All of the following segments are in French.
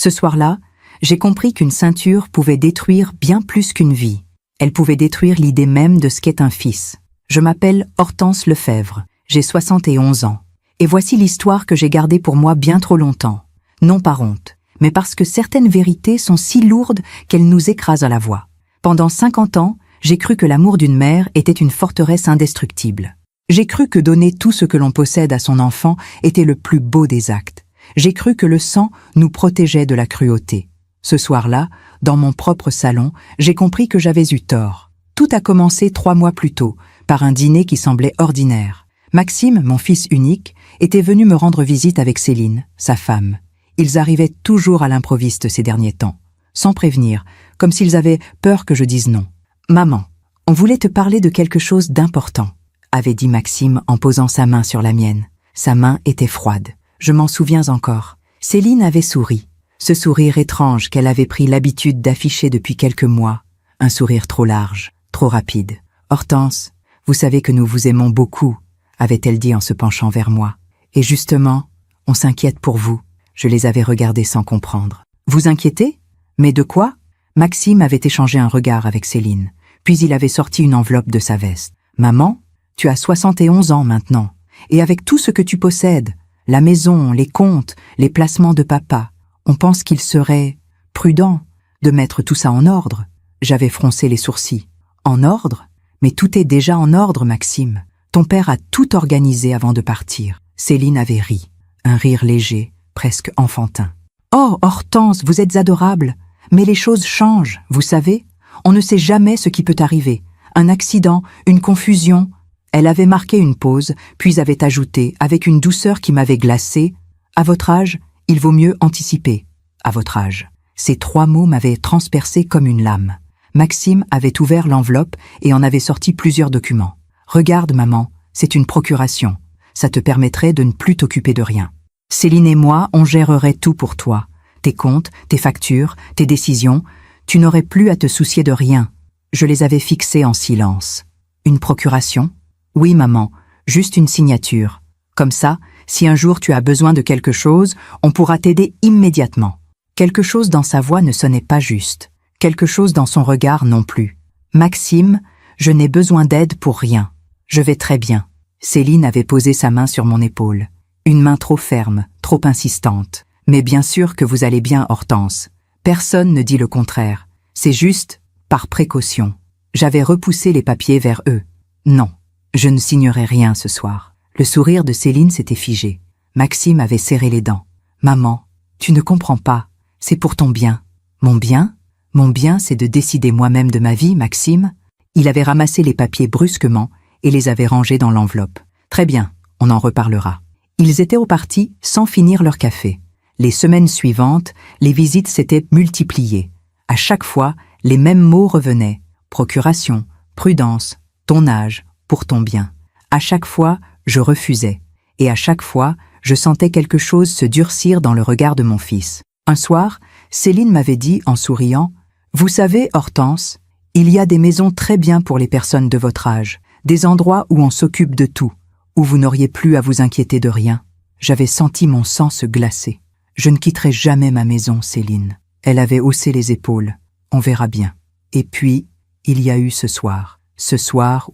Ce soir-là, j'ai compris qu'une ceinture pouvait détruire bien plus qu'une vie. Elle pouvait détruire l'idée même de ce qu'est un fils. Je m'appelle Hortense Lefebvre, j'ai 71 ans. Et voici l'histoire que j'ai gardée pour moi bien trop longtemps. Non par honte, mais parce que certaines vérités sont si lourdes qu'elles nous écrasent à la voix. Pendant 50 ans, j'ai cru que l'amour d'une mère était une forteresse indestructible. J'ai cru que donner tout ce que l'on possède à son enfant était le plus beau des actes. J'ai cru que le sang nous protégeait de la cruauté. Ce soir-là, dans mon propre salon, j'ai compris que j'avais eu tort. Tout a commencé 3 mois plus tôt, par un dîner qui semblait ordinaire. Maxime, mon fils unique, était venu me rendre visite avec Céline, sa femme. Ils arrivaient toujours à l'improviste ces derniers temps, sans prévenir, comme s'ils avaient peur que je dise non. « Maman, on voulait te parler de quelque chose d'important », avait dit Maxime en posant sa main sur la mienne. Sa main était froide. Je m'en souviens encore. Céline avait souri. Ce sourire étrange qu'elle avait pris l'habitude d'afficher depuis quelques mois. Un sourire trop large, trop rapide. « Hortense, vous savez que nous vous aimons beaucoup », avait-elle dit en se penchant vers moi. « Et justement, on s'inquiète pour vous. » Je les avais regardés sans comprendre. « Vous inquiétez ? Mais de quoi ?» Maxime avait échangé un regard avec Céline, puis il avait sorti une enveloppe de sa veste. « Maman, tu as 71 ans maintenant, et avec tout ce que tu possèdes, la maison, les comptes, les placements de papa, on pense qu'il serait prudent de mettre tout ça en ordre. » J'avais froncé les sourcils. « En ordre ? Mais tout est déjà en ordre, Maxime. Ton père a tout organisé avant de partir. » Céline avait ri, un rire léger, presque enfantin. « Oh, Hortense, vous êtes adorable. Mais les choses changent, vous savez. On ne sait jamais ce qui peut arriver. Un accident, une confusion. » Elle avait marqué une pause, puis avait ajouté, avec une douceur qui m'avait glacée, « À votre âge, il vaut mieux anticiper. À votre âge. » Ces 3 mots m'avaient transpercé comme une lame. Maxime avait ouvert l'enveloppe et en avait sorti plusieurs documents. « Regarde, maman, c'est une procuration. Ça te permettrait de ne plus t'occuper de rien. Céline et moi, on gérerait tout pour toi. Tes comptes, tes factures, tes décisions. Tu n'aurais plus à te soucier de rien. » Je les avais fixés en silence. « Une procuration ? » ?»« Oui, maman, juste une signature. Comme ça, si un jour tu as besoin de quelque chose, on pourra t'aider immédiatement. » Quelque chose dans sa voix ne sonnait pas juste. Quelque chose dans son regard non plus. « Maxime, je n'ai besoin d'aide pour rien. Je vais très bien. » Céline avait posé sa main sur mon épaule. Une main trop ferme, trop insistante. « Mais bien sûr que vous allez bien, Hortense. Personne ne dit le contraire. C'est juste par précaution. » J'avais repoussé les papiers vers eux. « Non, je ne signerai rien ce soir. » Le sourire de Céline s'était figé. Maxime avait serré les dents. « Maman, tu ne comprends pas. C'est pour ton bien. »« Mon bien ? Mon bien, c'est de décider moi-même de ma vie, Maxime. » Il avait ramassé les papiers brusquement et les avait rangés dans l'enveloppe. « Très bien, on en reparlera. » Ils étaient repartis sans finir leur café. Les semaines suivantes, les visites s'étaient multipliées. À chaque fois, les mêmes mots revenaient. Procuration, prudence, ton âge, pour ton bien. À chaque fois, je refusais. Et à chaque fois, je sentais quelque chose se durcir dans le regard de mon fils. Un soir, Céline m'avait dit en souriant, « Vous savez, Hortense, il y a des maisons très bien pour les personnes de votre âge, des endroits où on s'occupe de tout, où vous n'auriez plus à vous inquiéter de rien. » J'avais senti mon sang se glacer. « Je ne quitterai jamais ma maison, Céline. » Elle avait haussé les épaules. « On verra bien. » Et puis, il y a eu ce soir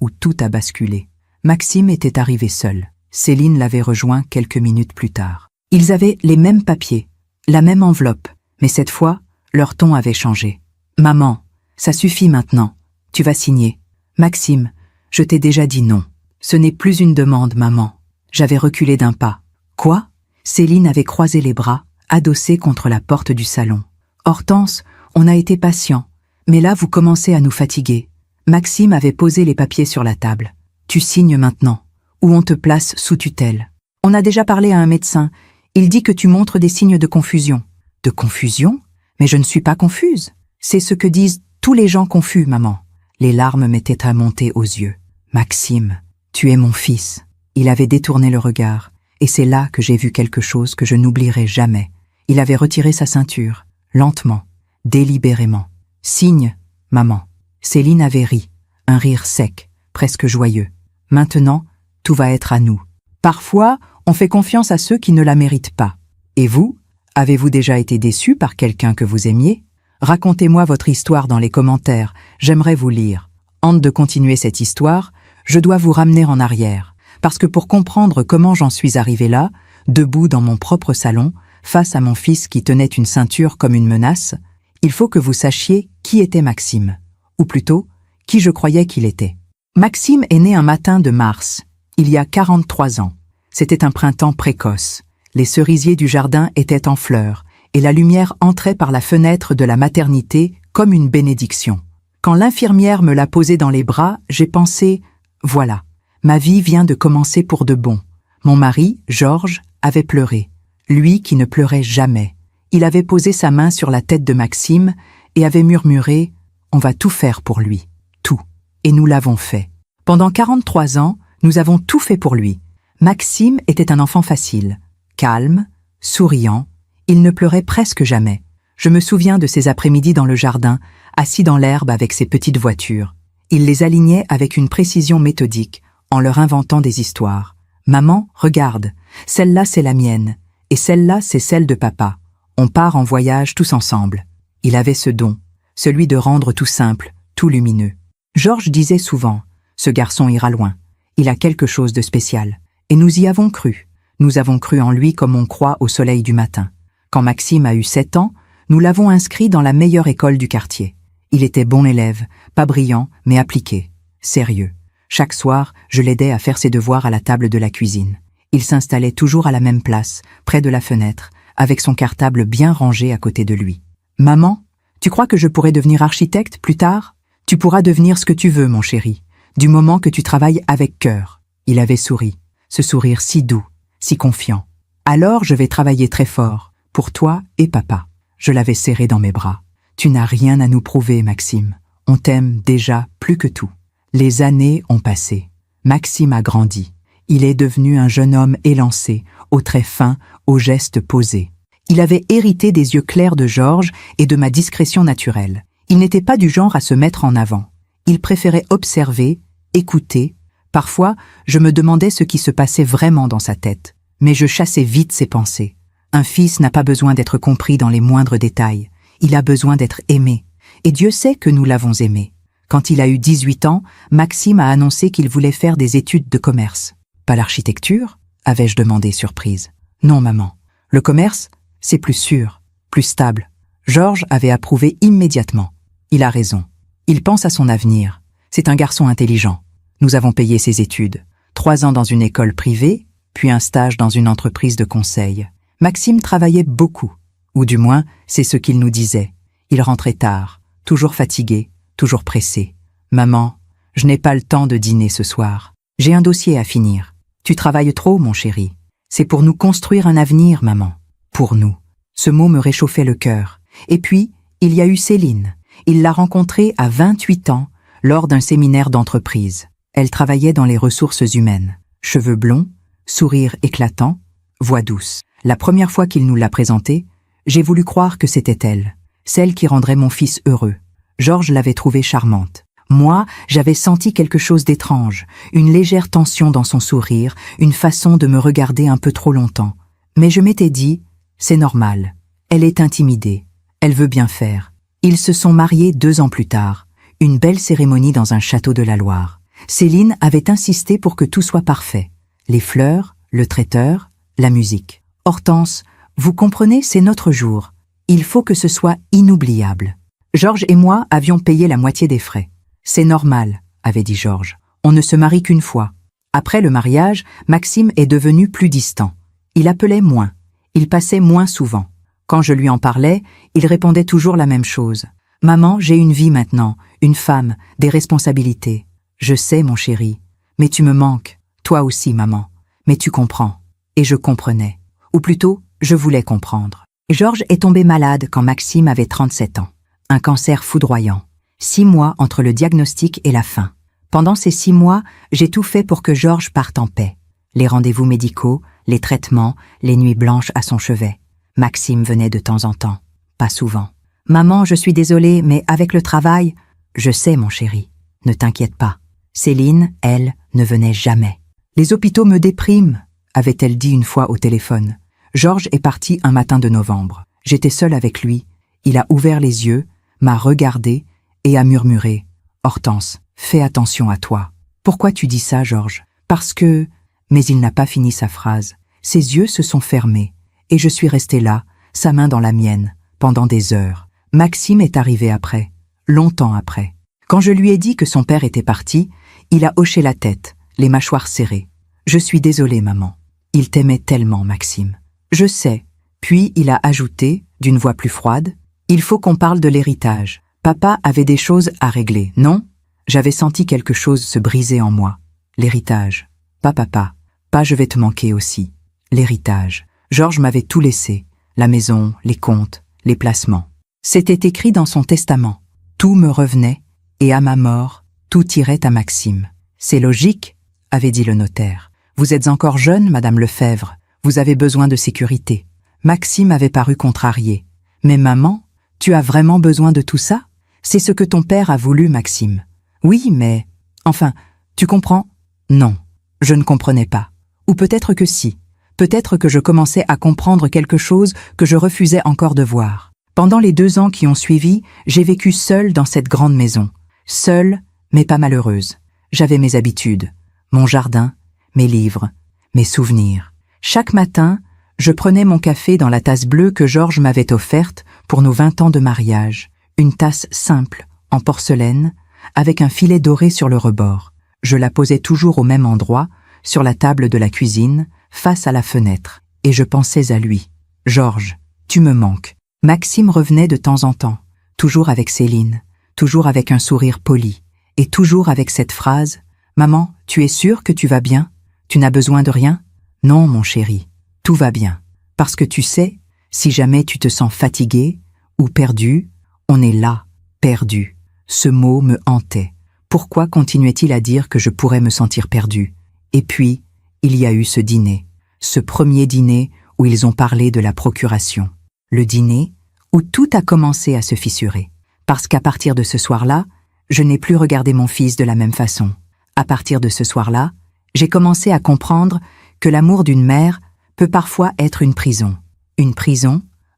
où tout a basculé. Maxime était arrivé seul. Céline l'avait rejoint quelques minutes plus tard. Ils avaient les mêmes papiers, la même enveloppe, mais cette fois, leur ton avait changé. « Maman, ça suffit maintenant. Tu vas signer. »« Maxime, je t'ai déjà dit non. Ce n'est plus une demande, maman. » J'avais reculé d'un pas. « Quoi ?» Céline avait croisé les bras, adossée contre la porte du salon. « Hortense, on a été patient, mais là vous commencez à nous fatiguer. » Maxime avait posé les papiers sur la table. « Tu signes maintenant, ou on te place sous tutelle. On a déjà parlé à un médecin. Il dit que tu montres des signes de confusion. »« De confusion ? Mais je ne suis pas confuse. C'est ce que disent tous les gens confus, maman. » Les larmes m'étaient à monter aux yeux. « Maxime, tu es mon fils. » Il avait détourné le regard, et c'est là que j'ai vu quelque chose que je n'oublierai jamais. Il avait retiré sa ceinture, lentement, délibérément. « Signe, maman. » Céline avait ri, un rire sec, presque joyeux. « Maintenant, tout va être à nous. Parfois, on fait confiance à ceux qui ne la méritent pas. Et vous ? Avez-vous déjà été déçu par quelqu'un que vous aimiez? Racontez-moi votre histoire dans les commentaires, j'aimerais vous lire. Hâte de continuer cette histoire, je dois vous ramener en arrière, parce que pour comprendre comment j'en suis arrivé là, debout dans mon propre salon, face à mon fils qui tenait une ceinture comme une menace, il faut que vous sachiez qui était Maxime, ou plutôt, qui je croyais qu'il était. Maxime est né un matin de mars, il y a 43 ans. C'était un printemps précoce. Les cerisiers du jardin étaient en fleurs, et la lumière entrait par la fenêtre de la maternité comme une bénédiction. Quand l'infirmière me l'a posé dans les bras, j'ai pensé « Voilà, ma vie vient de commencer pour de bon ». Mon mari, Georges, avait pleuré. Lui qui ne pleurait jamais. Il avait posé sa main sur la tête de Maxime et avait murmuré « On va tout faire pour lui, tout ». Et nous l'avons fait. Pendant 43 ans, nous avons tout fait pour lui. Maxime était un enfant facile, calme, souriant. Il ne pleurait presque jamais. Je me souviens de ces après-midi dans le jardin, assis dans l'herbe avec ses petites voitures. Il les alignait avec une précision méthodique, en leur inventant des histoires. « Maman, regarde, celle-là c'est la mienne, et celle-là c'est celle de papa. On part en voyage tous ensemble. » Il avait ce don, celui de rendre tout simple, tout lumineux. Georges disait souvent « Ce garçon ira loin, il a quelque chose de spécial. » Et nous y avons cru. Nous avons cru en lui comme on croit au soleil du matin. Quand Maxime a eu 7 ans, nous l'avons inscrit dans la meilleure école du quartier. Il était bon élève, pas brillant, mais appliqué, sérieux. Chaque soir, je l'aidais à faire ses devoirs à la table de la cuisine. Il s'installait toujours à la même place, près de la fenêtre, avec son cartable bien rangé à côté de lui. « Maman, tu crois que je pourrais devenir architecte plus tard? Tu pourras devenir ce que tu veux, mon chéri, du moment que tu travailles avec cœur. » Il avait souri, ce sourire si doux, si confiant. « Alors je vais travailler très fort, pour toi et papa. » Je l'avais serré dans mes bras. « Tu n'as rien à nous prouver, Maxime. On t'aime déjà plus que tout. » Les années ont passé. Maxime a grandi. Il est devenu un jeune homme élancé, aux traits fins, aux gestes posés. Il avait hérité des yeux clairs de Georges et de ma discrétion naturelle. Il n'était pas du genre à se mettre en avant. Il préférait observer, écouter. Parfois, je me demandais ce qui se passait vraiment dans sa tête. Mais je chassais vite ses pensées. Un fils n'a pas besoin d'être compris dans les moindres détails. Il a besoin d'être aimé. Et Dieu sait que nous l'avons aimé. Quand il a eu 18 ans, Maxime a annoncé qu'il voulait faire des études de commerce. « Pas l'architecture ?» avais-je demandé surprise. « Non, maman. Le commerce, c'est plus sûr, plus stable. » Georges avait approuvé immédiatement. Il a raison. Il pense à son avenir. C'est un garçon intelligent. Nous avons payé ses études. 3 ans dans une école privée, puis un stage dans une entreprise de conseil. Maxime travaillait beaucoup. Ou du moins, c'est ce qu'il nous disait. Il rentrait tard, toujours fatigué, toujours pressé. « Maman, je n'ai pas le temps de dîner ce soir. J'ai un dossier à finir. Tu travailles trop, mon chéri. C'est pour nous construire un avenir, maman. Pour nous. » Ce mot me réchauffait le cœur. Et puis, il y a eu Céline. Il l'a rencontrée à 28 ans, lors d'un séminaire d'entreprise. Elle travaillait dans les ressources humaines. Cheveux blonds, sourire éclatant, voix douce. La première fois qu'il nous l'a présentée, j'ai voulu croire que c'était elle, celle qui rendrait mon fils heureux. Georges l'avait trouvée charmante. Moi, j'avais senti quelque chose d'étrange, une légère tension dans son sourire, une façon de me regarder un peu trop longtemps. Mais je m'étais dit, c'est normal. Elle est intimidée. Elle veut bien faire. Ils se sont mariés 2 ans plus tard. Une belle cérémonie dans un château de la Loire. Céline avait insisté pour que tout soit parfait. Les fleurs, le traiteur, la musique. « Hortense, vous comprenez, c'est notre jour. Il faut que ce soit inoubliable. » Georges et moi avions payé la moitié des frais. « C'est normal, » avait dit Georges. « On ne se marie qu'une fois. » Après le mariage, Maxime est devenu plus distant. Il appelait moins. Il passait moins souvent. Quand je lui en parlais, il répondait toujours la même chose. « Maman, j'ai une vie maintenant, une femme, des responsabilités. »« Je sais, mon chéri. Mais tu me manques. Toi aussi, maman. Mais tu comprends. » Et je comprenais. Ou plutôt, je voulais comprendre. Georges est tombé malade quand Maxime avait 37 ans. Un cancer foudroyant. 6 mois entre le diagnostic et la fin. Pendant ces 6 mois, j'ai tout fait pour que Georges parte en paix. Les rendez-vous médicaux, les traitements, les nuits blanches à son chevet. Maxime venait de temps en temps, pas souvent. « Maman, je suis désolée, mais avec le travail… »« Je sais, mon chéri, ne t'inquiète pas. » Céline, elle, ne venait jamais. « Les hôpitaux me dépriment », avait-elle dit une fois au téléphone. Georges est parti un matin de novembre. J'étais seule avec lui. Il a ouvert les yeux, m'a regardé et a murmuré « Hortense, fais attention à toi. » « Pourquoi tu dis ça, Georges ? » « Parce que… » Mais il n'a pas fini sa phrase. Ses yeux se sont fermés et je suis restée là, sa main dans la mienne, pendant des heures. Maxime est arrivé après, longtemps après. Quand je lui ai dit que son père était parti, il a hoché la tête, les mâchoires serrées. « Je suis désolée, maman. Il t'aimait tellement, Maxime. » « Je sais. » Puis il a ajouté, d'une voix plus froide, « Il faut qu'on parle de l'héritage. Papa avait des choses à régler, non ?» J'avais senti quelque chose se briser en moi. L'héritage. Pas papa. Pas je vais te manquer aussi. L'héritage. Georges m'avait tout laissé. La maison, les comptes, les placements. C'était écrit dans son testament. Tout me revenait, et à ma mort, tout irait à Maxime. C'est logique, avait dit le notaire. Vous êtes encore jeune, Madame Lefebvre. Vous avez besoin de sécurité. Maxime avait paru contrarié. Mais maman, tu as vraiment besoin de tout ça? C'est ce que ton père a voulu, Maxime. Oui, mais… Enfin, tu comprends? Non, je ne comprenais pas. Ou peut-être que si. Peut-être que je commençais à comprendre quelque chose que je refusais encore de voir. Pendant les 2 ans qui ont suivi, j'ai vécu seule dans cette grande maison. Seule, mais pas malheureuse. J'avais mes habitudes, mon jardin, mes livres, mes souvenirs. Chaque matin, je prenais mon café dans la tasse bleue que Georges m'avait offerte pour nos 20 ans de mariage. Une tasse simple, en porcelaine, avec un filet doré sur le rebord. Je la posais toujours au même endroit, sur la table de la cuisine, face à la fenêtre, et je pensais à lui. « Georges, tu me manques. » Maxime revenait de temps en temps, toujours avec Céline, toujours avec un sourire poli, et toujours avec cette phrase « Maman, tu es sûre que tu vas bien? Tu n'as besoin de rien? » « Non, mon chéri, tout va bien. Parce que tu sais, si jamais tu te sens fatigué ou perdu, on est là, perdu. » Ce mot me hantait. Pourquoi continuait-il à dire que je pourrais me sentir perdu? Et puis, il y a eu ce dîner. Ce premier dîner où ils ont parlé de la procuration. Le dîner où tout a commencé à se fissurer. Parce qu'à partir de ce soir-là, je n'ai plus regardé mon fils de la même façon. À partir de ce soir-là, j'ai commencé à comprendre que l'amour d'une mère peut parfois être une prison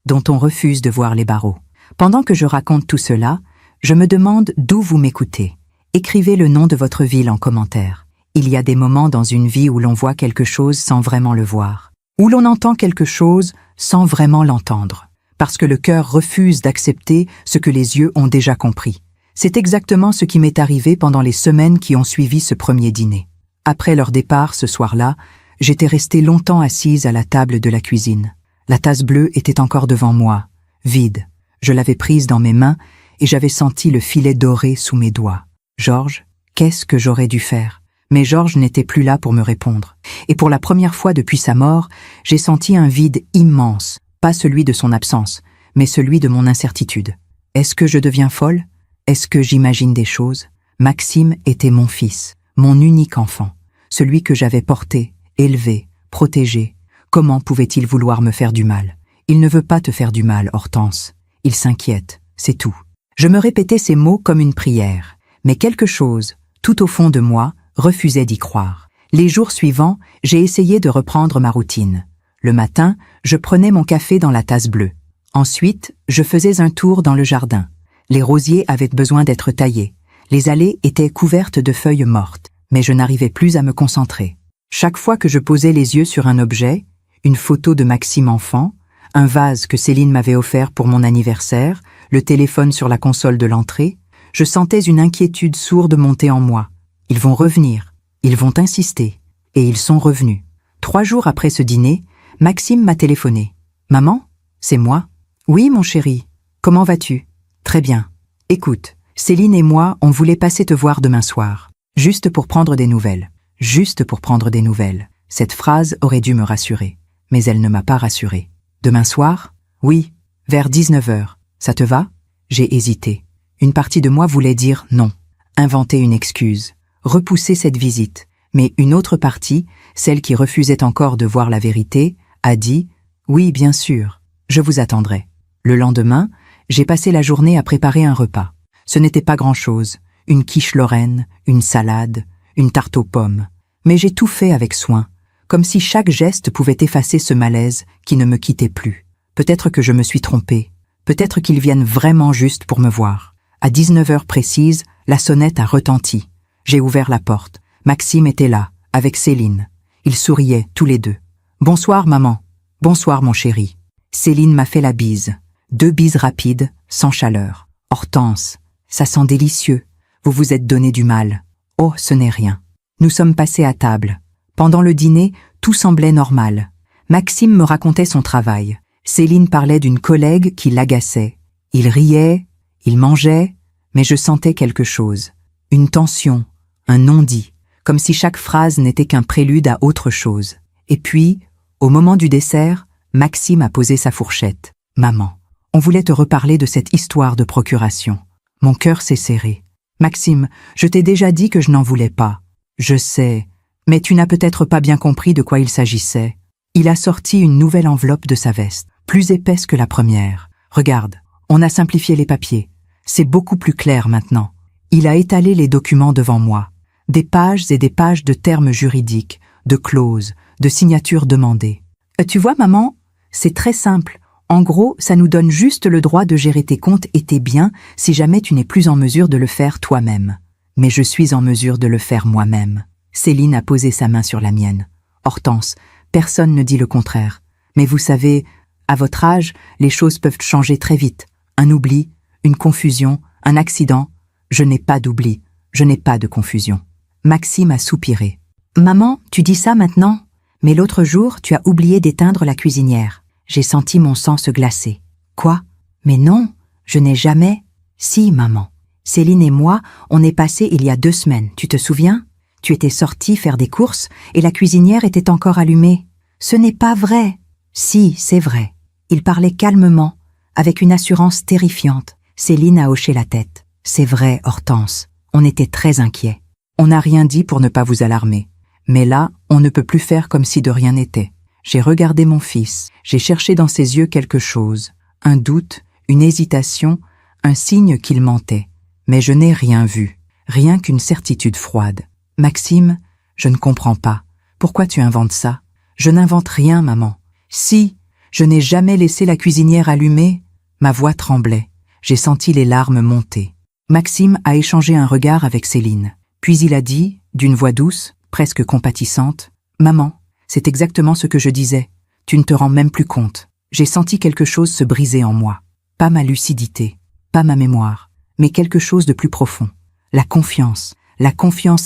dont on refuse de voir les barreaux. Pendant que je raconte tout cela, je me demande d'où vous m'écoutez. Écrivez le nom de votre ville en commentaire. Il y a des moments dans une vie où l'on voit quelque chose sans vraiment le voir, où l'on entend quelque chose sans vraiment l'entendre, parce que le cœur refuse d'accepter ce que les yeux ont déjà compris. C'est exactement ce qui m'est arrivé pendant les semaines qui ont suivi ce premier dîner. Après leur départ ce soir-là, j'étais restée longtemps assise à la table de la cuisine. La tasse bleue était encore devant moi, vide. Je l'avais prise dans mes mains et j'avais senti le filet doré sous mes doigts. Georges, qu'est-ce que j'aurais dû faire? Mais Georges n'était plus là pour me répondre. Et pour la première fois depuis sa mort, j'ai senti un vide immense, pas celui de son absence, mais celui de mon incertitude. Est-ce que je deviens folle? Est-ce que j'imagine des choses? Maxime était mon fils, mon unique enfant, celui que j'avais porté, élevé, protégé. Comment pouvait-il vouloir me faire du mal? Il ne veut pas te faire du mal, Hortense. Il s'inquiète, c'est tout. Je me répétais ces mots comme une prière, mais quelque chose, tout au fond de moi, refusait d'y croire. Les jours suivants, j'ai essayé de reprendre ma routine. Le matin, je prenais mon café dans la tasse bleue. Ensuite, je faisais un tour dans le jardin. Les rosiers avaient besoin d'être taillés. Les allées étaient couvertes de feuilles mortes, mais je n'arrivais plus à me concentrer. Chaque fois que je posais les yeux sur un objet, une photo de Maxime enfant, un vase que Céline m'avait offert pour mon anniversaire, le téléphone sur la console de l'entrée, je sentais une inquiétude sourde monter en moi. Ils vont revenir, ils vont insister, et ils sont revenus. 3 jours après ce dîner, Maxime m'a téléphoné. « Maman, c'est moi ?»« Oui, mon chéri. Comment vas-tu ?»« Très bien. Écoute, Céline et moi, on voulait passer te voir demain soir, juste pour prendre des nouvelles. Juste pour prendre des nouvelles. » Cette phrase aurait dû me rassurer, mais elle ne m'a pas rassurée. « Demain soir ? Oui, vers 19h. Ça te va ?» J'ai hésité. Une partie de moi voulait dire non, inventer une excuse, repousser cette visite, mais une autre partie, celle qui refusait encore de voir la vérité, a dit « Oui, bien sûr, je vous attendrai. » Le lendemain, j'ai passé la journée à préparer un repas. Ce n'était pas grand-chose, une quiche lorraine, une salade, une tarte aux pommes. Mais j'ai tout fait avec soin, comme si chaque geste pouvait effacer ce malaise qui ne me quittait plus. Peut-être que je me suis trompée, peut-être qu'ils viennent vraiment juste pour me voir. À 19 heures précises, la sonnette a retenti. J'ai ouvert la porte. Maxime était là, avec Céline. Ils souriaient, tous les deux. « Bonsoir, maman. Bonsoir, mon chéri. » Céline m'a fait la bise. 2 bises rapides, sans chaleur. « Hortense, ça sent délicieux. Vous vous êtes donné du mal. » « Oh, ce n'est rien. » Nous sommes passés à table. Pendant le dîner, tout semblait normal. Maxime me racontait son travail. Céline parlait d'une collègue qui l'agaçait. Il riait, il mangeait, mais je sentais quelque chose. Une tension, un non-dit, comme si chaque phrase n'était qu'un prélude à autre chose. Et puis, au moment du dessert, Maxime a posé sa fourchette. « Maman, on voulait te reparler de cette histoire de procuration. » Mon cœur s'est serré. « Maxime, je t'ai déjà dit que je n'en voulais pas. » « Je sais, mais tu n'as peut-être pas bien compris de quoi il s'agissait. » Il a sorti une nouvelle enveloppe de sa veste, plus épaisse que la première. « Regarde, on a simplifié les papiers. C'est beaucoup plus clair maintenant. » Il a étalé les documents devant moi. Des pages et des pages de termes juridiques, de clauses, de signatures demandées. « Tu vois, maman, c'est très simple. En gros, ça nous donne juste le droit de gérer tes comptes et tes biens si jamais tu n'es plus en mesure de le faire toi-même. » Mais je suis en mesure de le faire moi-même. Céline a posé sa main sur la mienne. « Hortense, personne ne dit le contraire. Mais vous savez, à votre âge, les choses peuvent changer très vite. Un oubli, une confusion, un accident. Je n'ai pas d'oubli, je n'ai pas de confusion. » Maxime a soupiré. « Maman, tu dis ça maintenant? Mais l'autre jour, tu as oublié d'éteindre la cuisinière. » J'ai senti mon sang se glacer. « Quoi? Mais non, je n'ai jamais... » « Si, maman. Céline et moi, on est passé il y a 2 semaines, tu te souviens? Tu étais sortie faire des courses et la cuisinière était encore allumée. Ce n'est pas vrai. Si, c'est vrai. Il parlait calmement, avec une assurance terrifiante. Céline a hoché la tête. C'est vrai, Hortense. On était très inquiets. On n'a rien dit pour ne pas vous alarmer. Mais là, on ne peut plus faire comme si de rien n'était. J'ai regardé mon fils. J'ai cherché dans ses yeux quelque chose. Un doute, une hésitation, un signe qu'il mentait. Mais je n'ai rien vu, rien qu'une certitude froide. « Maxime, je ne comprends pas. Pourquoi tu inventes ça? » « Je n'invente rien, maman. »« Si, je n'ai jamais laissé la cuisinière allumée. » Ma voix tremblait. J'ai senti les larmes monter. Maxime a échangé un regard avec Céline. Puis il a dit, d'une voix douce, presque compatissante, « Maman, c'est exactement ce que je disais. Tu ne te rends même plus compte. » J'ai senti quelque chose se briser en moi. Pas ma lucidité, pas ma mémoire, mais quelque chose de plus profond. La confiance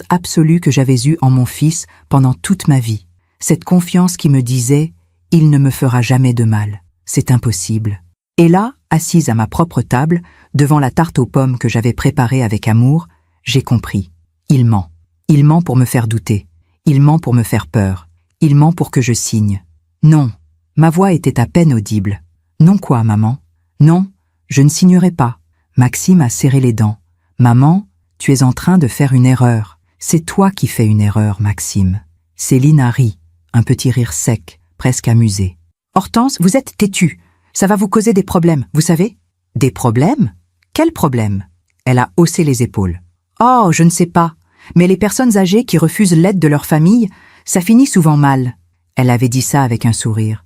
absolue que j'avais eue en mon fils pendant toute ma vie. Cette confiance qui me disait « Il ne me fera jamais de mal. C'est impossible. » Et là, assise à ma propre table, devant la tarte aux pommes que j'avais préparée avec amour, j'ai compris. Il ment. Il ment pour me faire douter. Il ment pour me faire peur. Il ment pour que je signe. Non. Ma voix était à peine audible. Non quoi, maman? Non, je ne signerai pas. Maxime a serré les dents. Maman, tu es en train de faire une erreur. C'est toi qui fais une erreur, Maxime. Céline a ri, un petit rire sec, presque amusé. Hortense, vous êtes têtue. Ça va vous causer des problèmes, vous savez? Des problèmes? Quels problèmes? Elle a haussé les épaules. Oh, je ne sais pas. Mais les personnes âgées qui refusent l'aide de leur famille, ça finit souvent mal. Elle avait dit ça avec un sourire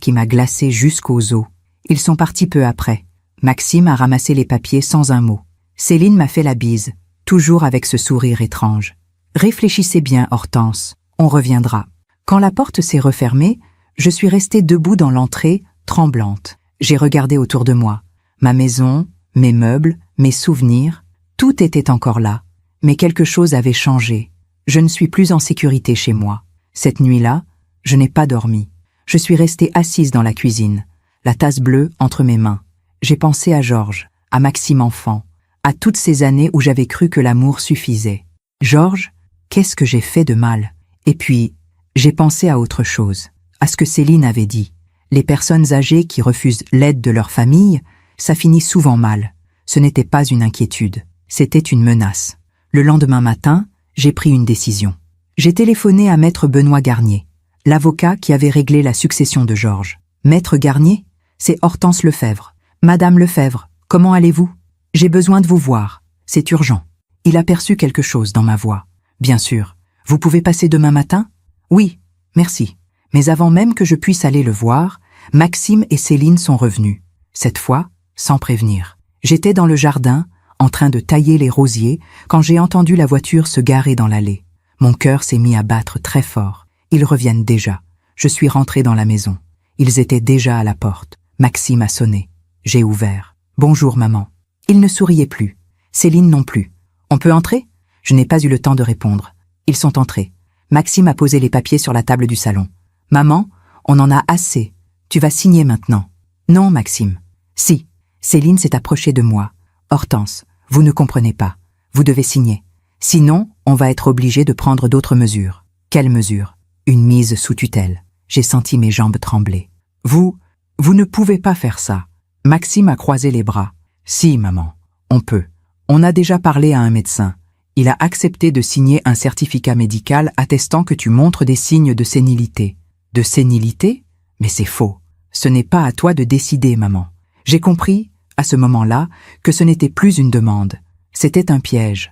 qui m'a glacé jusqu'aux os. Ils sont partis peu après. Maxime a ramassé les papiers sans un mot. Céline m'a fait la bise, toujours avec ce sourire étrange. Réfléchissez bien, Hortense, on reviendra. Quand la porte s'est refermée, je suis restée debout dans l'entrée, tremblante. J'ai regardé autour de moi. Ma maison, mes meubles, mes souvenirs, tout était encore là. Mais quelque chose avait changé. Je ne suis plus en sécurité chez moi. Cette nuit-là, je n'ai pas dormi. Je suis restée assise dans la cuisine, la tasse bleue entre mes mains. J'ai pensé à Georges, à Maxime enfant, à toutes ces années où j'avais cru que l'amour suffisait. Georges, qu'est-ce que j'ai fait de mal? Et puis, j'ai pensé à autre chose, à ce que Céline avait dit. Les personnes âgées qui refusent l'aide de leur famille, ça finit souvent mal. Ce n'était pas une inquiétude, c'était une menace. Le lendemain matin, j'ai pris une décision. J'ai téléphoné à Maître Benoît Garnier, l'avocat qui avait réglé la succession de Georges. Maître Garnier, c'est Hortense Lefebvre. Madame Lefebvre, comment allez-vous? J'ai besoin de vous voir, c'est urgent. Il a perçu quelque chose dans ma voix. Bien sûr. Vous pouvez passer demain matin? Oui, Merci. Mais avant même que je puisse aller le voir, Maxime et Céline sont revenus. Cette fois, sans prévenir. J'étais dans le jardin, en train de tailler les rosiers, quand j'ai entendu la voiture se garer dans l'allée. Mon cœur s'est mis à battre très fort. Ils reviennent déjà. Je suis rentré dans la maison. Ils étaient déjà à la porte. Maxime a sonné. J'ai ouvert. « Bonjour, maman. » Il ne souriait plus. Céline non plus. « On peut entrer ?» Je n'ai pas eu le temps de répondre. Ils sont entrés. Maxime a posé les papiers sur la table du salon. « Maman, on en a assez. Tu vas signer maintenant. »« Non, Maxime. »« Si. » Céline s'est approchée de moi. « Hortense, vous ne comprenez pas. Vous devez signer. Sinon, on va être obligé de prendre d'autres mesures. » « Quelles mesures ? » « Une mise sous tutelle. » J'ai senti mes jambes trembler. « Vous ne pouvez pas faire ça. » Maxime a croisé les bras. « Si, maman, on peut. On a déjà parlé à un médecin. Il a accepté de signer un certificat médical attestant que tu montres des signes de sénilité. » « De sénilité ? Mais c'est faux. Ce n'est pas à toi de décider, maman. » J'ai compris, à ce moment-là, que ce n'était plus une demande. C'était un piège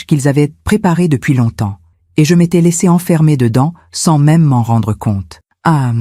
qu'ils avaient préparé depuis longtemps. Et je m'étais laissé enfermer dedans sans même m'en rendre compte. « Ah,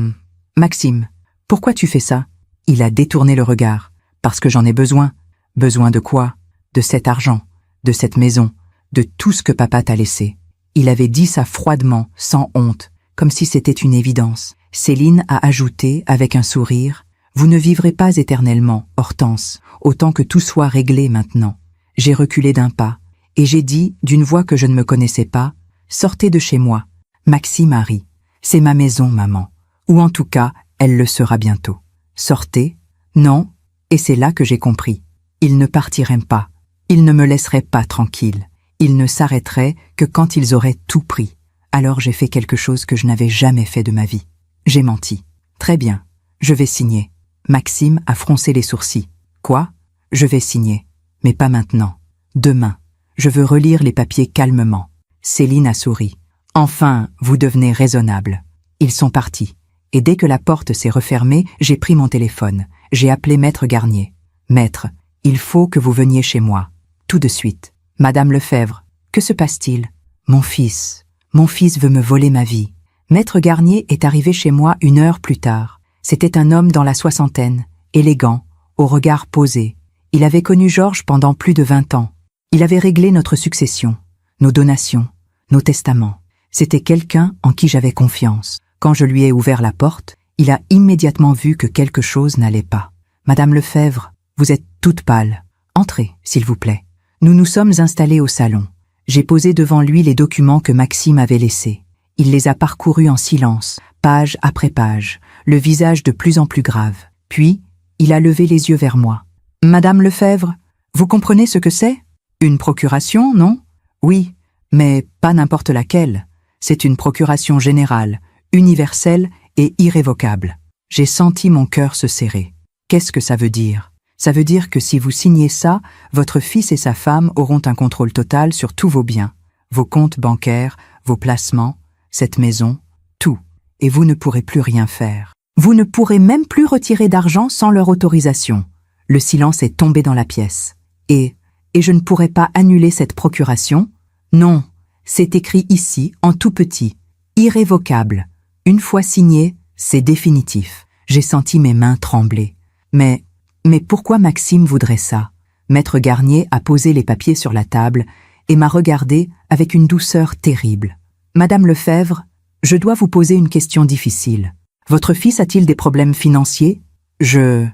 Maxime, pourquoi tu fais ça ?» Il a détourné le regard. « Parce que j'en ai besoin. » « Besoin de quoi ? De cet argent, de cette maison, de tout ce que papa t'a laissé. » Il avait dit ça froidement, sans honte, comme si c'était une évidence. Céline a ajouté, avec un sourire, « Vous ne vivrez pas éternellement, Hortense, autant que tout soit réglé maintenant. » J'ai reculé d'un pas, et j'ai dit, d'une voix que je ne me connaissais pas, « Sortez de chez moi. » Maxime a ri. « C'est ma maison, maman. Ou en tout cas, elle le sera bientôt. » Sortez ? Non. Et c'est là que j'ai compris. Ils ne partiraient pas. Ils ne me laisseraient pas tranquille. Ils ne s'arrêteraient que quand ils auraient tout pris. Alors j'ai fait quelque chose que je n'avais jamais fait de ma vie. J'ai menti. Très bien. Je vais signer. Maxime a froncé les sourcils. Quoi ? Je vais signer. Mais pas maintenant. Demain. Je veux relire les papiers calmement. Céline a souri. Enfin, vous devenez raisonnable. Ils sont partis. Et dès que la porte s'est refermée, j'ai pris mon téléphone. J'ai appelé Maître Garnier. Maître, il faut que vous veniez chez moi. Tout de suite. Madame Lefebvre, que se passe-t-il ? Mon fils veut me voler ma vie. Maître Garnier est arrivé chez moi 1 heure plus tard. C'était un homme dans la soixantaine, élégant, au regard posé. Il avait connu Georges pendant plus de 20 ans. Il avait réglé notre succession, nos donations, nos testaments. C'était quelqu'un en qui j'avais confiance. Quand je lui ai ouvert la porte, il a immédiatement vu que quelque chose n'allait pas. « Madame Lefebvre, vous êtes toute pâle. Entrez, s'il vous plaît. » Nous nous sommes installés au salon. J'ai posé devant lui les documents que Maxime avait laissés. Il les a parcourus en silence, page après page, le visage de plus en plus grave. Puis, il a levé les yeux vers moi. « Madame Lefebvre, vous comprenez ce que c'est ? Une procuration, non ? Oui, mais pas n'importe laquelle. C'est une procuration générale, universelle et irrévocable. » J'ai senti mon cœur se serrer. Qu'est-ce que ça veut dire ? Ça veut dire que si vous signez ça, votre fils et sa femme auront un contrôle total sur tous vos biens, vos comptes bancaires, vos placements, cette maison, tout. Et vous ne pourrez plus rien faire. Vous ne pourrez même plus retirer d'argent sans leur autorisation. Le silence est tombé dans la pièce. Et je ne pourrai pas annuler cette procuration ? Non, c'est écrit ici, en tout petit, irrévocable. Une fois signé, c'est définitif. J'ai senti mes mains trembler. Mais pourquoi Maxime voudrait ça ? Maître Garnier a posé les papiers sur la table et m'a regardé avec une douceur terrible. « Madame Lefebvre, je dois vous poser une question difficile. Votre fils a-t-il des problèmes financiers ? Je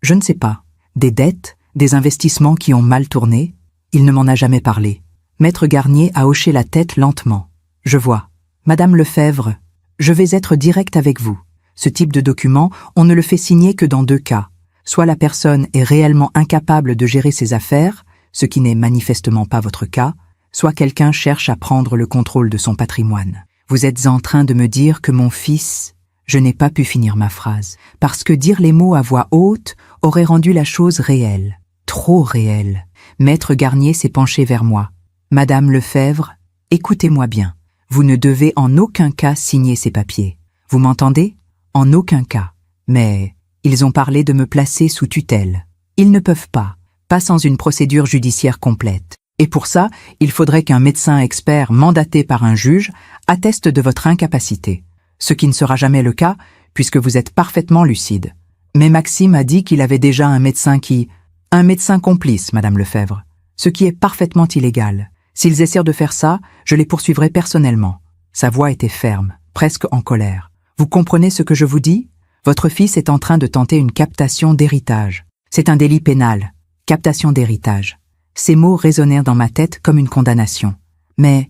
ne sais pas. Des dettes, des investissements qui ont mal tourné ? Il ne m'en a jamais parlé. » Maître Garnier a hoché la tête lentement. « Je vois. Madame Lefebvre, je vais être direct avec vous. Ce type de document, on ne le fait signer que dans 2 cas. Soit la personne est réellement incapable de gérer ses affaires, ce qui n'est manifestement pas votre cas, soit quelqu'un cherche à prendre le contrôle de son patrimoine. Vous êtes en train de me dire que mon fils... » Je n'ai pas pu finir ma phrase, parce que dire les mots à voix haute aurait rendu la chose réelle. Trop réelle. Maître Garnier s'est penché vers moi. « Madame Lefebvre, écoutez-moi bien. Vous ne devez en aucun cas signer ces papiers. Vous m'entendez ? En aucun cas. Mais... ils ont parlé de me placer sous tutelle. Ils ne peuvent pas sans une procédure judiciaire complète. Et pour ça, il faudrait qu'un médecin expert mandaté par un juge atteste de votre incapacité. ce qui ne sera jamais le cas, puisque vous êtes parfaitement lucide. Mais Maxime a dit qu'il avait déjà un médecin Un médecin complice, Madame Lefebvre, ce qui est parfaitement illégal. S'ils essaient de faire ça, je les poursuivrai personnellement. Sa voix était ferme, presque en colère. Vous comprenez ce que je vous dis? Votre fils est en train de tenter une captation d'héritage. C'est un délit pénal. Captation d'héritage. Ces mots résonnèrent dans ma tête comme une condamnation. Mais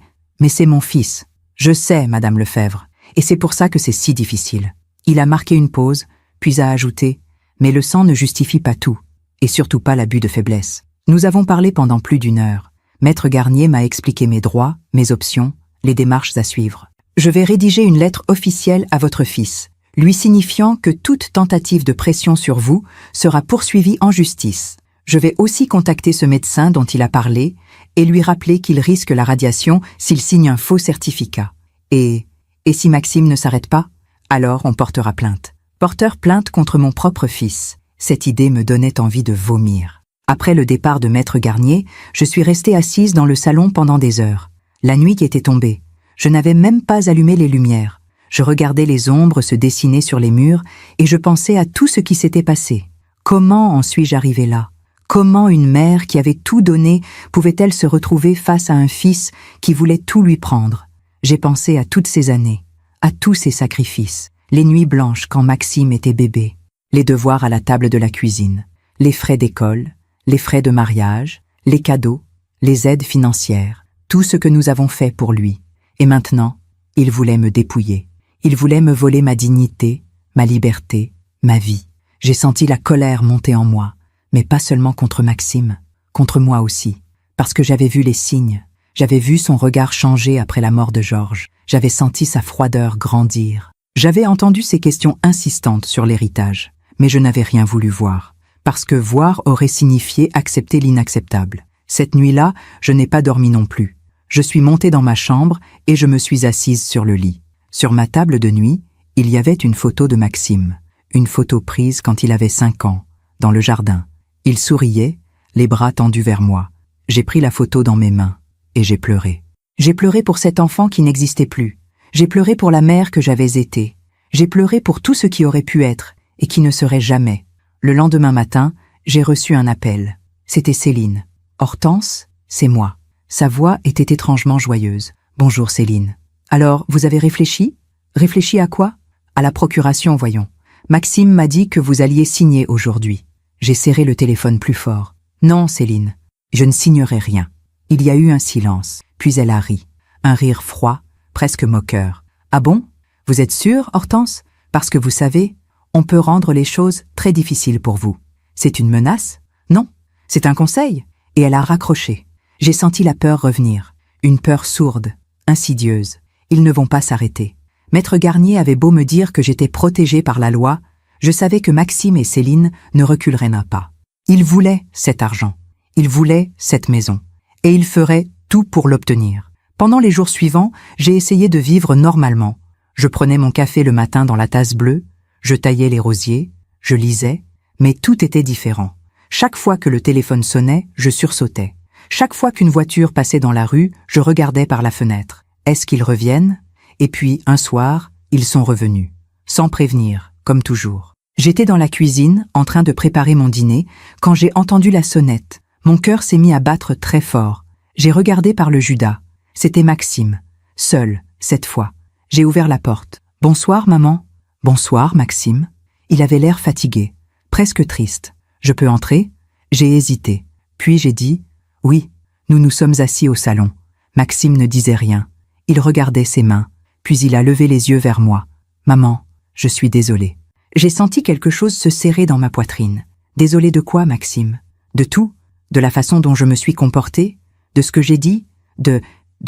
c'est mon fils. Je sais, Madame Lefebvre, et c'est pour ça que c'est si difficile. Il a marqué une pause, puis a ajouté « Mais le sang ne justifie pas tout, et surtout pas l'abus de faiblesse. » Nous avons parlé pendant plus d'1 heure. Maître Garnier m'a expliqué mes droits, mes options, les démarches à suivre. Je vais rédiger une lettre officielle à votre fils, lui signifiant que toute tentative de pression sur vous sera poursuivie en justice. Je vais aussi contacter ce médecin dont il a parlé et lui rappeler qu'il risque la radiation s'il signe un faux certificat. Et si Maxime ne s'arrête pas, alors on portera plainte. Porteur plainte contre mon propre fils. Cette idée me donnait envie de vomir. Après le départ de Maître Garnier, je suis restée assise dans le salon pendant des heures. La nuit était tombée. Je n'avais même pas allumé les lumières. Je regardais les ombres se dessiner sur les murs et je pensais à tout ce qui s'était passé. Comment en suis-je arrivée là? Comment une mère qui avait tout donné pouvait-elle se retrouver face à un fils qui voulait tout lui prendre? J'ai pensé à toutes ces années, à tous ces sacrifices, les nuits blanches quand Maxime était bébé, les devoirs à la table de la cuisine, les frais d'école, les frais de mariage, les cadeaux, les aides financières, tout ce que nous avons fait pour lui. Et maintenant, il voulait me dépouiller. Il voulait me voler ma dignité, ma liberté, ma vie. J'ai senti la colère monter en moi, mais pas seulement contre Maxime, contre moi aussi, parce que j'avais vu les signes, j'avais vu son regard changer après la mort de Georges, j'avais senti sa froideur grandir. J'avais entendu ses questions insistantes sur l'héritage, mais je n'avais rien voulu voir, parce que voir aurait signifié accepter l'inacceptable. Cette nuit-là, je n'ai pas dormi non plus. Je suis montée dans ma chambre et je me suis assise sur le lit. Sur ma table de nuit, il y avait une photo de Maxime, une photo prise quand il avait 5 ans, dans le jardin. Il souriait, les bras tendus vers moi. J'ai pris la photo dans mes mains et j'ai pleuré. J'ai pleuré pour cet enfant qui n'existait plus. J'ai pleuré pour la mère que j'avais été. J'ai pleuré pour tout ce qui aurait pu être et qui ne serait jamais. Le lendemain matin, j'ai reçu un appel. C'était Céline. Hortense, c'est moi. Sa voix était étrangement joyeuse. Bonjour Céline. Alors, vous avez réfléchi? Réfléchi à quoi? À la procuration, voyons. Maxime m'a dit que vous alliez signer aujourd'hui. J'ai serré le téléphone plus fort. Non, Céline, je ne signerai rien. Il y a eu un silence, puis elle a ri. Un rire froid, presque moqueur. Ah bon? Vous êtes sûre, Hortense? Parce que vous savez, on peut rendre les choses très difficiles pour vous. C'est une menace? Non, c'est un conseil. Et elle a raccroché. J'ai senti la peur revenir. Une peur sourde, insidieuse. Ils ne vont pas s'arrêter. Maître Garnier avait beau me dire que j'étais protégée par la loi, je savais que Maxime et Céline ne reculeraient pas. Ils voulaient cet argent. Ils voulaient cette maison. Et ils feraient tout pour l'obtenir. Pendant les jours suivants, j'ai essayé de vivre normalement. Je prenais mon café le matin dans la tasse bleue, je taillais les rosiers, je lisais, mais tout était différent. Chaque fois que le téléphone sonnait, je sursautais. Chaque fois qu'une voiture passait dans la rue, je regardais par la fenêtre. Est-ce qu'ils reviennent? Et puis, un soir, ils sont revenus. Sans prévenir, comme toujours. J'étais dans la cuisine, en train de préparer mon dîner, quand j'ai entendu la sonnette. Mon cœur s'est mis à battre très fort. J'ai regardé par le Judas. C'était Maxime. Seul, cette fois. J'ai ouvert la porte. « Bonsoir, maman. »« Bonsoir, Maxime. » Il avait l'air fatigué, presque triste. « Je peux entrer ?» J'ai hésité. Puis j'ai dit « Oui. » Nous nous sommes assis au salon. Maxime ne disait rien. Il regardait ses mains, puis il a levé les yeux vers moi. « Maman, je suis désolé. » J'ai senti quelque chose se serrer dans ma poitrine. Désolé de quoi, Maxime? De tout? De la façon dont je me suis comportée? De ce que j'ai dit? De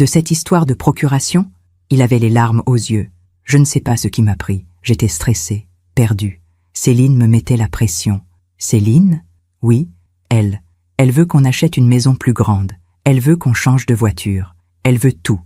cette histoire de procuration? Il avait les larmes aux yeux. Je ne sais pas ce qui m'a pris. J'étais stressée, perdue. Céline me mettait la pression. Céline? Oui, elle. Elle veut qu'on achète une maison plus grande. Elle veut qu'on change de voiture. Elle veut tout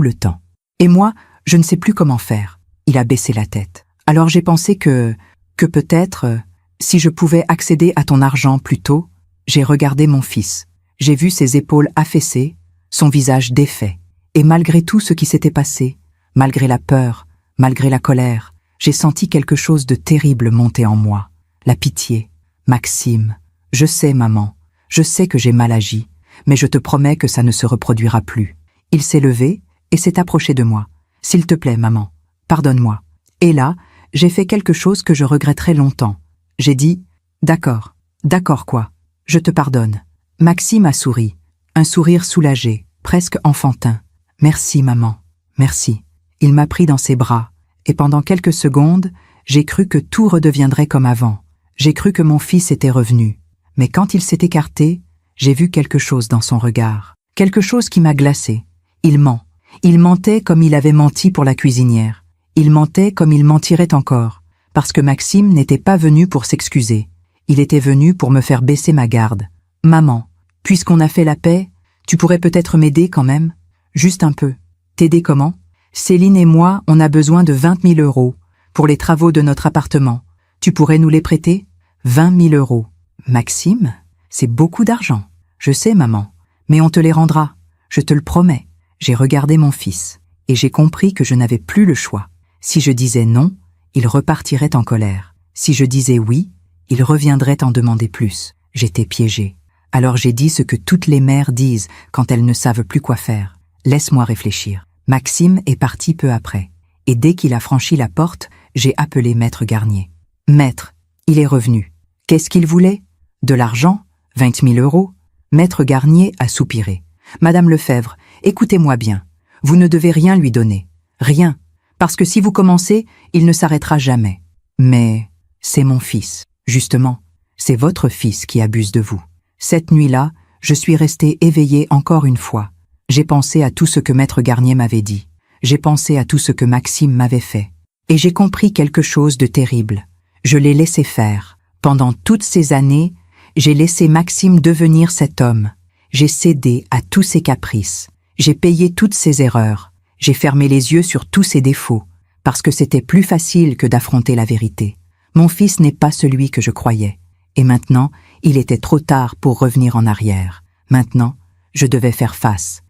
le temps. Et moi, je ne sais plus comment faire. Il a baissé la tête. Alors j'ai pensé que peut-être, si je pouvais accéder à ton argent plus tôt, j'ai regardé mon fils. J'ai vu ses épaules affaissées, son visage défait. Et malgré tout ce qui s'était passé, malgré la peur, Malgré la colère, j'ai senti quelque chose de terrible monter en moi. La pitié. Maxime, je sais, maman, je sais que j'ai mal agi, mais je te promets que ça ne se reproduira plus. Il s'est levé et s'est approché de moi. S'il te plaît, maman, pardonne-moi. Et là, j'ai fait quelque chose que je regretterai longtemps. J'ai dit, d'accord, d'accord quoi, je te pardonne. Maxime a souri, un sourire soulagé, presque enfantin. Merci, maman, merci. Il m'a pris dans ses bras, et pendant quelques secondes, j'ai cru que tout redeviendrait comme avant. J'ai cru que mon fils était revenu. Mais quand il s'est écarté, j'ai vu quelque chose dans son regard. Quelque chose qui m'a glacé. Il ment. Il mentait comme il avait menti pour la cuisinière. Il mentait comme il mentirait encore, parce que Maxime n'était pas venu pour s'excuser. Il était venu pour me faire baisser ma garde. Maman, puisqu'on a fait la paix, tu pourrais peut-être m'aider quand même? Juste un peu. T'aider comment? Céline et moi, on a besoin de 20 000 € pour les travaux de notre appartement. Tu pourrais nous les prêter? 20 000 €. Maxime, c'est beaucoup d'argent. Je sais, maman, mais on te les rendra. Je te le promets. J'ai regardé mon fils, et j'ai compris que je n'avais plus le choix. Si je disais non, il repartirait en colère. Si je disais oui, il reviendrait en demander plus. J'étais piégée. Alors j'ai dit ce que toutes les mères disent quand elles ne savent plus quoi faire. Laisse-moi réfléchir. Maxime est parti peu après. Et dès qu'il a franchi la porte, j'ai appelé Maître Garnier. Maître, il est revenu. Qu'est-ce qu'il voulait? De l'argent? 20 000 €? Maître Garnier a soupiré. Madame Lefebvre, écoutez-moi bien. Vous ne devez rien lui donner. Rien. Parce que si vous commencez, il ne s'arrêtera jamais. Mais c'est mon fils. Justement, c'est votre fils qui abuse de vous. Cette nuit-là, je suis restée éveillée encore une fois. J'ai pensé à tout ce que Maître Garnier m'avait dit. J'ai pensé à tout ce que Maxime m'avait fait. Et j'ai compris quelque chose de terrible. Je l'ai laissé faire. Pendant toutes ces années, j'ai laissé Maxime devenir cet homme. J'ai cédé à tous ses caprices. J'ai payé toutes ses erreurs. J'ai fermé les yeux sur tous ses défauts, parce que c'était plus facile que d'affronter la vérité. Mon fils n'est pas celui que je croyais. Et maintenant, il était trop tard pour revenir en arrière. Maintenant, je devais faire face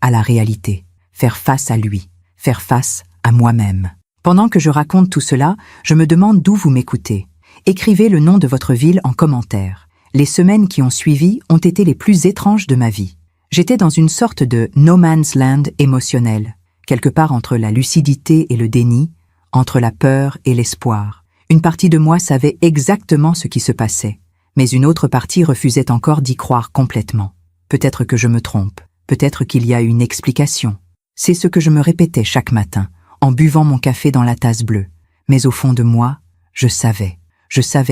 à la réalité, faire face à lui, faire face à moi-même. Pendant que je raconte tout cela, je me demande d'où vous m'écoutez. Écrivez le nom de votre ville en commentaire. Les semaines qui ont suivi ont été les plus étranges de ma vie. J'étais dans une sorte de no man's land émotionnel, quelque part entre la lucidité et le déni, entre la peur et l'espoir. Une partie de moi savait exactement ce qui se passait, mais une autre partie refusait encore d'y croire complètement. Peut-être que je me trompe, peut-être qu'il y a une explication. C'est ce que je me répétais chaque matin, en buvant mon café dans la tasse bleue. Mais au fond de moi, je savais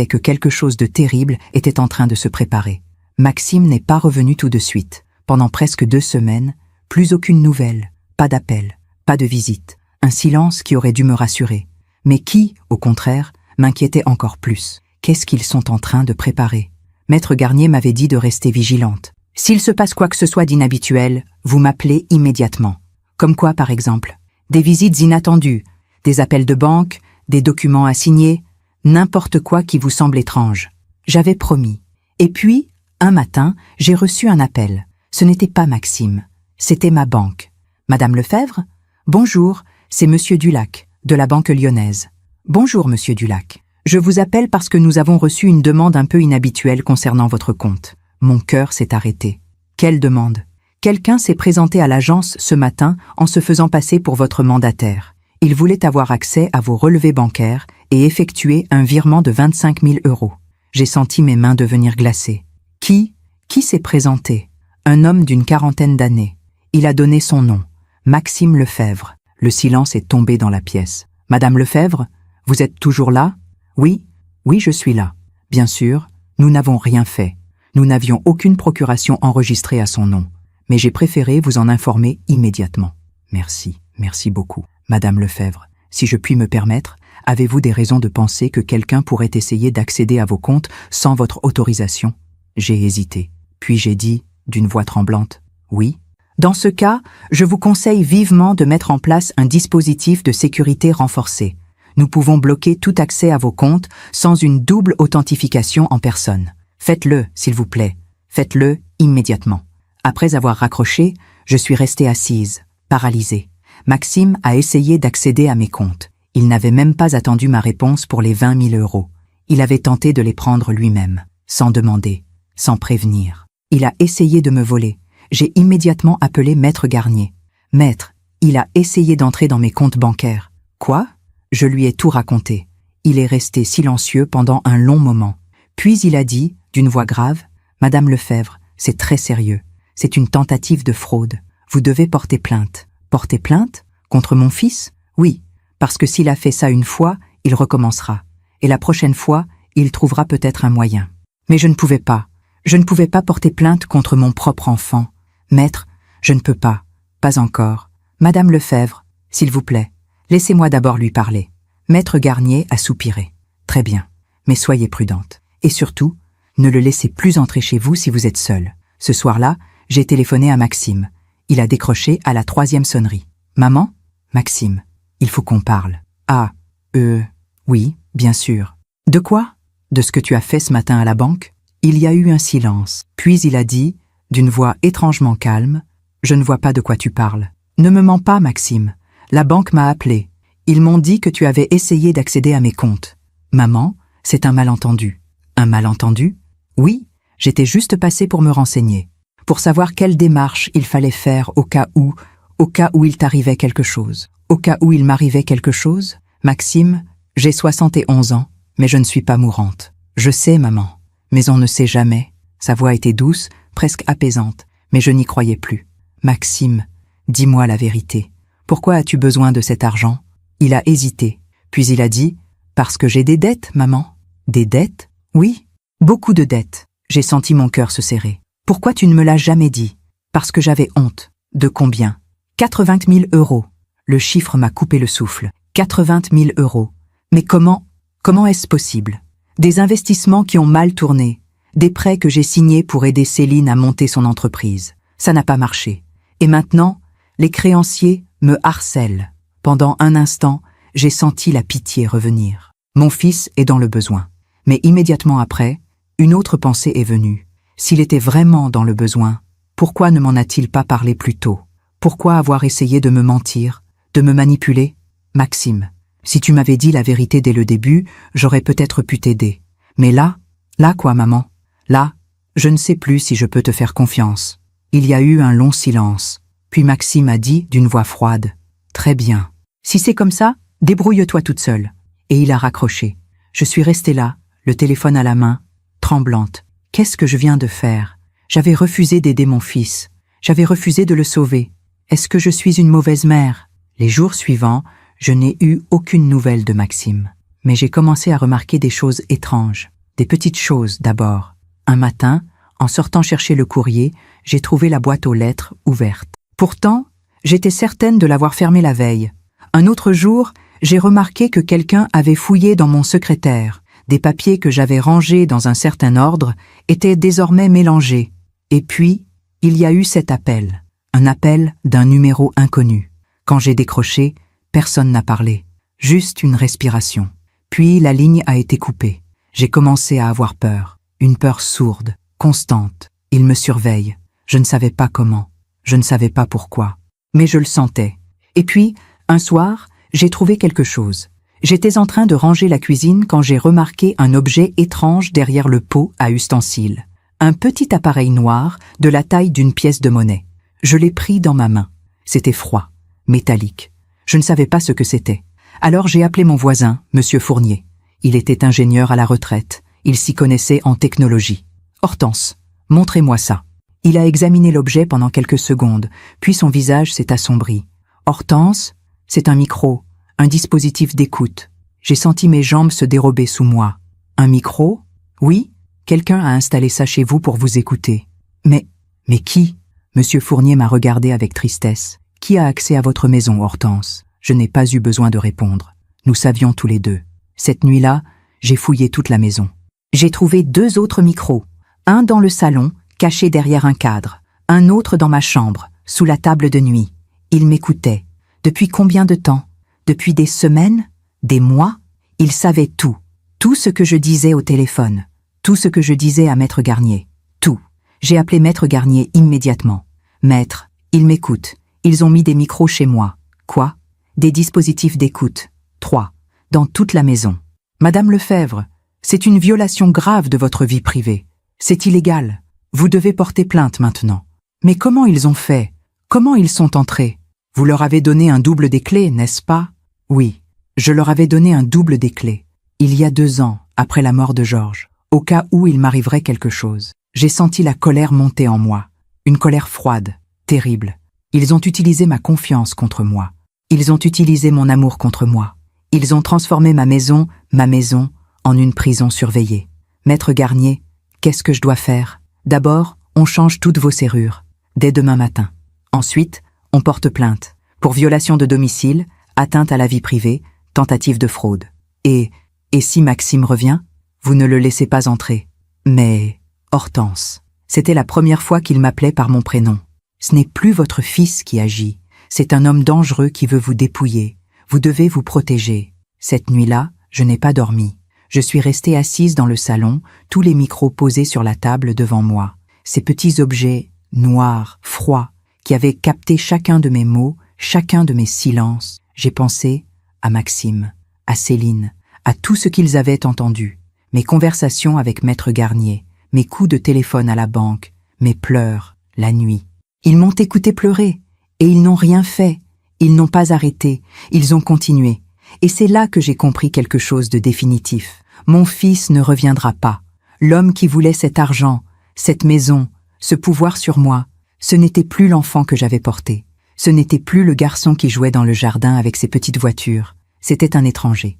que quelque chose de terrible était en train de se préparer. Maxime n'est pas revenu tout de suite. Pendant presque 2 semaines, plus aucune nouvelle, pas d'appel, pas de visite, un silence qui aurait dû me rassurer, mais qui, au contraire, m'inquiétait encore plus. Qu'est-ce qu'ils sont en train de préparer? Maître Garnier m'avait dit de rester vigilante. S'il se passe quoi que ce soit d'inhabituel, vous m'appelez immédiatement. Comme quoi, par exemple? Des visites inattendues, des appels de banque, des documents à signer, n'importe quoi qui vous semble étrange. J'avais promis. Et puis, un matin, j'ai reçu un appel. Ce n'était pas Maxime, c'était ma banque. Madame Lefebvre? Bonjour, c'est Monsieur Dulac, de la Banque Lyonnaise. Bonjour, Monsieur Dulac. Je vous appelle parce que nous avons reçu une demande un peu inhabituelle concernant votre compte. Mon cœur s'est arrêté. Quelle demande? Quelqu'un s'est présenté à l'agence ce matin en se faisant passer pour votre mandataire. Il voulait avoir accès à vos relevés bancaires et effectuer un virement de 25 000 €. J'ai senti mes mains devenir glacées. Qui s'est présenté? Un homme d'une 40aine d'années. Il a donné son nom, Maxime Lefebvre. Le silence est tombé dans la pièce. Madame Lefebvre, vous êtes toujours là? Oui, je suis là. Bien sûr, nous n'avons rien fait. Nous n'avions aucune procuration enregistrée à son nom. Mais j'ai préféré vous en informer immédiatement. Merci beaucoup. Madame Lefebvre, si je puis me permettre, avez-vous des raisons de penser que quelqu'un pourrait essayer d'accéder à vos comptes sans votre autorisation? J'ai hésité. Puis j'ai dit, d'une voix tremblante, oui. Dans ce cas, je vous conseille vivement de mettre en place un dispositif de sécurité renforcé. Nous pouvons bloquer tout accès à vos comptes sans une double authentification en personne. Faites-le, s'il vous plaît. Faites-le immédiatement. Après avoir raccroché, je suis restée assise, paralysée. Maxime a essayé d'accéder à mes comptes. Il n'avait même pas attendu ma réponse pour les 20 000 euros. Il avait tenté de les prendre lui-même, sans demander, sans prévenir. Il a essayé de me voler. J'ai immédiatement appelé Maître Garnier. « Maître, il a essayé d'entrer dans mes comptes bancaires. » « Quoi ?» Je lui ai tout raconté. Il est resté silencieux pendant un long moment. Puis il a dit, d'une voix grave, « Madame Lefebvre, c'est très sérieux. C'est une tentative de fraude. Vous devez porter plainte. » « Porter plainte ? Contre mon fils ? » « Oui, parce que s'il a fait ça une fois, il recommencera. Et la prochaine fois, il trouvera peut-être un moyen. Mais je ne pouvais pas. Je ne pouvais pas porter plainte contre mon propre enfant. Maître, je ne peux pas. Pas encore. Madame Lefebvre, s'il vous plaît, laissez-moi d'abord lui parler. Maître Garnier a soupiré. Très bien, mais soyez prudente. Et surtout, ne le laissez plus entrer chez vous si vous êtes seule. Ce soir-là, j'ai téléphoné à Maxime. Il a décroché à la 3e sonnerie. Maman ? Maxime, il faut qu'on parle. Ah, oui, bien sûr. De quoi ? De ce que tu as fait ce matin à la banque ? Il y a eu un silence. Puis il a dit, d'une voix étrangement calme, « Je ne vois pas de quoi tu parles. Ne me mens pas, Maxime. La banque m'a appelé. Ils m'ont dit que tu avais essayé d'accéder à mes comptes. Maman, c'est un malentendu. » Un malentendu ? Oui, j'étais juste passé pour me renseigner. Pour savoir quelle démarche il fallait faire au cas où il t'arrivait quelque chose. Au cas où il m'arrivait quelque chose, Maxime, j'ai 71 ans, mais je ne suis pas mourante. Je sais, maman, mais on ne sait jamais. Sa voix était douce, presque apaisante, mais je n'y croyais plus. Maxime, dis-moi la vérité. Pourquoi as-tu besoin de cet argent ? Il a hésité, puis il a dit, parce que j'ai des dettes, maman. Des dettes ? Oui, beaucoup de dettes. J'ai senti mon cœur se serrer. Pourquoi tu ne me l'as jamais dit ? Parce que j'avais honte. De combien ? 80 000 euros. Le chiffre m'a coupé le souffle. 80 000 euros. Mais comment est-ce possible ? Des investissements qui ont mal tourné. Des prêts que j'ai signés pour aider Céline à monter son entreprise. Ça n'a pas marché. Et maintenant, les créanciers me harcèlent. Pendant un instant, j'ai senti la pitié revenir. Mon fils est dans le besoin. Mais immédiatement après, une autre pensée est venue. S'il était vraiment dans le besoin, pourquoi ne m'en a-t-il pas parlé plus tôt ? Pourquoi avoir essayé de me mentir, de me manipuler ? Maxime, si tu m'avais dit la vérité dès le début, j'aurais peut-être pu t'aider. Mais là quoi, maman ? Là, je ne sais plus si je peux te faire confiance. Il y a eu un long silence. Puis Maxime a dit d'une voix froide, « Très bien. Si c'est comme ça, débrouille-toi toute seule. » Et il a raccroché. Je suis restée là, le téléphone à la main, tremblante. Qu'est-ce que je viens de faire ? J'avais refusé d'aider mon fils. J'avais refusé de le sauver. Est-ce que je suis une mauvaise mère ? Les jours suivants, je n'ai eu aucune nouvelle de Maxime. Mais j'ai commencé à remarquer des choses étranges. Des petites choses d'abord. Un matin, en sortant chercher le courrier, j'ai trouvé la boîte aux lettres ouverte. Pourtant, j'étais certaine de l'avoir fermée la veille. Un autre jour, j'ai remarqué que quelqu'un avait fouillé dans mon secrétaire. Des papiers que j'avais rangés dans un certain ordre étaient désormais mélangés. Et puis, il y a eu cet appel. Un appel d'un numéro inconnu. Quand j'ai décroché, personne n'a parlé. Juste une respiration. Puis la ligne a été coupée. J'ai commencé à avoir peur. Une peur sourde, constante. Il me surveille. Je ne savais pas comment. Je ne savais pas pourquoi. Mais je le sentais. Et puis, un soir, j'ai trouvé quelque chose. J'étais en train de ranger la cuisine quand j'ai remarqué un objet étrange derrière le pot à ustensiles. Un petit appareil noir de la taille d'une pièce de monnaie. Je l'ai pris dans ma main. C'était froid, métallique. Je ne savais pas ce que c'était. Alors j'ai appelé mon voisin, Monsieur Fournier. Il était ingénieur à la retraite. Il s'y connaissait en technologie. « Hortense, montrez-moi ça. » Il a examiné l'objet pendant quelques secondes, puis son visage s'est assombri. « Hortense, c'est un micro, un dispositif d'écoute. » J'ai senti mes jambes se dérober sous moi. « Un micro ? Oui, quelqu'un a installé ça chez vous pour vous écouter. »« Mais qui ?» Monsieur Fournier m'a regardé avec tristesse. « Qui a accès à votre maison, Hortense ?» Je n'ai pas eu besoin de répondre. Nous savions tous les deux. Cette nuit-là, j'ai fouillé toute la maison. J'ai trouvé 2 autres micros. Un dans le salon, caché derrière un cadre. Un autre dans ma chambre, sous la table de nuit. Il m'écoutait. Depuis combien de temps ? Depuis des semaines ? Des mois ? Il savait tout. Tout ce que je disais au téléphone. Tout ce que je disais à Maître Garnier. Tout. J'ai appelé Maître Garnier immédiatement. « Maître, ils m'écoutent. Ils ont mis des micros chez moi. » Quoi? Des dispositifs d'écoute. 3. Dans toute la maison. Madame Lefebvre, c'est une violation grave de votre vie privée. C'est illégal. Vous devez porter plainte maintenant. Mais comment ils ont fait? Comment ils sont entrés? Vous leur avez donné un double des clés, n'est-ce pas? Oui, je leur avais donné un double des clés. Il y a 2 ans, après la mort de Georges, au cas où il m'arriverait quelque chose. J'ai senti la colère monter en moi. Une colère froide, terrible. Ils ont utilisé ma confiance contre moi. Ils ont utilisé mon amour contre moi. Ils ont transformé ma maison, en une prison surveillée. Maître Garnier, qu'est-ce que je dois faire? D'abord, on change toutes vos serrures, dès demain matin. Ensuite, on porte plainte pour violation de domicile, atteinte à la vie privée, tentative de fraude. Et si Maxime revient, vous ne le laissez pas entrer. Mais Hortense, c'était la première fois qu'il m'appelait par mon prénom. Ce n'est plus votre fils qui agit, c'est un homme dangereux qui veut vous dépouiller. Vous devez vous protéger. Cette nuit-là, je n'ai pas dormi. Je suis restée assise dans le salon, tous les micros posés sur la table devant moi. Ces petits objets noirs, froids, qui avaient capté chacun de mes mots, chacun de mes silences. J'ai pensé à Maxime, à Céline, à tout ce qu'ils avaient entendu. Mes conversations avec Maître Garnier, mes coups de téléphone à la banque, mes pleurs, la nuit. Ils m'ont écouté pleurer, et ils n'ont rien fait. Ils n'ont pas arrêté, ils ont continué. Et c'est là que j'ai compris quelque chose de définitif. Mon fils ne reviendra pas. L'homme qui voulait cet argent, cette maison, ce pouvoir sur moi, ce n'était plus l'enfant que j'avais porté. Ce n'était plus le garçon qui jouait dans le jardin avec ses petites voitures. C'était un étranger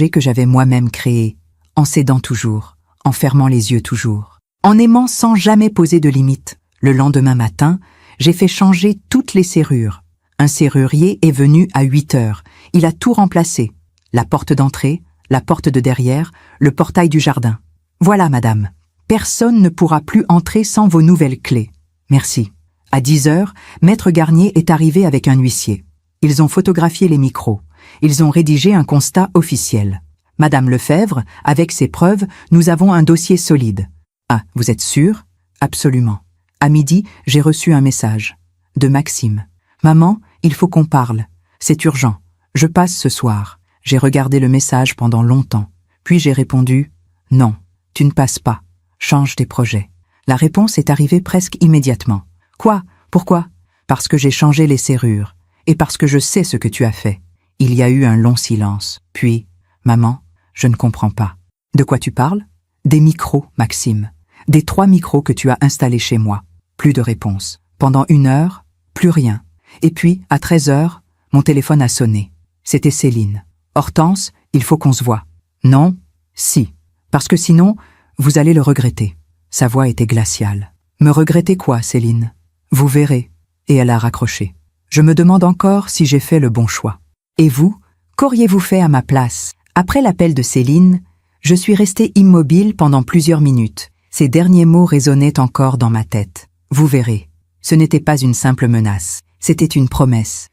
que j'avais moi-même créé, en cédant toujours, en fermant les yeux toujours, en aimant sans jamais poser de limite. Le lendemain matin, j'ai fait changer toutes les serrures. Un serrurier est venu à 8 heures. Il a tout remplacé. La porte d'entrée, la porte de derrière, le portail du jardin. Voilà, madame. Personne ne pourra plus entrer sans vos nouvelles clés. Merci. À 10 heures, Maître Garnier est arrivé avec un huissier. Ils ont photographié les micros. Ils ont rédigé un constat officiel. Madame Lefebvre, avec ses preuves, nous avons un dossier solide. Ah, vous êtes sûre? Absolument. À midi, j'ai reçu un message. De Maxime. Maman, il faut qu'on parle. C'est urgent. Je passe ce soir. J'ai regardé le message pendant longtemps. Puis j'ai répondu, non, tu ne passes pas. Change tes projets. La réponse est arrivée presque immédiatement. Quoi? Pourquoi? Parce que j'ai changé les serrures. Et parce que je sais ce que tu as fait. Il y a eu un long silence. Puis, maman, je ne comprends pas. De quoi tu parles? Des micros, Maxime. Des 3 micros que tu as installés chez moi. Plus de réponse. Pendant 1 heure, plus rien. Et puis, à 13 heures, mon téléphone a sonné. C'était Céline. Hortense, il faut qu'on se voie. Non? Si. Parce que sinon, vous allez le regretter. Sa voix était glaciale. Me regretter quoi, Céline? Vous verrez. Et elle a raccroché. Je me demande encore si j'ai fait le bon choix. Et vous, qu'auriez-vous fait à ma place? Après l'appel de Céline, je suis restée immobile pendant plusieurs minutes. Ces derniers mots résonnaient encore dans ma tête. Vous verrez. Ce n'était pas une simple menace. C'était une promesse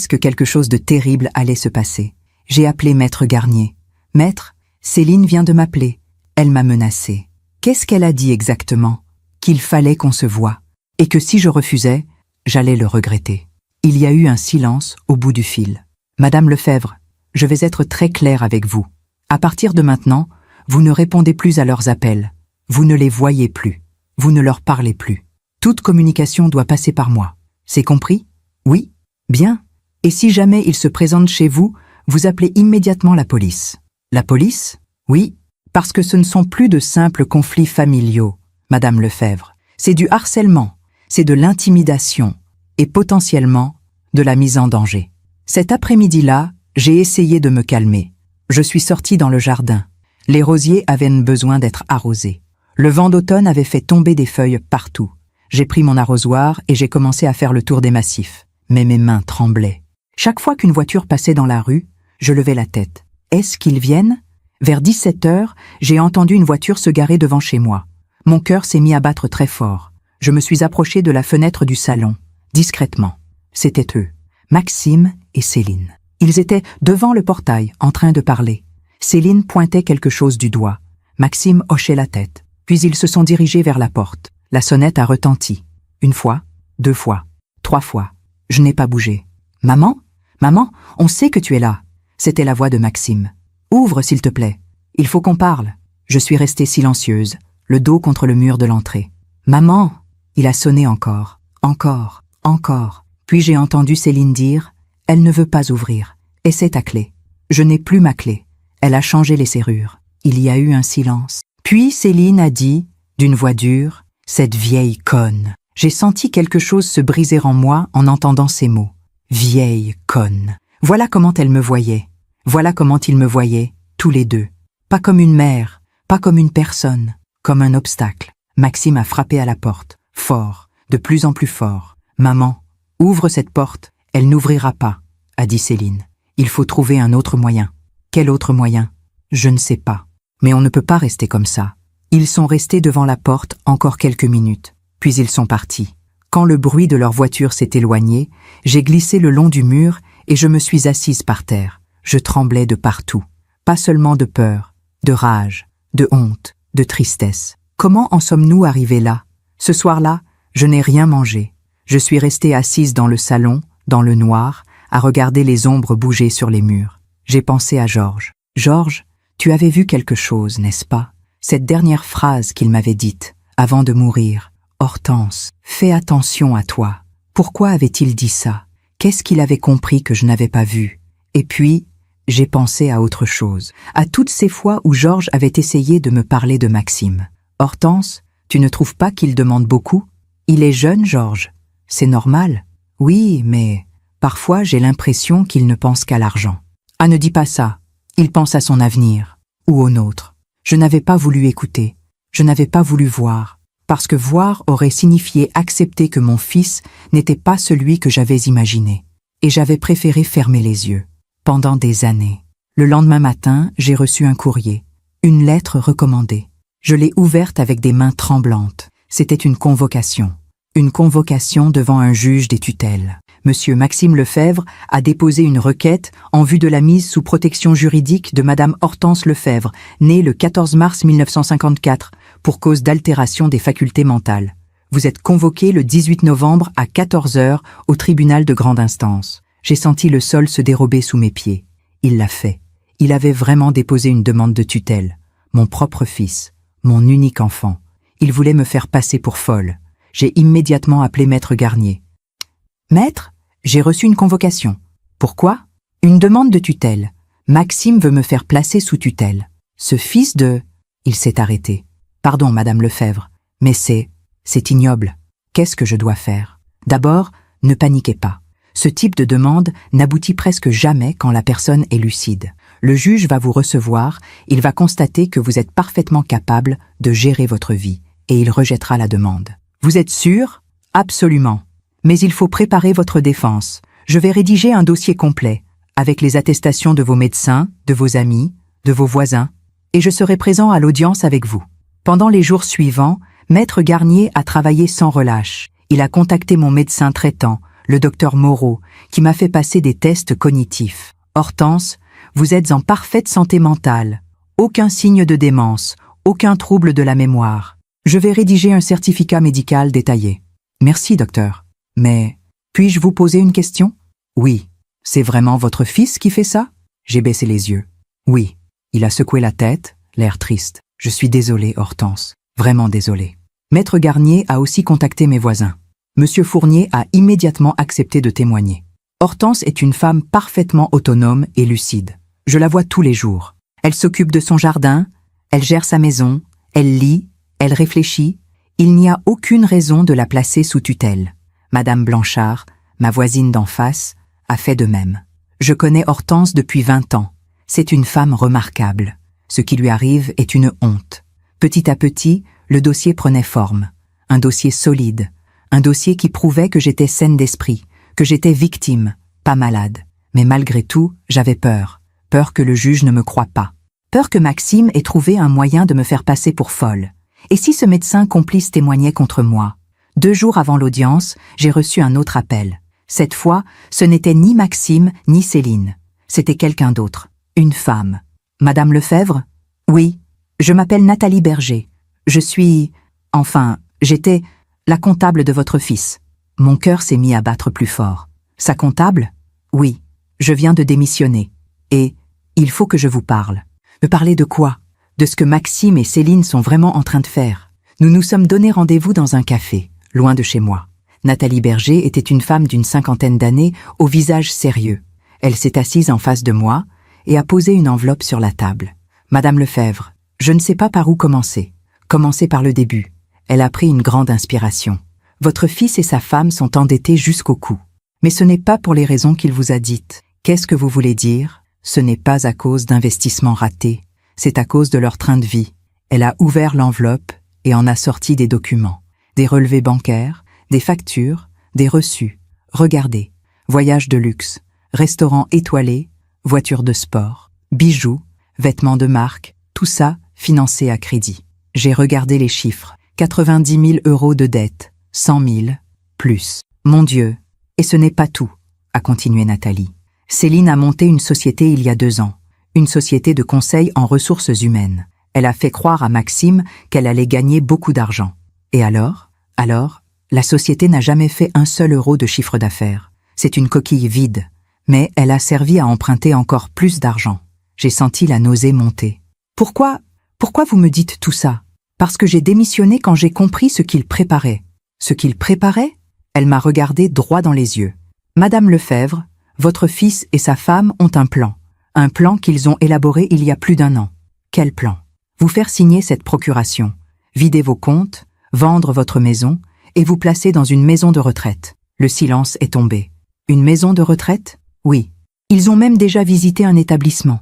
que quelque chose de terrible allait se passer. J'ai appelé Maître Garnier. Maître, Céline vient de m'appeler. Elle m'a menacée. Qu'est-ce qu'elle a dit exactement? Qu'il fallait qu'on se voie. Et que si je refusais, j'allais le regretter. Il y a eu un silence au bout du fil. Madame Lefebvre, je vais être très claire avec vous. À partir de maintenant, vous ne répondez plus à leurs appels. Vous ne les voyez plus. Vous ne leur parlez plus. Toute communication doit passer par moi. C'est compris? Oui? Bien. Et si jamais ils se présentent chez vous, vous appelez immédiatement la police. La police? Oui, parce que ce ne sont plus de simples conflits familiaux, Madame Lefebvre. C'est du harcèlement, c'est de l'intimidation et potentiellement de la mise en danger. Cet après-midi-là, j'ai essayé de me calmer. Je suis sortie dans le jardin. Les rosiers avaient besoin d'être arrosés. Le vent d'automne avait fait tomber des feuilles partout. J'ai pris mon arrosoir et j'ai commencé à faire le tour des massifs. Mais mes mains tremblaient. Chaque fois qu'une voiture passait dans la rue, je levais la tête. Est-ce qu'ils viennent? Vers 17 heures, j'ai entendu une voiture se garer devant chez moi. Mon cœur s'est mis à battre très fort. Je me suis approchée de la fenêtre du salon, discrètement. C'étaient eux, Maxime et Céline. Ils étaient devant le portail, en train de parler. Céline pointait quelque chose du doigt. Maxime hochait la tête. Puis ils se sont dirigés vers la porte. La sonnette a retenti. 1 fois, 2 fois, 3 fois. Je n'ai pas bougé. « Maman? Maman, on sait que tu es là !» C'était la voix de Maxime. « Ouvre, s'il te plaît. Il faut qu'on parle. » Je suis restée silencieuse, le dos contre le mur de l'entrée. « Maman !» Il a sonné encore, encore, encore. Puis j'ai entendu Céline dire « Elle ne veut pas ouvrir. Et c'est ta clé. » Je n'ai plus ma clé. Elle a changé les serrures. Il y a eu un silence. Puis Céline a dit, d'une voix dure, « Cette vieille conne !» J'ai senti quelque chose se briser en moi en entendant ces mots. « Vieille conne !» Voilà comment elle me voyait. Voilà comment ils me voyaient, tous les deux. Pas comme une mère, pas comme une personne, comme un obstacle. Maxime a frappé à la porte, fort, de plus en plus fort. « Maman, ouvre cette porte, elle n'ouvrira pas, » a dit Céline. « Il faut trouver un autre moyen. » Quel autre moyen? Je ne sais pas. Mais on ne peut pas rester comme ça. Ils sont restés devant la porte encore quelques minutes, puis ils sont partis. Quand le bruit de leur voiture s'est éloigné, j'ai glissé le long du mur et je me suis assise par terre. Je tremblais de partout. Pas seulement de peur, de rage, de honte, de tristesse. Comment en sommes-nous arrivés là? Ce soir-là, je n'ai rien mangé. Je suis restée assise dans le salon, dans le noir, à regarder les ombres bouger sur les murs. J'ai pensé à Georges. « Georges, tu avais vu quelque chose, n'est-ce pas? Cette dernière phrase qu'il m'avait dite, avant de mourir. Hortense, fais attention à toi. Pourquoi avait-il dit ça? Qu'est-ce qu'il avait compris que je n'avais pas vu? Et puis, j'ai pensé à autre chose. À toutes ces fois où Georges avait essayé de me parler de Maxime. Hortense, tu ne trouves pas qu'il demande beaucoup? Il est jeune, Georges. C'est normal. Oui, mais parfois j'ai l'impression qu'il ne pense qu'à l'argent. Ah, ne dis pas ça. Il pense à son avenir, ou au nôtre. Je n'avais pas voulu écouter, je n'avais pas voulu voir, parce que voir aurait signifié accepter que mon fils n'était pas celui que j'avais imaginé. Et j'avais préféré fermer les yeux. Pendant des années. Le lendemain matin, j'ai reçu un courrier, une lettre recommandée. Je l'ai ouverte avec des mains tremblantes. C'était une convocation. Une convocation devant un juge des tutelles. Monsieur Maxime Lefebvre a déposé une requête en vue de la mise sous protection juridique de Madame Hortense Lefebvre, née le 14 mars 1954, pour cause d'altération des facultés mentales. Vous êtes convoqué le 18 novembre à 14 h au tribunal de grande instance. J'ai senti le sol se dérober sous mes pieds. Il l'a fait. Il avait vraiment déposé une demande de tutelle. Mon propre fils, mon unique enfant. Il voulait me faire passer pour folle. J'ai immédiatement appelé Maître Garnier. « Maître, j'ai reçu une convocation. Pourquoi? Une demande de tutelle. Maxime veut me faire placer sous tutelle. Ce fils de... » Il s'est arrêté. « Pardon, Madame Lefebvre, mais c'est ignoble. Qu'est-ce que je dois faire? D'abord, ne paniquez pas. Ce type de demande n'aboutit presque jamais quand la personne est lucide. Le juge va vous recevoir, il va constater que vous êtes parfaitement capable de gérer votre vie, et il rejettera la demande. Vous êtes sûr? Absolument. Mais il faut préparer votre défense. Je vais rédiger un dossier complet, avec les attestations de vos médecins, de vos amis, de vos voisins, et je serai présent à l'audience avec vous. Pendant les jours suivants, Maître Garnier a travaillé sans relâche. Il a contacté mon médecin traitant, le docteur Moreau, qui m'a fait passer des tests cognitifs. Hortense, vous êtes en parfaite santé mentale. Aucun signe de démence, aucun trouble de la mémoire. Je vais rédiger un certificat médical détaillé. Merci, docteur. Mais, puis-je vous poser une question? Oui. C'est vraiment votre fils qui fait ça? J'ai baissé les yeux. Oui. Il a secoué la tête, l'air triste. Je suis désolé, Hortense. Vraiment désolé. Maître Garnier a aussi contacté mes voisins. Monsieur Fournier a immédiatement accepté de témoigner. Hortense est une femme parfaitement autonome et lucide. Je la vois tous les jours. Elle s'occupe de son jardin, elle gère sa maison, elle lit, elle réfléchit. Il n'y a aucune raison de la placer sous tutelle. Madame Blanchard, ma voisine d'en face, a fait de même. Je connais Hortense depuis 20 ans. C'est une femme remarquable. Ce qui lui arrive est une honte. Petit à petit, le dossier prenait forme. Un dossier solide. Un dossier qui prouvait que j'étais saine d'esprit, que j'étais victime, pas malade. Mais malgré tout, j'avais peur. Peur que le juge ne me croie pas. Peur que Maxime ait trouvé un moyen de me faire passer pour folle. Et si ce médecin complice témoignait contre moi? 2 jours avant l'audience, j'ai reçu un autre appel. Cette fois, ce n'était ni Maxime ni Céline. C'était quelqu'un d'autre. Une femme. Madame Lefebvre? Oui. Je m'appelle Nathalie Berger. Je suis... j'étais la comptable de votre fils. Mon cœur s'est mis à battre plus fort. Sa comptable? Oui, je viens de démissionner. Et il faut que je vous parle. Me parler de quoi? De ce que Maxime et Céline sont vraiment en train de faire. Nous nous sommes donné rendez-vous dans un café, loin de chez moi. Nathalie Berger était une femme d'une 50aine d'années, au visage sérieux. Elle s'est assise en face de moi et a posé une enveloppe sur la table. Madame Lefebvre, je ne sais pas par où commencer. Commencer par le début. Elle a pris une grande inspiration. Votre fils et sa femme sont endettés jusqu'au cou. Mais ce n'est pas pour les raisons qu'il vous a dites. Qu'est-ce que vous voulez dire? Ce n'est pas à cause d'investissements ratés. C'est à cause de leur train de vie. Elle a ouvert l'enveloppe et en a sorti des documents. Des relevés bancaires, des factures, des reçus. Regardez. Voyages de luxe, restaurants étoilés, voitures de sport, bijoux, vêtements de marque, tout ça financé à crédit. J'ai regardé les chiffres. 90 000 € de dette, 100 000, plus. Mon Dieu. Et ce n'est pas tout, a continué Nathalie. Céline a monté une société il y a 2 ans, une société de conseil en ressources humaines. Elle a fait croire à Maxime qu'elle allait gagner beaucoup d'argent. Et alors, la société n'a jamais fait un seul euro de chiffre d'affaires. C'est une coquille vide, mais elle a servi à emprunter encore plus d'argent. J'ai senti la nausée monter. Pourquoi vous me dites tout ça? Parce que j'ai démissionné quand j'ai compris ce qu'il préparait. Ce qu'il préparait? Elle m'a regardé droit dans les yeux. Madame Lefebvre, votre fils et sa femme ont un plan qu'ils ont élaboré il y a plus d'1 an. Quel plan? Vous faire signer cette procuration, vider vos comptes, vendre votre maison et vous placer dans une maison de retraite. Le silence est tombé. Une maison de retraite? Oui. Ils ont même déjà visité un établissement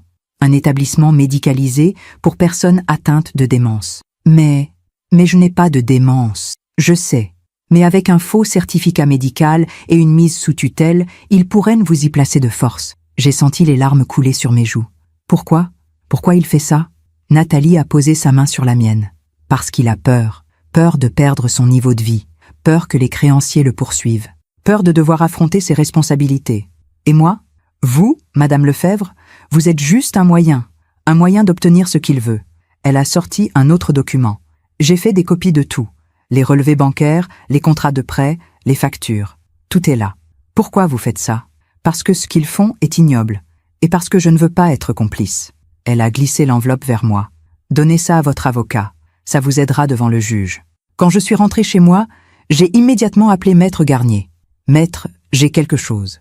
médicalisé pour personnes atteintes de démence. Mais je n'ai pas de démence, je sais. Mais avec un faux certificat médical et une mise sous tutelle, ils pourraient vous y placer de force. J'ai senti les larmes couler sur mes joues. Pourquoi? Pourquoi il fait ça? Nathalie a posé sa main sur la mienne. Parce qu'il a peur. Peur de perdre son niveau de vie. Peur que les créanciers le poursuivent. Peur de devoir affronter ses responsabilités. Et moi? Vous, Madame Lefebvre, vous êtes juste un moyen d'obtenir ce qu'il veut. Elle a sorti un autre document. J'ai fait des copies de tout. Les relevés bancaires, les contrats de prêt, les factures. Tout est là. Pourquoi vous faites ça? Parce que ce qu'ils font est ignoble. Et parce que je ne veux pas être complice. Elle a glissé l'enveloppe vers moi. Donnez ça à votre avocat. Ça vous aidera devant le juge. Quand je suis rentrée chez moi, j'ai immédiatement appelé Maître Garnier. Maître, j'ai quelque chose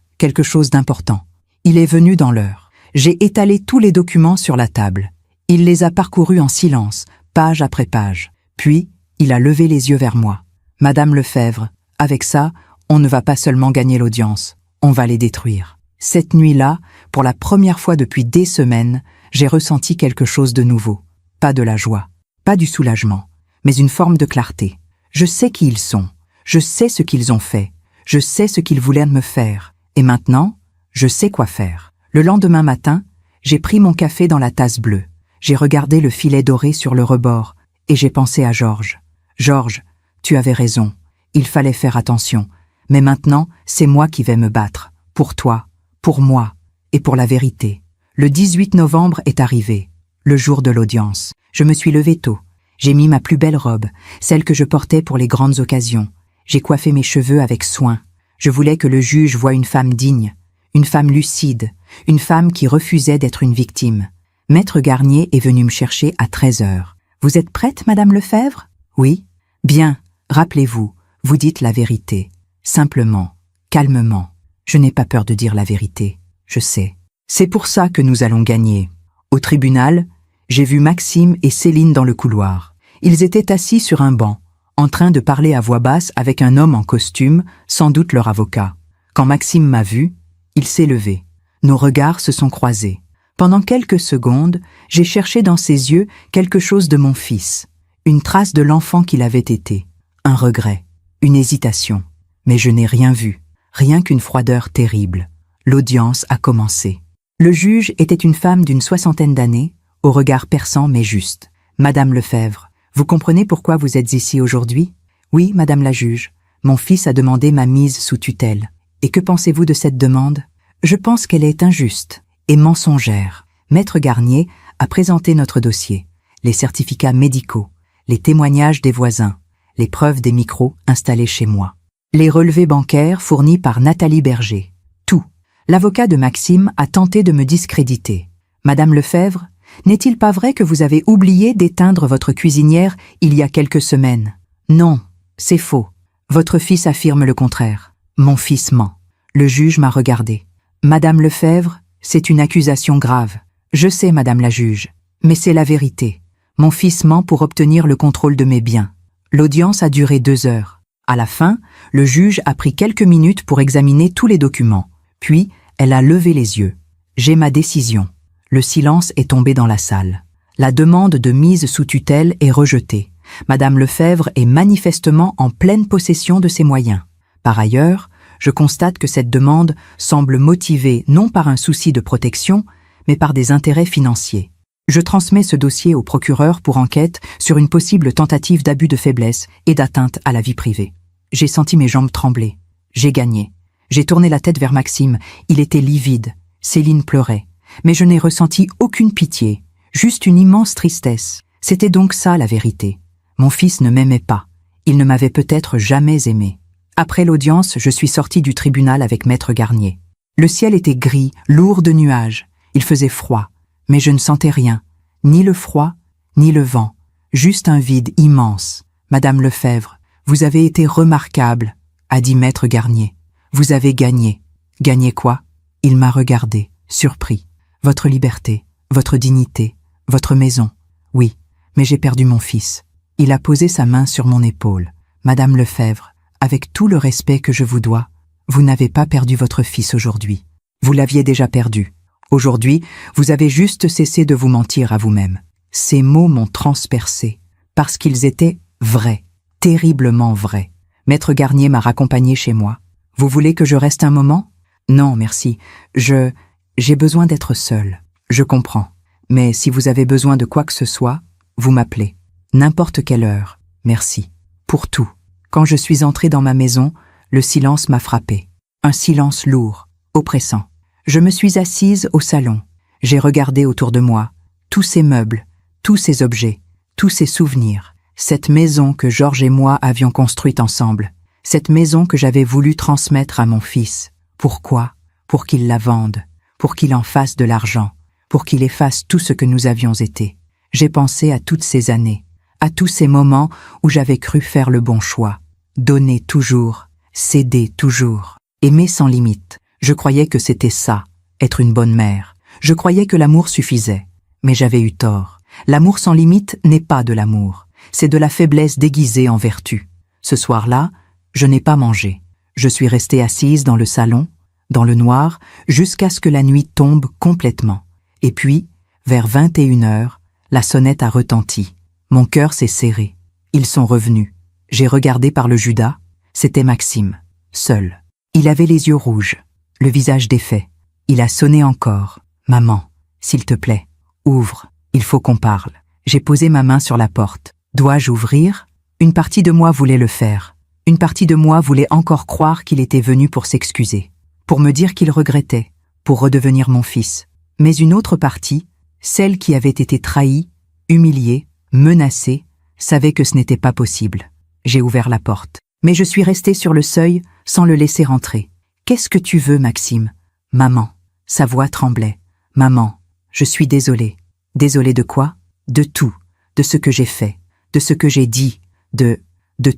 d'important. Il est venu dans l'heure. J'ai étalé tous les documents sur la table. Il les a parcourus en silence, page après page. Puis, il a levé les yeux vers moi. Madame Lefebvre, avec ça, on ne va pas seulement gagner l'audience, on va les détruire. Cette nuit-là, pour la première fois depuis des semaines, j'ai ressenti quelque chose de nouveau. Pas de la joie, pas du soulagement, mais une forme de clarté. Je sais qui ils sont, je sais ce qu'ils ont fait, je sais ce qu'ils voulaient me faire. Et maintenant, je sais quoi faire. Le lendemain matin, j'ai pris mon café dans la tasse bleue. J'ai regardé le filet doré sur le rebord et j'ai pensé à Georges. Georges, tu avais raison, il fallait faire attention. Mais maintenant, c'est moi qui vais me battre. Pour toi, pour moi et pour la vérité. Le 18 novembre est arrivé, le jour de l'audience. Je me suis levée tôt. J'ai mis ma plus belle robe, celle que je portais pour les grandes occasions. J'ai coiffé mes cheveux avec soin. Je voulais que le juge voie une femme digne, une femme lucide, une femme qui refusait d'être une victime. Maître Garnier est venu me chercher à 13h. Vous êtes prête, Madame Lefebvre? Oui. Bien, rappelez-vous, vous dites la vérité. Simplement, calmement. Je n'ai pas peur de dire la vérité, je sais. C'est pour ça que nous allons gagner. Au tribunal, j'ai vu Maxime et Céline dans le couloir. Ils étaient assis sur un banc, en train de parler à voix basse avec un homme en costume, sans doute leur avocat. Quand Maxime m'a vu, il s'est levé. Nos regards se sont croisés. Pendant quelques secondes, j'ai cherché dans ses yeux quelque chose de mon fils, une trace de l'enfant qu'il avait été, un regret, une hésitation. Mais je n'ai rien vu, rien qu'une froideur terrible. L'audience a commencé. Le juge était une femme d'une 60aine d'années, au regard perçant mais juste. Madame Lefebvre, vous comprenez pourquoi vous êtes ici aujourd'hui? Oui, Madame la juge. Mon fils a demandé ma mise sous tutelle. Et que pensez-vous de cette demande? Je pense qu'elle est injuste et mensongère. Maître Garnier a présenté notre dossier, les certificats médicaux, les témoignages des voisins, les preuves des micros installés chez moi, les relevés bancaires fournis par Nathalie Berger. Tout. L'avocat de Maxime a tenté de me discréditer. Madame Lefebvre, n'est-il pas vrai que vous avez oublié d'éteindre votre cuisinière il y a quelques semaines? Non, c'est faux. Votre fils affirme le contraire. Mon fils ment. Le juge m'a regardé. Madame Lefebvre, c'est une accusation grave. Je sais, madame la juge, mais c'est la vérité. Mon fils ment pour obtenir le contrôle de mes biens. L'audience a duré 2 heures. À la fin, le juge a pris quelques minutes pour examiner tous les documents. Puis, elle a levé les yeux. J'ai ma décision. Le silence est tombé dans la salle. La demande de mise sous tutelle est rejetée. Madame Lefebvre est manifestement en pleine possession de ses moyens. Par ailleurs, je constate que cette demande semble motivée non par un souci de protection, mais par des intérêts financiers. Je transmets ce dossier au procureur pour enquête sur une possible tentative d'abus de faiblesse et d'atteinte à la vie privée. J'ai senti mes jambes trembler. J'ai gagné. J'ai tourné la tête vers Maxime. Il était livide. Céline pleurait. Mais je n'ai ressenti aucune pitié, juste une immense tristesse. C'était donc ça la vérité. Mon fils ne m'aimait pas. Il ne m'avait peut-être jamais aimé. Après l'audience, je suis sorti du tribunal avec Maître Garnier. Le ciel était gris, lourd de nuages. Il faisait froid, mais je ne sentais rien. Ni le froid, ni le vent. Juste un vide immense. Madame Lefebvre, vous avez été remarquable, a dit Maître Garnier. Vous avez gagné. Gagné quoi? Il m'a regardé, surpris. Votre liberté, votre dignité, votre maison. Oui, mais j'ai perdu mon fils. Il a posé sa main sur mon épaule. Madame Lefebvre, avec tout le respect que je vous dois, vous n'avez pas perdu votre fils aujourd'hui. Vous l'aviez déjà perdu. Aujourd'hui, vous avez juste cessé de vous mentir à vous-même. Ces mots m'ont transpercé, parce qu'ils étaient vrais, terriblement vrais. Maître Garnier m'a raccompagné chez moi. Vous voulez que je reste un moment? Non, merci. J'ai besoin d'être seul. Je comprends. Mais si vous avez besoin de quoi que ce soit, vous m'appelez. N'importe quelle heure. Merci. Pour tout. Quand je suis entré dans ma maison, le silence m'a frappé. Un silence lourd, oppressant. Je me suis assise au salon. J'ai regardé autour de moi, tous ces meubles, tous ces objets, tous ces souvenirs. Cette maison que Georges et moi avions construite ensemble. Cette maison que j'avais voulu transmettre à mon fils. Pourquoi? Pour qu'il la vende, pour qu'il en fasse de l'argent, pour qu'il efface tout ce que nous avions été. J'ai pensé à toutes ces années, à tous ces moments où j'avais cru faire le bon choix. Donner toujours, céder toujours, aimer sans limite. Je croyais que c'était ça, être une bonne mère. Je croyais que l'amour suffisait. Mais j'avais eu tort. L'amour sans limite n'est pas de l'amour. C'est de la faiblesse déguisée en vertu. Ce soir-là, je n'ai pas mangé. Je suis restée assise dans le salon, dans le noir, jusqu'à ce que la nuit tombe complètement. Et puis, vers 21h, la sonnette a retenti. Mon cœur s'est serré. Ils sont revenus. J'ai regardé par le Judas. C'était Maxime, seul. Il avait les yeux rouges, le visage défait. Il a sonné encore. « Maman, s'il te plaît, ouvre, il faut qu'on parle. » J'ai posé ma main sur la porte. Dois-je ouvrir? Une partie de moi voulait le faire. Une partie de moi voulait encore croire qu'il était venu pour s'excuser, pour me dire qu'il regrettait, pour redevenir mon fils. Mais une autre partie, celle qui avait été trahie, humiliée, menacée, savait que ce n'était pas possible. J'ai ouvert la porte. Mais je suis restée sur le seuil sans le laisser entrer. « Qu'est-ce que tu veux, Maxime ?»« Maman. » Sa voix tremblait. « Maman, je suis désolée. » « Désolée de quoi? De tout. De ce que j'ai fait. De ce que j'ai dit. De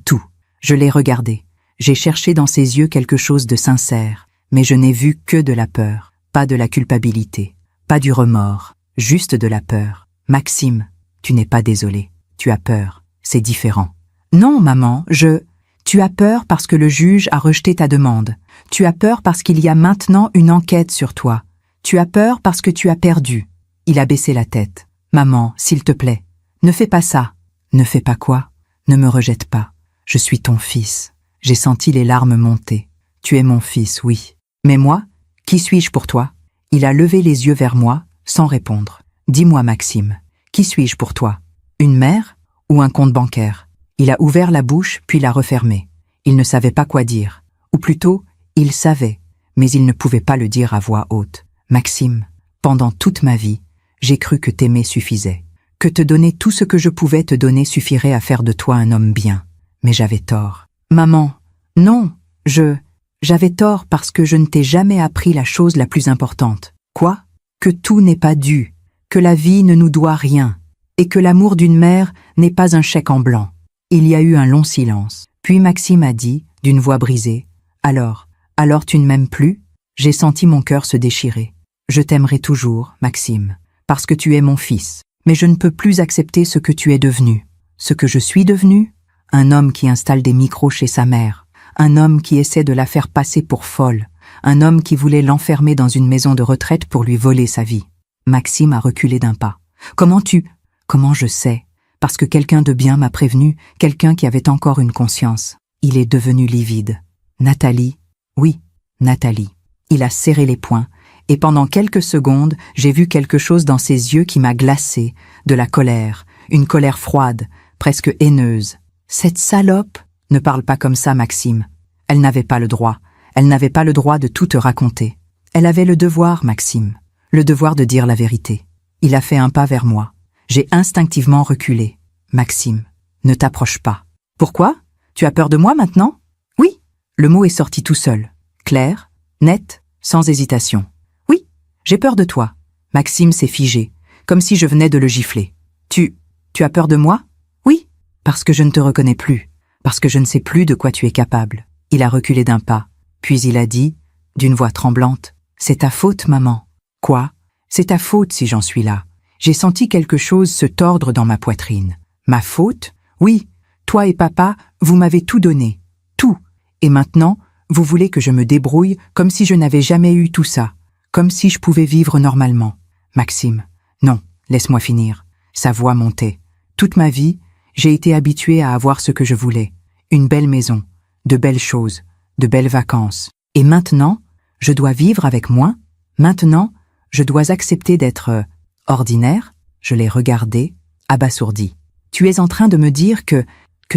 tout. Je l'ai regardé. J'ai cherché dans ses yeux quelque chose de sincère. Mais je n'ai vu que de la peur. Pas de la culpabilité. Pas du remords. Juste de la peur. « Maxime, tu n'es pas désolé. Tu as peur. C'est différent. »« Non, maman, Tu as peur parce que le juge a rejeté ta demande. Tu as peur parce qu'il y a maintenant une enquête sur toi. Tu as peur parce que tu as perdu. » Il a baissé la tête. « Maman, s'il te plaît, ne fais pas ça. »« Ne fais pas quoi? Ne me rejette pas. Je suis ton fils. » J'ai senti les larmes monter. « Tu es mon fils, oui. Mais moi, qui suis-je pour toi? » Il a levé les yeux vers moi, sans répondre. « Dis-moi, Maxime, qui suis-je pour toi? Une mère ou un compte bancaire ?» Il a ouvert la bouche, puis l'a refermée. Il ne savait pas quoi dire. Ou plutôt, il savait, mais il ne pouvait pas le dire à voix haute. « Maxime, pendant toute ma vie, j'ai cru que t'aimer suffisait, que te donner tout ce que je pouvais te donner suffirait à faire de toi un homme bien. Mais j'avais tort. Maman, non, J'avais tort parce que je ne t'ai jamais appris la chose la plus importante. Quoi? Que tout n'est pas dû, que la vie ne nous doit rien, et que l'amour d'une mère n'est pas un chèque en blanc. Il y a eu un long silence. Puis Maxime a dit, d'une voix brisée, « Alors tu ne m'aimes plus ?» J'ai senti mon cœur se déchirer. « Je t'aimerai toujours, Maxime, parce que tu es mon fils. Mais je ne peux plus accepter ce que tu es devenu. Ce que je suis devenu? Un homme qui installe des micros chez sa mère, un homme qui essaie de la faire passer pour folle, un homme qui voulait l'enfermer dans une maison de retraite pour lui voler sa vie. » Maxime a reculé d'un pas. « Comment je sais? Parce que quelqu'un de bien m'a prévenu, quelqu'un qui avait encore une conscience. Il est devenu livide. Nathalie? Oui, Nathalie. » Il a serré les poings, et pendant quelques secondes, j'ai vu quelque chose dans ses yeux qui m'a glacé, de la colère, une colère froide, presque haineuse. « Cette salope !» Ne parle pas comme ça, Maxime. Elle n'avait pas le droit. Elle n'avait pas le droit de tout te raconter. Elle avait le devoir, Maxime. Le devoir de dire la vérité. Il a fait un pas vers moi. J'ai instinctivement reculé. « Maxime, ne t'approche pas. »« Pourquoi? Tu as peur de moi maintenant? » »« Oui. » Le mot est sorti tout seul. Clair, net, sans hésitation. « Oui, j'ai peur de toi. » Maxime s'est figé, comme si je venais de le gifler. « Tu as peur de moi? » ?»« Oui, parce que je ne te reconnais plus. Parce que je ne sais plus de quoi tu es capable. » Il a reculé d'un pas, puis il a dit, d'une voix tremblante, « C'est ta faute, maman. »« Quoi? C'est ta faute si j'en suis là. » J'ai senti quelque chose se tordre dans ma poitrine. « Ma faute? Oui, toi et papa, vous m'avez tout donné. Tout. Et maintenant, vous voulez que je me débrouille comme si je n'avais jamais eu tout ça, comme si je pouvais vivre normalement. Maxime, non, laisse-moi finir. » Sa voix montait. « Toute ma vie, j'ai été habituée à avoir ce que je voulais. Une belle maison, de belles choses, de belles vacances. Et maintenant, je dois vivre avec moins? Maintenant, je dois accepter d'être ordinaire? » Je l'ai regardé, abasourdi. « Tu es en train de me dire que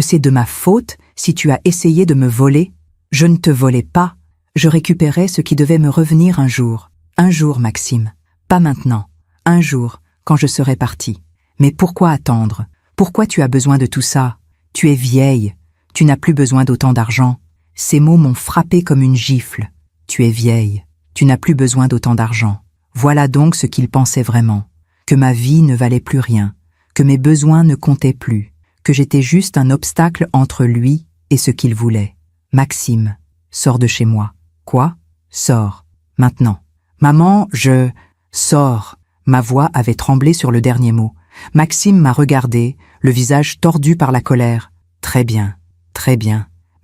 c'est de ma faute si tu as essayé de me voler? Je ne te volais pas. Je récupérais ce qui devait me revenir un jour. Un jour, Maxime. Pas maintenant. Un jour, quand je serai parti. Mais pourquoi attendre? Pourquoi tu as besoin de tout ça? Tu es vieille. Tu n'as plus besoin d'autant d'argent. » Ces mots m'ont frappé comme une gifle. Tu es vieille. Tu n'as plus besoin d'autant d'argent. Voilà donc ce qu'il pensait vraiment. Que ma vie ne valait plus rien. Que mes besoins ne comptaient plus. Que j'étais juste un obstacle entre lui et ce qu'il voulait. « Maxime, sors de chez moi. »« Quoi? Sors. Maintenant. »« Maman, je... » »« Sors. » Ma voix avait tremblé sur le dernier mot. Maxime m'a regardé, le visage tordu par la colère. « Très bien,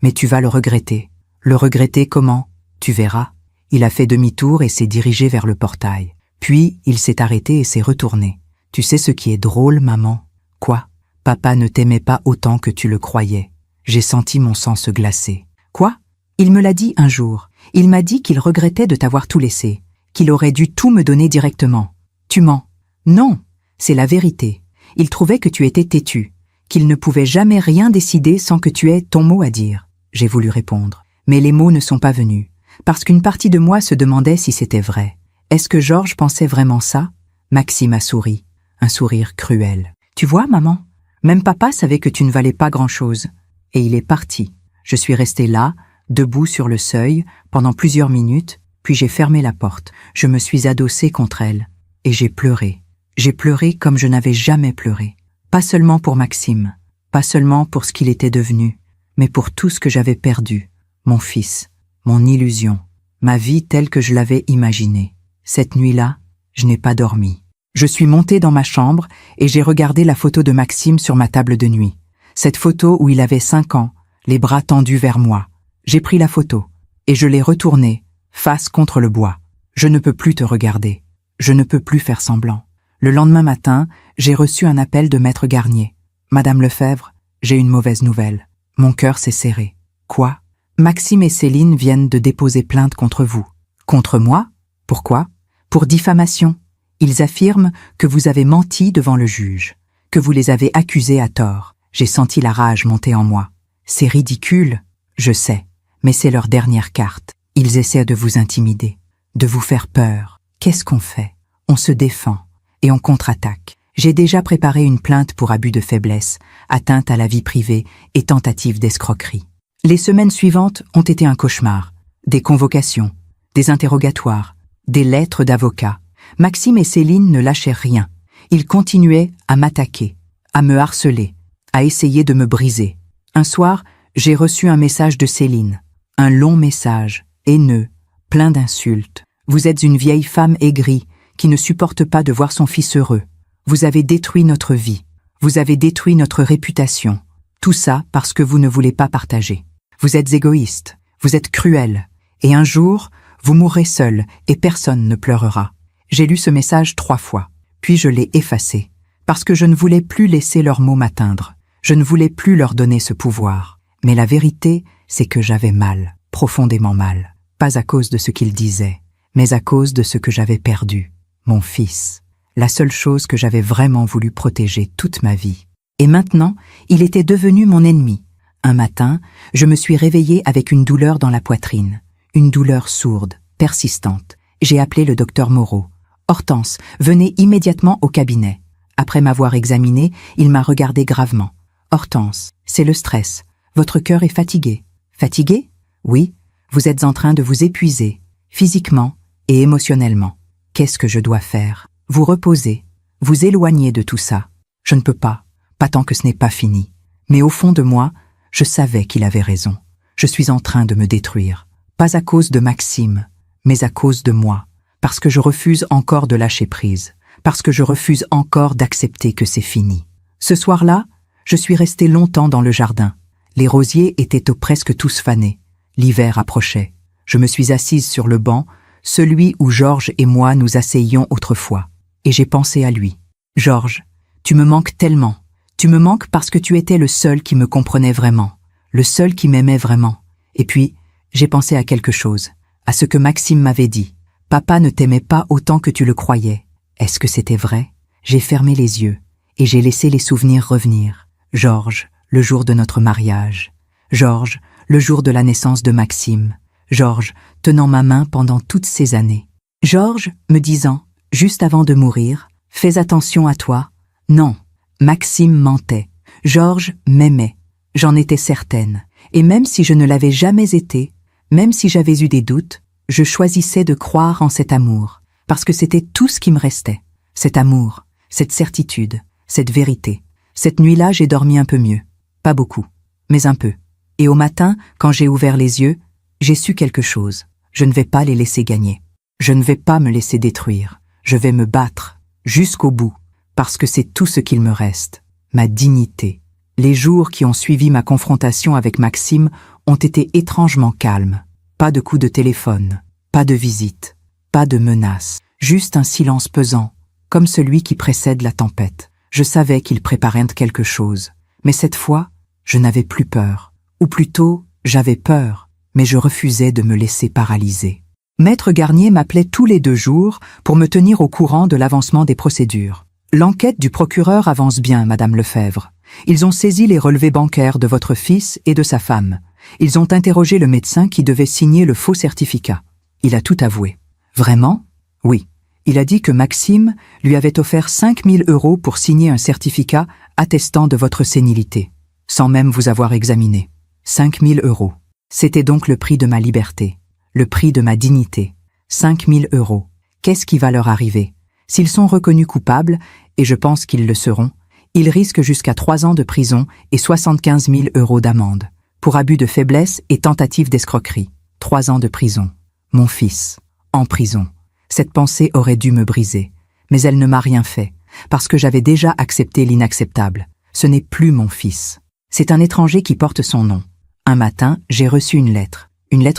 mais tu vas le regretter. »« Le regretter comment? Tu verras. » Il a fait demi-tour et s'est dirigé vers le portail. Puis, il s'est arrêté et s'est retourné. « Tu sais ce qui est drôle, maman? »« Quoi? »« Papa ne t'aimait pas autant que tu le croyais. » J'ai senti mon sang se glacer. « Quoi? » Il me l'a dit un jour. Il m'a dit qu'il regrettait de t'avoir tout laissé, qu'il aurait dû tout me donner directement. Tu mens. Non, c'est la vérité. Il trouvait que tu étais têtu, qu'il ne pouvait jamais rien décider sans que tu aies ton mot à dire. J'ai voulu répondre. Mais les mots ne sont pas venus, parce qu'une partie de moi se demandait si c'était vrai. Est-ce que Georges pensait vraiment ça? Maxime a souri, un sourire cruel. Tu vois, maman, même papa savait que tu ne valais pas grand-chose. Et il est parti. Je suis restée là, debout sur le seuil, pendant plusieurs minutes, puis j'ai fermé la porte. Je me suis adossée contre elle, et j'ai pleuré. J'ai pleuré comme je n'avais jamais pleuré. Pas seulement pour Maxime, pas seulement pour ce qu'il était devenu, mais pour tout ce que j'avais perdu. Mon fils, mon illusion, ma vie telle que je l'avais imaginée. Cette nuit-là, je n'ai pas dormi. Je suis montée dans ma chambre et j'ai regardé la photo de Maxime sur ma table de nuit. Cette photo où il avait 5 ans, les bras tendus vers moi. J'ai pris la photo et je l'ai retournée, face contre le bois. Je ne peux plus te regarder. Je ne peux plus faire semblant. Le lendemain matin, j'ai reçu un appel de Maître Garnier. « Madame Lefebvre, j'ai une mauvaise nouvelle. » Mon cœur s'est serré. « Quoi? » « Maxime et Céline viennent de déposer plainte contre vous. »« Contre moi? Pourquoi? » ?»« Pour diffamation. Ils affirment que vous avez menti devant le juge, que vous les avez accusés à tort. » J'ai senti la rage monter en moi. « C'est ridicule, je sais, mais c'est leur dernière carte. Ils essaient de vous intimider, de vous faire peur. Qu'est-ce qu'on fait? On se défend et on contre-attaque. J'ai déjà préparé une plainte pour abus de faiblesse, atteinte à la vie privée et tentative d'escroquerie. Les semaines suivantes ont été un cauchemar. des convocations, des interrogatoires, des lettres d'avocats. Maxime et Céline ne lâchaient rien. Ils continuaient à m'attaquer, à me harceler, à essayer de me briser. Un soir, j'ai reçu un message de Céline. Un long message, haineux, plein d'insultes. Vous êtes une vieille femme aigrie qui ne supporte pas de voir son fils heureux. Vous avez détruit notre vie. Vous avez détruit notre réputation. Tout ça parce que vous ne voulez pas partager. Vous êtes égoïste, vous êtes cruel. Et un jour, vous mourrez seul et personne ne pleurera. J'ai lu ce message 3 fois, puis je l'ai effacé, parce que je ne voulais plus laisser leurs mots m'atteindre. Je ne voulais plus leur donner ce pouvoir. Mais la vérité, c'est que j'avais mal, profondément mal. Pas à cause de ce qu'ils disaient, mais à cause de ce que j'avais perdu. Mon fils. La seule chose que j'avais vraiment voulu protéger toute ma vie. Et maintenant, il était devenu mon ennemi. Un matin, je me suis réveillée avec une douleur dans la poitrine. Une douleur sourde, persistante. J'ai appelé le docteur Moreau. « Hortense, venez immédiatement au cabinet. » Après m'avoir examinée, il m'a regardé gravement. « Hortense, c'est le stress. Votre cœur est fatigué. » « Fatigué ? Oui, vous êtes en train de vous épuiser, physiquement et émotionnellement. Qu'est-ce que je dois faire ? Vous reposer, vous éloigner de tout ça. Je ne peux pas tant que ce n'est pas fini. Mais au fond de moi, je savais qu'il avait raison. Je suis en train de me détruire. Pas à cause de Maxime, mais à cause de moi. Parce que je refuse encore de lâcher prise. Parce que je refuse encore d'accepter que c'est fini. Ce soir-là, je suis restée longtemps dans le jardin. Les rosiers étaient presque tous fanés. L'hiver approchait. Je me suis assise sur le banc, celui où Georges et moi nous asseyions autrefois. Et j'ai pensé à lui. « Georges, tu me manques tellement. Tu me manques parce que tu étais le seul qui me comprenait vraiment. Le seul qui m'aimait vraiment. Et puis, j'ai pensé à quelque chose. À ce que Maxime m'avait dit. Papa ne t'aimait pas autant que tu le croyais. Est-ce que c'était vrai ? J'ai fermé les yeux et j'ai laissé les souvenirs revenir. Georges, le jour de notre mariage. Georges, le jour de la naissance de Maxime. Georges, tenant ma main pendant toutes ces années. Georges, me disant, juste avant de mourir, « Fais attention à toi. » Non, Maxime mentait. Georges m'aimait. J'en étais certaine. Et même si je ne l'avais jamais été, même si j'avais eu des doutes, je choisissais de croire en cet amour, parce que c'était tout ce qui me restait. Cet amour, cette certitude, cette vérité. Cette nuit-là, j'ai dormi un peu mieux. Pas beaucoup, mais un peu. Et au matin, quand j'ai ouvert les yeux, j'ai su quelque chose. Je ne vais pas les laisser gagner. Je ne vais pas me laisser détruire. Je vais me battre, jusqu'au bout, parce que c'est tout ce qu'il me reste. Ma dignité. Les jours qui ont suivi ma confrontation avec Maxime ont été étrangement calmes. Pas de coups de téléphone, pas de visite, pas de menaces. Juste un silence pesant, comme celui qui précède la tempête. Je savais qu'il préparait quelque chose. Mais cette fois, je n'avais plus peur. Ou plutôt, j'avais peur, mais je refusais de me laisser paralyser. Maître Garnier m'appelait tous les 2 jours pour me tenir au courant de l'avancement des procédures. L'enquête du procureur avance bien, Madame Lefebvre. Ils ont saisi les relevés bancaires de votre fils et de sa femme. Ils ont interrogé le médecin qui devait signer le faux certificat. Il a tout avoué. Vraiment ? Oui. Il a dit que Maxime lui avait offert 5 000 € pour signer un certificat attestant de votre sénilité, sans même vous avoir examiné. 5 000 €. C'était donc le prix de ma liberté, le prix de ma dignité. 5 000 €. Qu'est-ce qui va leur arriver ? S'ils sont reconnus coupables, et je pense qu'ils le seront, ils risquent jusqu'à 3 ans de prison et 75 000 € d'amende. Pour abus de faiblesse et tentative d'escroquerie. 3 ans de prison. Mon fils, en prison. Cette pensée aurait dû me briser, mais elle ne m'a rien fait, parce que j'avais déjà accepté l'inacceptable. Ce n'est plus mon fils. C'est un étranger qui porte son nom. Un matin, j'ai reçu une lettre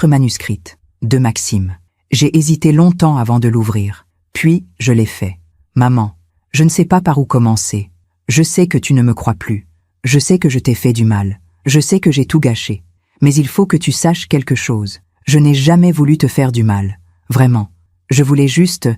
manuscrite, de Maxime. J'ai hésité longtemps avant de l'ouvrir, puis je l'ai fait. Maman, je ne sais pas par où commencer. Je sais que tu ne me crois plus. Je sais que je t'ai fait du mal. Je sais que j'ai tout gâché. Mais il faut que tu saches quelque chose. Je n'ai jamais voulu te faire du mal. Vraiment. Je voulais juste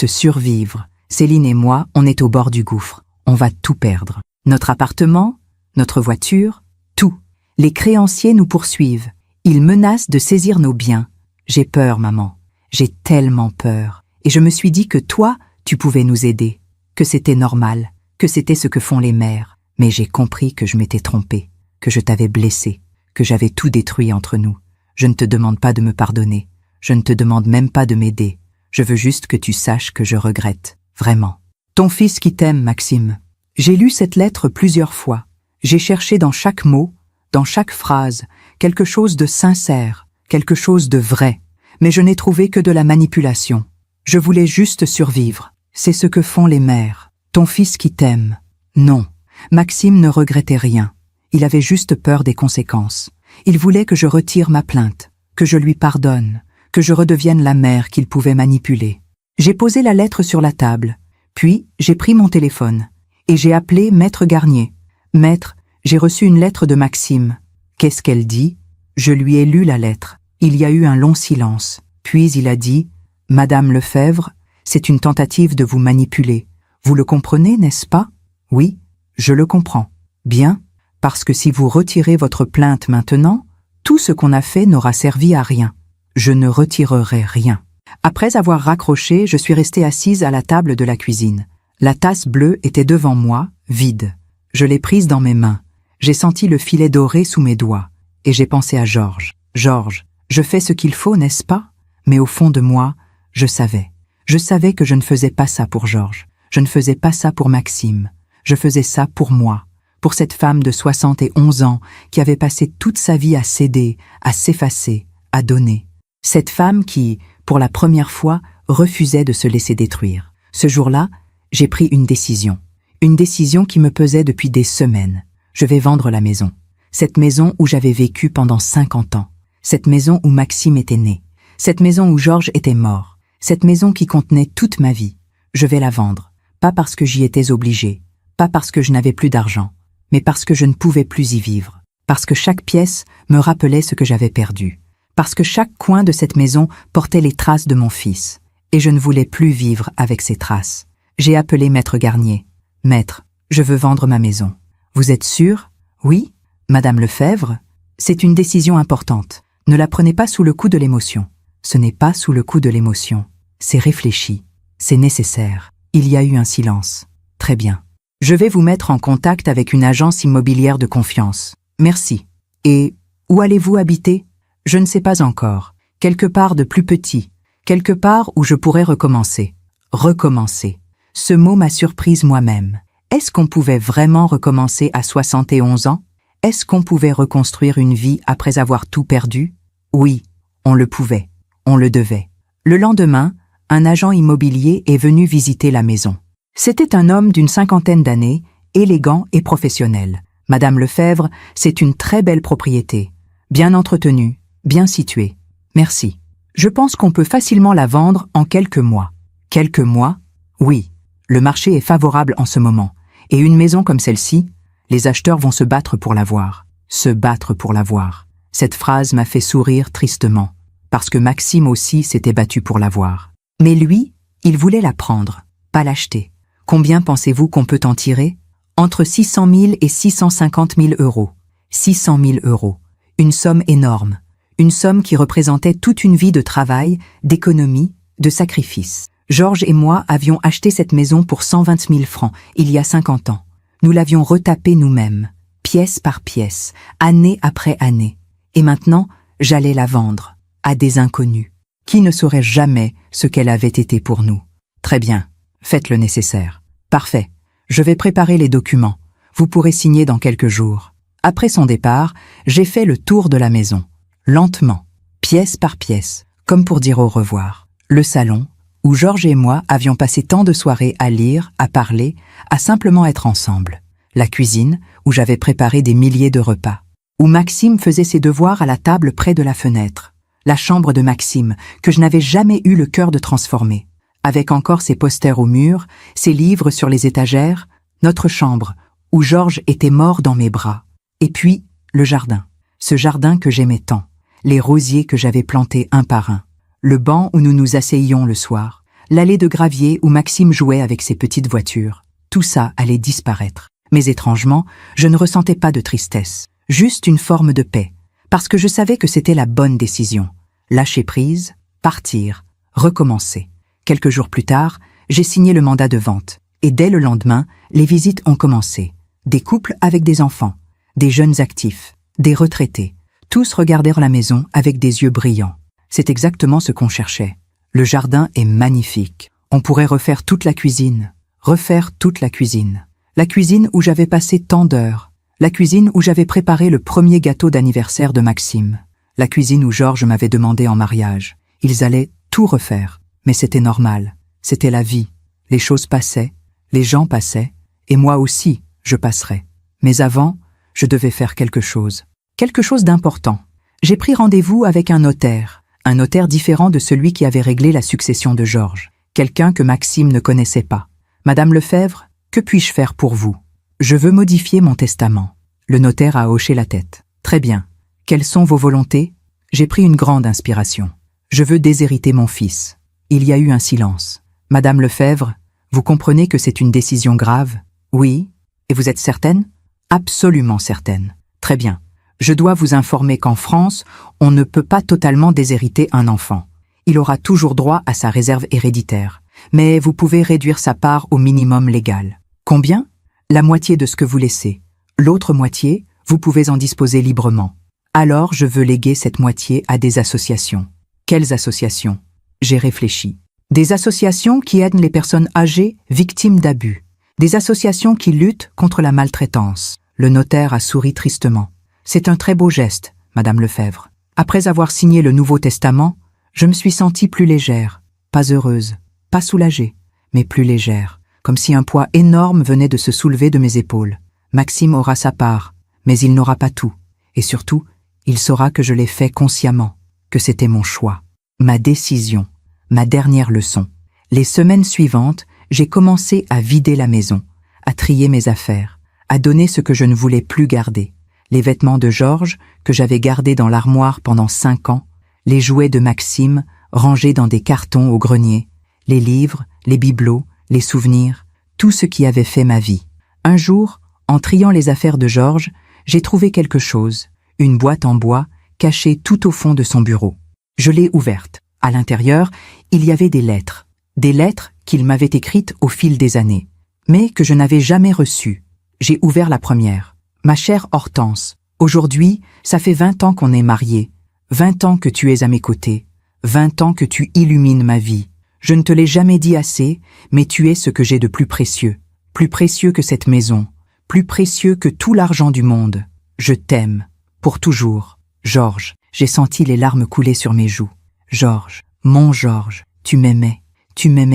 survivre. Céline et moi, on est au bord du gouffre. On va tout perdre. Notre appartement, notre voiture, tout. Les créanciers nous poursuivent. Ils menacent de saisir nos biens. J'ai peur, maman. J'ai tellement peur. Et je me suis dit que toi, tu pouvais nous aider. Que c'était normal. Que c'était ce que font les mères. Mais j'ai compris que je m'étais trompée. Que je t'avais blessée. Que j'avais tout détruit entre nous. Je ne te demande pas de me pardonner. Je ne te demande même pas de m'aider. Je veux juste que tu saches que je regrette. Vraiment. Ton fils qui t'aime, Maxime. J'ai lu cette lettre plusieurs fois. J'ai cherché dans chaque mot, dans chaque phrase, quelque chose de sincère, quelque chose de vrai. Mais je n'ai trouvé que de la manipulation. Je voulais juste survivre. C'est ce que font les mères. Ton fils qui t'aime. Non. Maxime ne regrettait rien. Il avait juste peur des conséquences. Il voulait que je retire ma plainte, que je lui pardonne, que je redevienne la mère qu'il pouvait manipuler. J'ai posé la lettre sur la table, puis j'ai pris mon téléphone et j'ai appelé Maître Garnier. Maître, j'ai reçu une lettre de Maxime. Qu'est-ce qu'elle dit? Je lui ai lu la lettre. Il y a eu un long silence. Puis il a dit « Madame Lefebvre, c'est une tentative de vous manipuler. Vous le comprenez, n'est-ce pas? » Oui, je le comprends. Bien, parce que si vous retirez votre plainte maintenant, tout ce qu'on a fait n'aura servi à rien. Je ne retirerai rien. Après avoir raccroché, je suis restée assise à la table de la cuisine. La tasse bleue était devant moi, vide. Je l'ai prise dans mes mains. J'ai senti le filet doré sous mes doigts. Et j'ai pensé à Georges. Georges, je fais ce qu'il faut, n'est-ce pas? Mais au fond de moi, je savais. Je savais que je ne faisais pas ça pour Georges. Je ne faisais pas ça pour Maxime. Je faisais ça pour moi. Pour cette femme de 71 ans qui avait passé toute sa vie à céder, à s'effacer, à donner. Cette femme qui, pour la première fois, refusait de se laisser détruire. Ce jour-là, j'ai pris une décision. Une décision qui me pesait depuis des semaines. Je vais vendre la maison. Cette maison où j'avais vécu pendant 50 ans. Cette maison où Maxime était né. Cette maison où Georges était mort. Cette maison qui contenait toute ma vie. Je vais la vendre. Pas parce que j'y étais obligée. Pas parce que je n'avais plus d'argent. Mais parce que je ne pouvais plus y vivre. Parce que chaque pièce me rappelait ce que j'avais perdu. Parce que chaque coin de cette maison portait les traces de mon fils. Et je ne voulais plus vivre avec ces traces. J'ai appelé Maître Garnier. « Maître, je veux vendre ma maison. Vous êtes sûr? Oui? Madame Lefebvre? C'est une décision importante. Ne la prenez pas sous le coup de l'émotion. Ce n'est pas sous le coup de l'émotion. C'est réfléchi. C'est nécessaire. Il y a eu un silence. Très bien. Je vais vous mettre en contact avec une agence immobilière de confiance. Merci. Et où allez-vous habiter? Je ne sais pas encore. Quelque part de plus petit. Quelque part où je pourrais recommencer. Recommencer. Ce mot m'a surprise moi-même. Est-ce qu'on pouvait vraiment recommencer à 71 ans? Est-ce qu'on pouvait reconstruire une vie après avoir tout perdu? Oui, on le pouvait. On le devait. Le lendemain, un agent immobilier est venu visiter la maison. C'était un homme d'une 50aine d'années, élégant et professionnel. Madame Lefebvre, c'est une très belle propriété. Bien entretenue, bien située. Merci. Je pense qu'on peut facilement la vendre en quelques mois. Quelques mois? Oui. Le marché est favorable en ce moment. Et une maison comme celle-ci, les acheteurs vont se battre pour l'avoir. Se battre pour l'avoir. Cette phrase m'a fait sourire tristement. Parce que Maxime aussi s'était battu pour l'avoir. Mais lui, il voulait la prendre, pas l'acheter. Combien pensez-vous qu'on peut en tirer? Entre 600 000 et 650 000 euros. 600 000 euros. Une somme énorme. Une somme qui représentait toute une vie de travail, d'économie, de sacrifice. Georges et moi avions acheté cette maison pour 120 000 francs, il y a 50 ans. Nous l'avions retapée nous-mêmes, pièce par pièce, année après année. Et maintenant, j'allais la vendre, à des inconnus, qui ne sauraient jamais ce qu'elle avait été pour nous. Très bien, faites le nécessaire. Parfait, je vais préparer les documents. Vous pourrez signer dans quelques jours. Après son départ, j'ai fait le tour de la maison, lentement, pièce par pièce, comme pour dire au revoir. Le salon, où Georges et moi avions passé tant de soirées à lire, à parler, à simplement être ensemble. La cuisine, où j'avais préparé des milliers de repas. Où Maxime faisait ses devoirs à la table près de la fenêtre. La chambre de Maxime, que je n'avais jamais eu le cœur de transformer. Avec encore ses posters au mur, ses livres sur les étagères. Notre chambre, où Georges était mort dans mes bras. Et puis, le jardin. Ce jardin que j'aimais tant. Les rosiers que j'avais plantés un par un. Le banc où nous nous asseyions le soir, l'allée de gravier où Maxime jouait avec ses petites voitures. Tout ça allait disparaître. Mais étrangement, je ne ressentais pas de tristesse, juste une forme de paix, parce que je savais que c'était la bonne décision. Lâcher prise, partir, recommencer. Quelques jours plus tard, j'ai signé le mandat de vente, et dès le lendemain, les visites ont commencé. Des couples avec des enfants, des jeunes actifs, des retraités. Tous regardèrent la maison avec des yeux brillants. C'est exactement ce qu'on cherchait. Le jardin est magnifique. On pourrait refaire toute la cuisine. Refaire toute la cuisine. La cuisine où j'avais passé tant d'heures. La cuisine où j'avais préparé le premier gâteau d'anniversaire de Maxime. La cuisine où Georges m'avait demandé en mariage. Ils allaient tout refaire. Mais c'était normal. C'était la vie. Les choses passaient, les gens passaient, et moi aussi, je passerais. Mais avant, je devais faire quelque chose. Quelque chose d'important. J'ai pris rendez-vous avec un notaire différent de celui qui avait réglé la succession de Georges. Quelqu'un que Maxime ne connaissait pas. Madame Lefebvre, que puis-je faire pour vous? Je veux modifier mon testament. Le notaire a hoché la tête. Très bien. Quelles sont vos volontés? J'ai pris une grande inspiration. Je veux déshériter mon fils. Il y a eu un silence. Madame Lefebvre, vous comprenez que c'est une décision grave? Oui. Et vous êtes certaine? Absolument certaine. Très bien. Je dois vous informer qu'en France, on ne peut pas totalement déshériter un enfant. Il aura toujours droit à sa réserve héréditaire. Mais vous pouvez réduire sa part au minimum légal. Combien? La moitié de ce que vous laissez. L'autre moitié, vous pouvez en disposer librement. Alors je veux léguer cette moitié à des associations. Quelles associations? J'ai réfléchi. Des associations qui aident les personnes âgées victimes d'abus. Des associations qui luttent contre la maltraitance. Le notaire a souri tristement. C'est un très beau geste, Madame Lefebvre. Après avoir signé le Nouveau Testament, je me suis sentie plus légère, pas heureuse, pas soulagée, mais plus légère, comme si un poids énorme venait de se soulever de mes épaules. Maxime aura sa part, mais il n'aura pas tout. Et surtout, il saura que je l'ai fait consciemment, que c'était mon choix, ma décision, ma dernière leçon. Les semaines suivantes, j'ai commencé à vider la maison, à trier mes affaires, à donner ce que je ne voulais plus garder. Les vêtements de Georges, que j'avais gardés dans l'armoire pendant 5 ans, les jouets de Maxime, rangés dans des cartons au grenier, les livres, les bibelots, les souvenirs, tout ce qui avait fait ma vie. Un jour, en triant les affaires de Georges, j'ai trouvé quelque chose, une boîte en bois, cachée tout au fond de son bureau. Je l'ai ouverte. À l'intérieur, il y avait des lettres qu'il m'avait écrites au fil des années, mais que je n'avais jamais reçues. J'ai ouvert la première. Ma chère Hortense, aujourd'hui, ça fait 20 ans qu'on est mariés, 20 ans que tu es à mes côtés, 20 ans que tu illumines ma vie. Je ne te l'ai jamais dit assez, mais tu es ce que j'ai de plus précieux que cette maison, plus précieux que tout l'argent du monde. Je t'aime, pour toujours. Georges, j'ai senti les larmes couler sur mes joues. Georges, mon Georges, tu m'aimais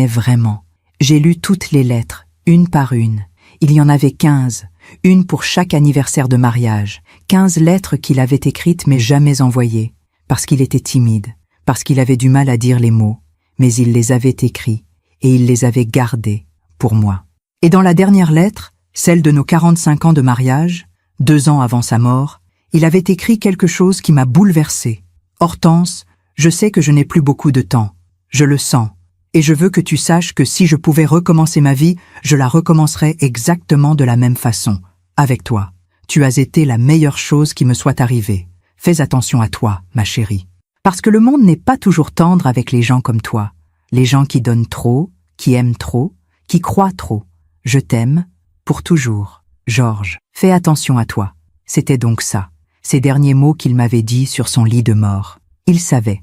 vraiment. J'ai lu toutes les lettres, une par une. Il y en avait 15, une pour chaque anniversaire de mariage, 15 lettres qu'il avait écrites mais jamais envoyées, parce qu'il était timide, parce qu'il avait du mal à dire les mots, mais il les avait écrits et il les avait gardés pour moi. Et dans la dernière lettre, celle de nos 45 ans de mariage, 2 ans avant sa mort, il avait écrit quelque chose qui m'a bouleversée. Hortense, je sais que je n'ai plus beaucoup de temps, je le sens. Et je veux que tu saches que si je pouvais recommencer ma vie, je la recommencerais exactement de la même façon, avec toi. Tu as été la meilleure chose qui me soit arrivée. Fais attention à toi, ma chérie. Parce que le monde n'est pas toujours tendre avec les gens comme toi. Les gens qui donnent trop, qui aiment trop, qui croient trop. Je t'aime, pour toujours. Georges, fais attention à toi. C'était donc ça, ces derniers mots qu'il m'avait dit sur son lit de mort. Il savait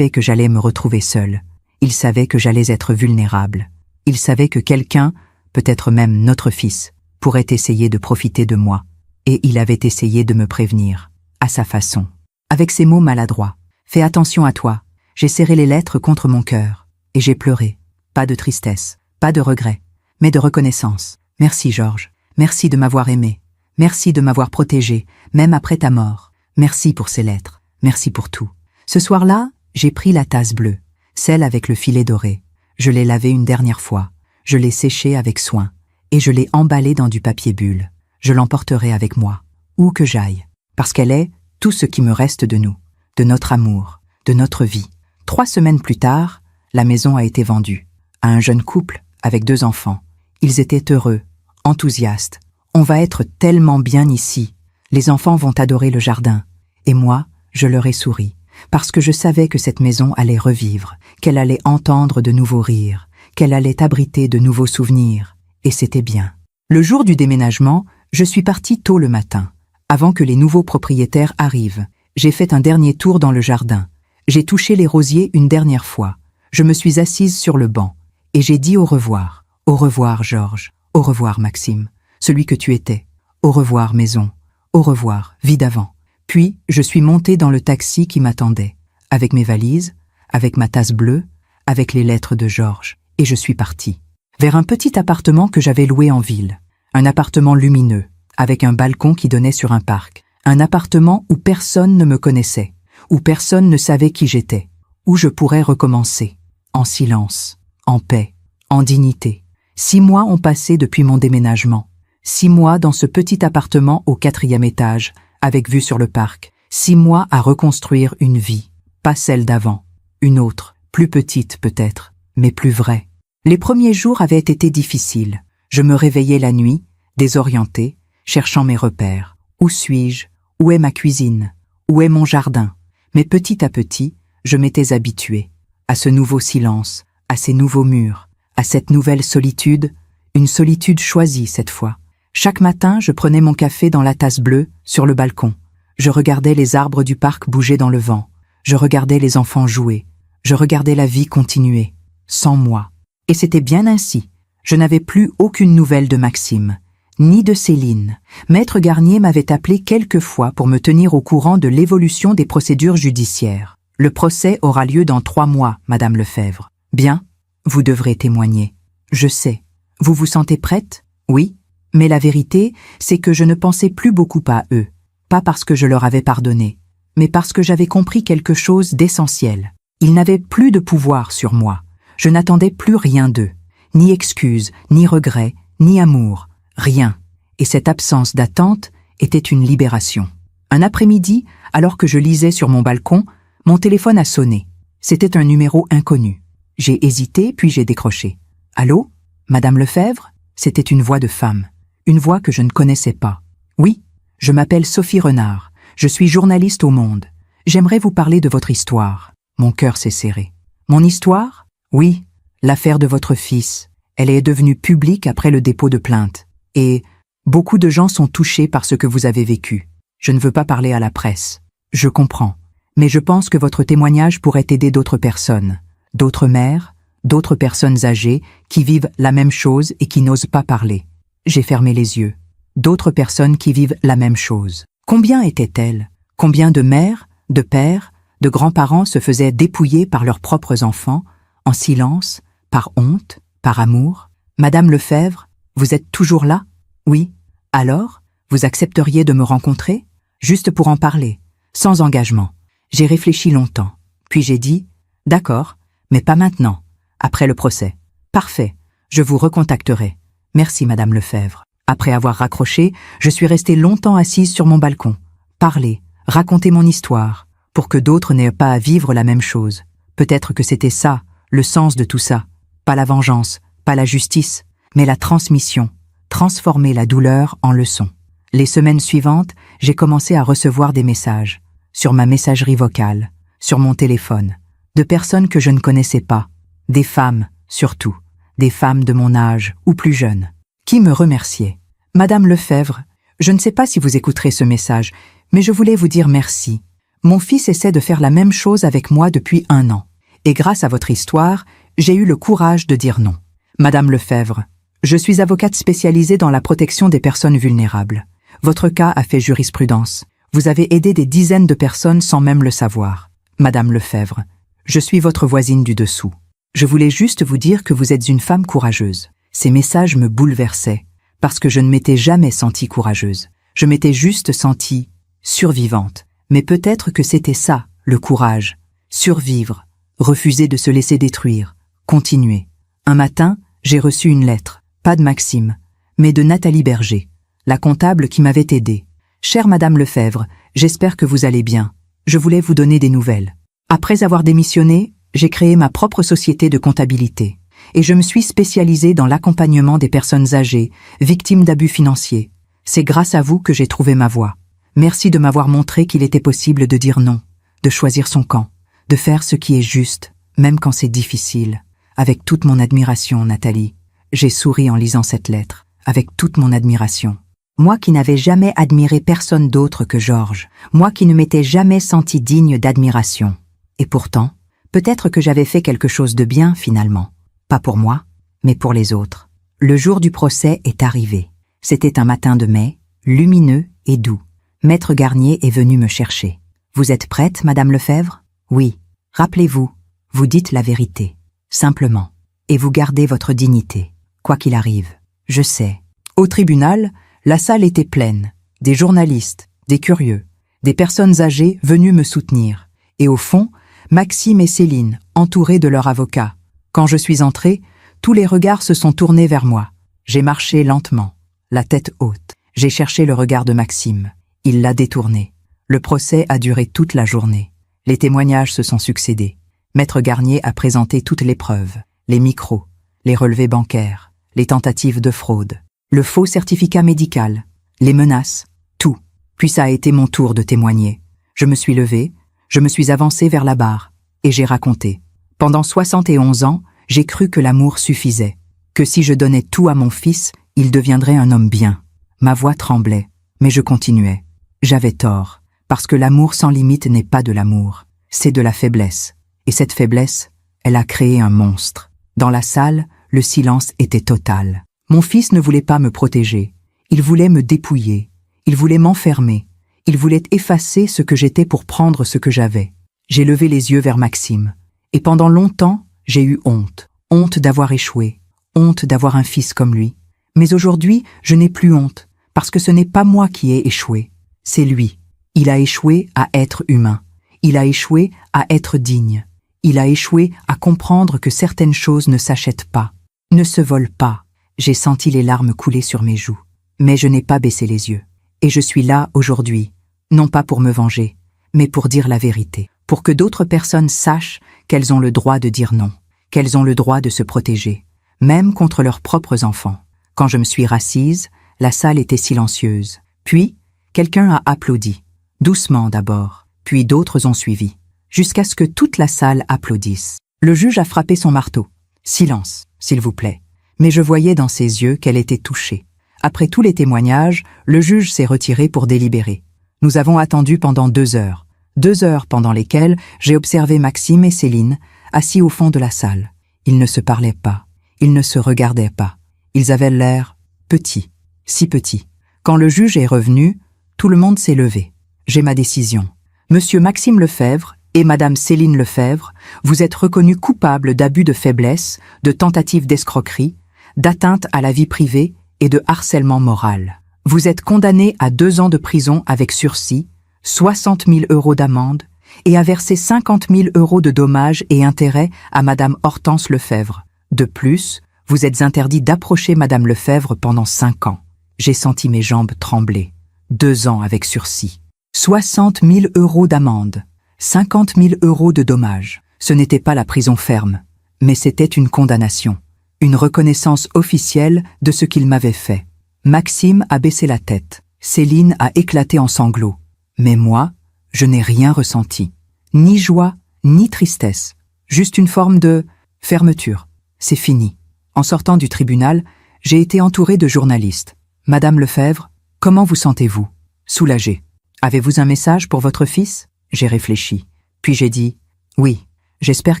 que j'allais me retrouver seule. Il savait que j'allais être vulnérable. Il savait que quelqu'un, peut-être même notre fils, pourrait essayer de profiter de moi. Et il avait essayé de me prévenir, à sa façon. Avec ces mots maladroits. Fais attention à toi. J'ai serré les lettres contre mon cœur. Et j'ai pleuré. Pas de tristesse, pas de regret, mais de reconnaissance. Merci Georges. Merci de m'avoir aimé. Merci de m'avoir protégé, même après ta mort. Merci pour ces lettres. Merci pour tout. Ce soir-là, j'ai pris la tasse bleue. Celle avec le filet doré. Je l'ai lavée une dernière fois. Je l'ai séchée avec soin. Et je l'ai emballée dans du papier bulle. Je l'emporterai avec moi, où que j'aille. Parce qu'elle est tout ce qui me reste de nous, de notre amour, de notre vie. 3 semaines plus tard, la maison a été vendue. À un jeune couple, avec 2 enfants. Ils étaient heureux, enthousiastes. On va être tellement bien ici. Les enfants vont adorer le jardin. Et moi, je leur ai souri. Parce que je savais que cette maison allait revivre, qu'elle allait entendre de nouveaux rires, qu'elle allait abriter de nouveaux souvenirs. Et c'était bien. Le jour du déménagement, je suis partie tôt le matin, avant que les nouveaux propriétaires arrivent. J'ai fait un dernier tour dans le jardin. J'ai touché les rosiers une dernière fois. Je me suis assise sur le banc. Et j'ai dit au revoir. Au revoir, Georges. Au revoir, Maxime. Celui que tu étais. Au revoir, maison. Au revoir, vie d'avant. Puis, je suis montée dans le taxi qui m'attendait. Avec mes valises, avec ma tasse bleue, avec les lettres de Georges. Et je suis partie. Vers un petit appartement que j'avais loué en ville. Un appartement lumineux, avec un balcon qui donnait sur un parc. Un appartement où personne ne me connaissait, où personne ne savait qui j'étais, où je pourrais recommencer, en silence, en paix, en dignité. 6 mois ont passé depuis mon déménagement. 6 mois dans ce petit appartement au 4e étage, avec vue sur le parc. 6 mois à reconstruire une vie, pas celle d'avant, une autre, plus petite peut-être, mais plus vraie. Les premiers jours avaient été difficiles. Je me réveillais la nuit, désorientée, cherchant mes repères. Où suis-je? Où est ma cuisine? Où est mon jardin? Mais petit à petit, je m'étais habituée à ce nouveau silence, à ces nouveaux murs, à cette nouvelle solitude, une solitude choisie cette fois. Chaque matin, je prenais mon café dans la tasse bleue, sur le balcon. Je regardais les arbres du parc bouger dans le vent. Je regardais les enfants jouer. Je regardais la vie continuer, sans moi. Et c'était bien ainsi. Je n'avais plus aucune nouvelle de Maxime, ni de Céline. Maître Garnier m'avait appelé quelques fois pour me tenir au courant de l'évolution des procédures judiciaires. Le procès aura lieu dans 3 mois, Madame Lefebvre. Bien, vous devrez témoigner. Je sais. Vous vous sentez prête? Oui. Mais la vérité, c'est que je ne pensais plus beaucoup à eux. Pas parce que je leur avais pardonné, mais parce que j'avais compris quelque chose d'essentiel. Ils n'avaient plus de pouvoir sur moi. Je n'attendais plus rien d'eux. Ni excuses, ni regrets, ni amour. Rien. Et cette absence d'attente était une libération. Un après-midi, alors que je lisais sur mon balcon, mon téléphone a sonné. C'était un numéro inconnu. J'ai hésité, puis j'ai décroché. « Allô? Madame Lefebvre ?» C'était une voix de femme. Une voix que je ne connaissais pas. « Oui, je m'appelle Sophie Renard. Je suis journaliste au Monde. J'aimerais vous parler de votre histoire. » Mon cœur s'est serré. « Mon histoire? Oui, l'affaire de votre fils. Elle est devenue publique après le dépôt de plainte. Et beaucoup de gens sont touchés par ce que vous avez vécu. Je ne veux pas parler à la presse. Je comprends. Mais je pense que votre témoignage pourrait aider d'autres personnes, d'autres mères, d'autres personnes âgées qui vivent la même chose et qui n'osent pas parler. J'ai fermé les yeux. D'autres personnes qui vivent la même chose. Combien étaient-elles? Combien de mères, de pères, de grands-parents se faisaient dépouiller par leurs propres enfants, en silence, par honte, par amour? Madame Lefebvre, vous êtes toujours là? Oui. Alors, vous accepteriez de me rencontrer? Juste pour en parler, sans engagement. J'ai réfléchi longtemps. Puis j'ai dit, d'accord, mais pas maintenant, après le procès. Parfait, je vous recontacterai. Merci, Madame Lefebvre. Après avoir raccroché, je suis restée longtemps assise sur mon balcon. Parler, raconter mon histoire, pour que d'autres n'aient pas à vivre la même chose. Peut-être que c'était ça, le sens de tout ça. Pas la vengeance, pas la justice, mais la transmission. Transformer la douleur en leçon. Les semaines suivantes, j'ai commencé à recevoir des messages, sur ma messagerie vocale, sur mon téléphone, de personnes que je ne connaissais pas, des femmes, surtout, des femmes de mon âge ou plus jeunes, qui me remerciaient. Madame Lefebvre, je ne sais pas si vous écouterez ce message, mais je voulais vous dire merci. Mon fils essaie de faire la même chose avec moi depuis 1 an, et grâce à votre histoire, j'ai eu le courage de dire non. Madame Lefebvre, je suis avocate spécialisée dans la protection des personnes vulnérables. Votre cas a fait jurisprudence. Vous avez aidé des dizaines de personnes sans même le savoir. Madame Lefebvre, je suis votre voisine du dessous. Je voulais juste vous dire que vous êtes une femme courageuse. Ces messages me bouleversaient, parce que je ne m'étais jamais sentie courageuse. Je m'étais juste sentie survivante. Mais peut-être que c'était ça, le courage. Survivre, refuser de se laisser détruire, continuer. Un matin, j'ai reçu une lettre, pas de Maxime, mais de Nathalie Berger, la comptable qui m'avait aidée. Chère Madame Lefebvre, j'espère que vous allez bien. Je voulais vous donner des nouvelles. Après avoir démissionné, j'ai créé ma propre société de comptabilité et je me suis spécialisée dans l'accompagnement des personnes âgées, victimes d'abus financiers. C'est grâce à vous que j'ai trouvé ma voie. Merci de m'avoir montré qu'il était possible de dire non, de choisir son camp, de faire ce qui est juste, même quand c'est difficile. Avec toute mon admiration, Nathalie. J'ai souri en lisant cette lettre, avec toute mon admiration. Moi qui n'avais jamais admiré personne d'autre que Georges, moi qui ne m'étais jamais senti digne d'admiration. Et pourtant, peut-être que j'avais fait quelque chose de bien finalement. Pas pour moi, mais pour les autres. Le jour du procès est arrivé. C'était un matin de mai, lumineux et doux. Maître Garnier est venu me chercher. « Vous êtes prête, Madame Lefebvre ?»« Oui. Rappelez-vous, vous dites la vérité. Simplement. Et vous gardez votre dignité, quoi qu'il arrive. Je sais. » Au tribunal, la salle était pleine. Des journalistes, des curieux, des personnes âgées venues me soutenir. Et au fond, Maxime et Céline, entourés de leur avocat. Quand je suis entrée, tous les regards se sont tournés vers moi. J'ai marché lentement, la tête haute. J'ai cherché le regard de Maxime. Il l'a détourné. Le procès a duré toute la journée. Les témoignages se sont succédés. Maître Garnier a présenté toutes les preuves, les micros, les relevés bancaires, les tentatives de fraude, le faux certificat médical, les menaces, tout. Puis ça a été mon tour de témoigner. Je me suis levée, je me suis avancée vers la barre, et j'ai raconté. Pendant 71 ans, j'ai cru que l'amour suffisait, que si je donnais tout à mon fils, il deviendrait un homme bien. Ma voix tremblait, mais je continuais. J'avais tort, parce que l'amour sans limite n'est pas de l'amour, c'est de la faiblesse. Et cette faiblesse, elle a créé un monstre. Dans la salle, le silence était total. Mon fils ne voulait pas me protéger, il voulait me dépouiller, il voulait m'enfermer, il voulait effacer ce que j'étais pour prendre ce que j'avais. J'ai levé les yeux vers Maxime, et pendant longtemps, j'ai eu honte. Honte d'avoir échoué, honte d'avoir un fils comme lui. Mais aujourd'hui, je n'ai plus honte, parce que ce n'est pas moi qui ai échoué, c'est lui. Il a échoué à être humain, il a échoué à être digne, il a échoué à comprendre que certaines choses ne s'achètent pas, ne se volent pas. J'ai senti les larmes couler sur mes joues, mais je n'ai pas baissé les yeux. Et je suis là aujourd'hui, non pas pour me venger, mais pour dire la vérité, pour que d'autres personnes sachent qu'elles ont le droit de dire non, qu'elles ont le droit de se protéger, même contre leurs propres enfants. Quand je me suis rassise, la salle était silencieuse. Puis, quelqu'un a applaudi, doucement d'abord, puis d'autres ont suivi, jusqu'à ce que toute la salle applaudisse. Le juge a frappé son marteau. Silence, s'il vous plaît. Mais je voyais dans ses yeux qu'elle était touchée. Après tous les témoignages, le juge s'est retiré pour délibérer. Nous avons attendu pendant 2 heures. 2 heures pendant lesquelles j'ai observé Maxime et Céline, assis au fond de la salle. Ils ne se parlaient pas, ils ne se regardaient pas. Ils avaient l'air petits, si petits. Quand le juge est revenu, tout le monde s'est levé. J'ai ma décision. Monsieur Maxime Lefebvre et Madame Céline Lefebvre, vous êtes reconnus coupables d'abus de faiblesse, de tentative d'escroquerie, d'atteinte à la vie privée et de harcèlement moral. Vous êtes condamnés à 2 ans de prison avec sursis, 60 000 € d'amende et à verser 50 000 € de dommages et intérêts à Madame Hortense Lefebvre. De plus, vous êtes interdit d'approcher Madame Lefebvre pendant 5 ans. J'ai senti mes jambes trembler. 2 ans avec sursis. 60 000 € d'amende. 50 000 € de dommages. Ce n'était pas la prison ferme, mais c'était une condamnation. Une reconnaissance officielle de ce qu'il m'avait fait. Maxime a baissé la tête. Céline a éclaté en sanglots. Mais moi, je n'ai rien ressenti. Ni joie, ni tristesse. Juste une forme de fermeture. C'est fini. En sortant du tribunal, j'ai été entourée de journalistes. Madame Lefebvre, comment vous sentez-vous? Soulagée. Avez-vous un message pour votre fils? J'ai réfléchi. Puis j'ai dit, oui. J'espère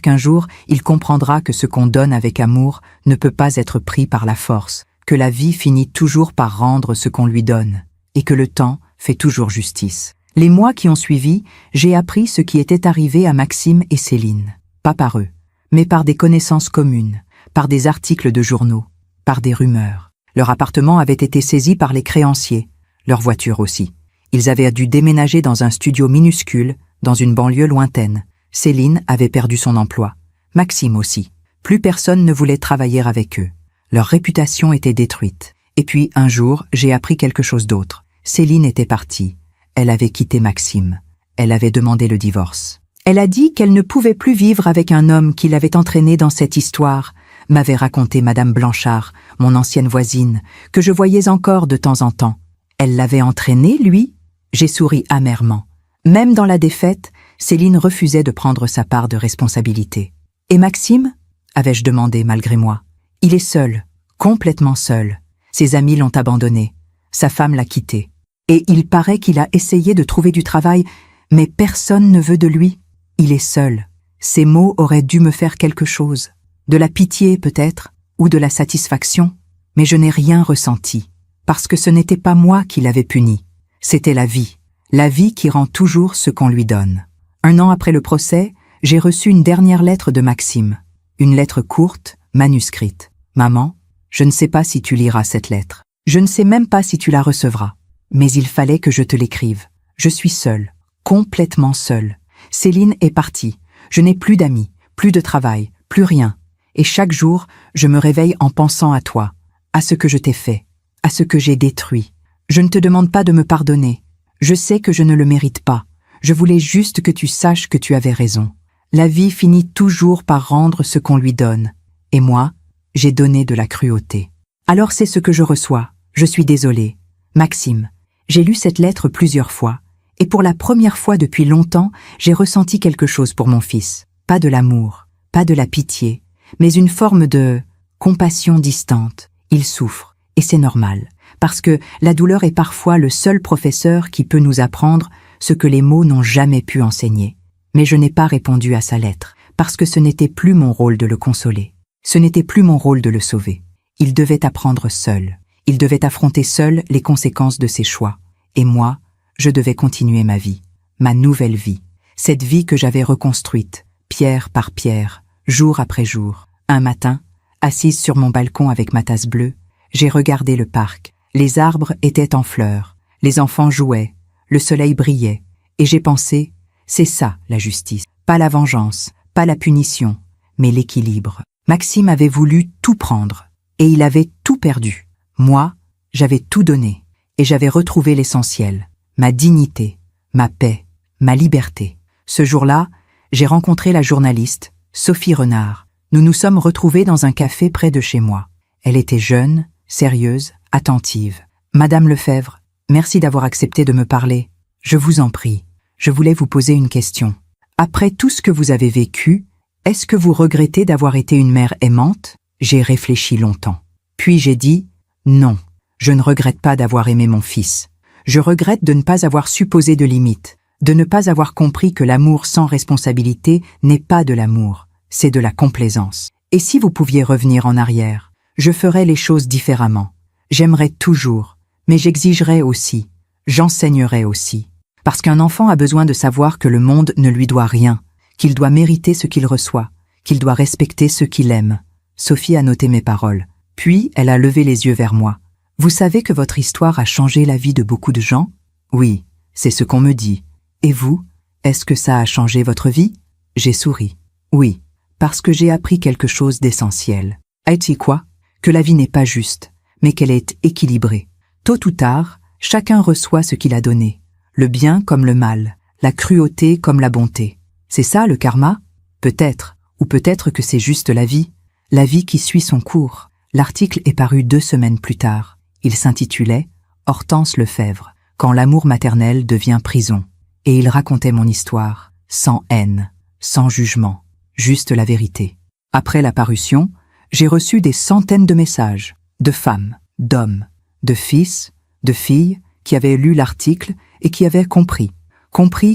qu'un jour, il comprendra que ce qu'on donne avec amour ne peut pas être pris par la force, que la vie finit toujours par rendre ce qu'on lui donne, et que le temps fait toujours justice. Les mois qui ont suivi, j'ai appris ce qui était arrivé à Maxime et Céline. Pas par eux, mais par des connaissances communes, par des articles de journaux, par des rumeurs. Leur appartement avait été saisi par les créanciers, leur voiture aussi. Ils avaient dû déménager dans un studio minuscule, dans une banlieue lointaine. Céline avait perdu son emploi. Maxime aussi. Plus personne ne voulait travailler avec eux. Leur réputation était détruite. Et puis, un jour, j'ai appris quelque chose d'autre. Céline était partie. Elle avait quitté Maxime. Elle avait demandé le divorce. Elle a dit qu'elle ne pouvait plus vivre avec un homme qui l'avait entraînée dans cette histoire, m'avait raconté Madame Blanchard, mon ancienne voisine, que je voyais encore de temps en temps. Elle l'avait entraîné, lui? J'ai souri amèrement. Même dans la défaite, Céline refusait de prendre sa part de responsabilité. « Et Maxime ?» avais-je demandé malgré moi. « Il est seul, complètement seul. Ses amis l'ont abandonné. Sa femme l'a quitté. Et il paraît qu'il a essayé de trouver du travail, mais personne ne veut de lui. Il est seul. Ces mots auraient dû me faire quelque chose. De la pitié peut-être, ou de la satisfaction. Mais je n'ai rien ressenti. Parce que ce n'était pas moi qui l'avais puni. C'était la vie. La vie qui rend toujours ce qu'on lui donne. 1 an après le procès, j'ai reçu une dernière lettre de Maxime. Une lettre courte, manuscrite. Maman, je ne sais pas si tu liras cette lettre. Je ne sais même pas si tu la recevras. Mais il fallait que je te l'écrive. Je suis seule, complètement seule. Céline est partie. Je n'ai plus d'amis, plus de travail, plus rien. Et chaque jour, je me réveille en pensant à toi, à ce que je t'ai fait, à ce que j'ai détruit. Je ne te demande pas de me pardonner. Je sais que je ne le mérite pas. Je voulais juste que tu saches que tu avais raison. La vie finit toujours par rendre ce qu'on lui donne. Et moi, j'ai donné de la cruauté. Alors c'est ce que je reçois. Je suis désolée. Maxime, j'ai lu cette lettre plusieurs fois. Et pour la première fois depuis longtemps, j'ai ressenti quelque chose pour mon fils. Pas de l'amour, pas de la pitié, mais une forme de compassion distante. Il souffre, et c'est normal, parce que la douleur est parfois le seul professeur qui peut nous apprendre ce que les mots n'ont jamais pu enseigner. Mais je n'ai pas répondu à sa lettre, parce que ce n'était plus mon rôle de le consoler. Ce n'était plus mon rôle de le sauver. Il devait apprendre seul. Il devait affronter seul les conséquences de ses choix. Et moi, je devais continuer ma vie, ma nouvelle vie, cette vie que j'avais reconstruite, pierre par pierre, jour après jour. Un matin, assise sur mon balcon avec ma tasse bleue, j'ai regardé le parc. Les arbres étaient en fleurs, les enfants jouaient, le soleil brillait, et j'ai pensé, c'est ça la justice, pas la vengeance, pas la punition, mais l'équilibre. Maxime avait voulu tout prendre, et il avait tout perdu. Moi, j'avais tout donné, et j'avais retrouvé l'essentiel. Ma dignité, ma paix, ma liberté. Ce jour-là, j'ai rencontré la journaliste, Sophie Renard. Nous nous sommes retrouvés dans un café près de chez moi. Elle était jeune, sérieuse, attentive. « Madame Lefebvre, merci d'avoir accepté de me parler. Je vous en prie, je voulais vous poser une question. Après tout ce que vous avez vécu, est-ce que vous regrettez d'avoir été une mère aimante ?» J'ai réfléchi longtemps. Puis j'ai dit « Non, je ne regrette pas d'avoir aimé mon fils. Je regrette de ne pas avoir su poser de limites, de ne pas avoir compris que l'amour sans responsabilité n'est pas de l'amour, c'est de la complaisance. Et si vous pouviez revenir en arrière, je ferais les choses différemment. J'aimerais toujours, mais j'exigerais aussi, j'enseignerais aussi. Parce qu'un enfant a besoin de savoir que le monde ne lui doit rien, qu'il doit mériter ce qu'il reçoit, qu'il doit respecter ceux qu'il aime. » Sophie a noté mes paroles. Puis elle a levé les yeux vers moi. « Vous savez que votre histoire a changé la vie de beaucoup de gens ? » ?»« Oui, c'est ce qu'on me dit. »« Et vous, est-ce que ça a changé votre vie ?» J'ai souri. « Oui, parce que j'ai appris quelque chose d'essentiel. » « As-tu quoi ? Que la vie n'est pas juste, mais qu'elle est équilibrée. Tôt ou tard, chacun reçoit ce qu'il a donné. Le bien comme le mal, la cruauté comme la bonté. C'est ça le karma ? Peut-être, ou peut-être que c'est juste la vie qui suit son cours. » L'article est paru 2 semaines plus tard. Il s'intitulait « Hortense Lefebvre, quand l'amour maternel devient prison ». Et il racontait mon histoire, sans haine, sans jugement, juste la vérité. Après la parution, j'ai reçu des centaines de messages, de femmes, d'hommes, de fils, de filles qui avaient lu l'article et qui avaient compris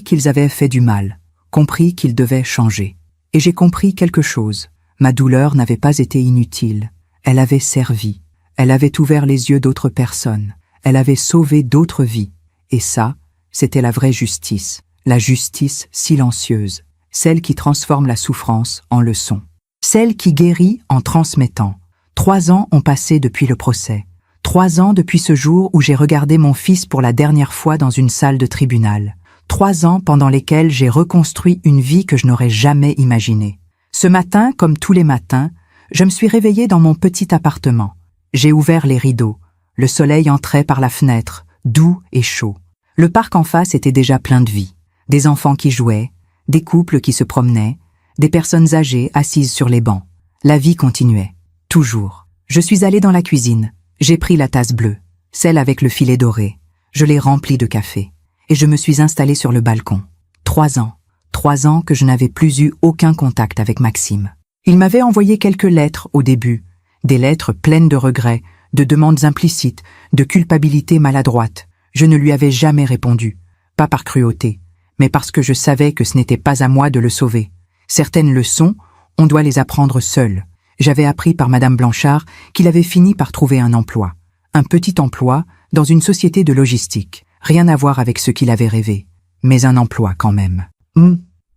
qu'ils avaient fait du mal, compris qu'ils devaient changer. Et j'ai compris quelque chose. Ma douleur n'avait pas été inutile. Elle avait servi. Elle avait ouvert les yeux d'autres personnes. Elle avait sauvé d'autres vies. Et ça, c'était la vraie justice. La justice silencieuse. Celle qui transforme la souffrance en leçon. Celle qui guérit en transmettant. 3 ans ont passé depuis le procès. 3 ans depuis ce jour où j'ai regardé mon fils pour la dernière fois dans une salle de tribunal. 3 ans pendant lesquels j'ai reconstruit une vie que je n'aurais jamais imaginée. Ce matin, comme tous les matins, je me suis réveillée dans mon petit appartement. J'ai ouvert les rideaux. Le soleil entrait par la fenêtre, doux et chaud. Le parc en face était déjà plein de vie. Des enfants qui jouaient, des couples qui se promenaient, des personnes âgées assises sur les bancs. La vie continuait. Toujours. Je suis allée dans la cuisine. J'ai pris la tasse bleue, celle avec le filet doré. Je l'ai remplie de café. Et je me suis installée sur le balcon. 3 ans. 3 ans que je n'avais plus eu aucun contact avec Maxime. Il m'avait envoyé quelques lettres au début. Des lettres pleines de regrets, de demandes implicites, de culpabilité maladroite. Je ne lui avais jamais répondu, pas par cruauté, mais parce que je savais que ce n'était pas à moi de le sauver. Certaines leçons, on doit les apprendre seul. J'avais appris par Madame Blanchard qu'il avait fini par trouver un emploi. Un petit emploi dans une société de logistique. Rien à voir avec ce qu'il avait rêvé. Mais un emploi quand même.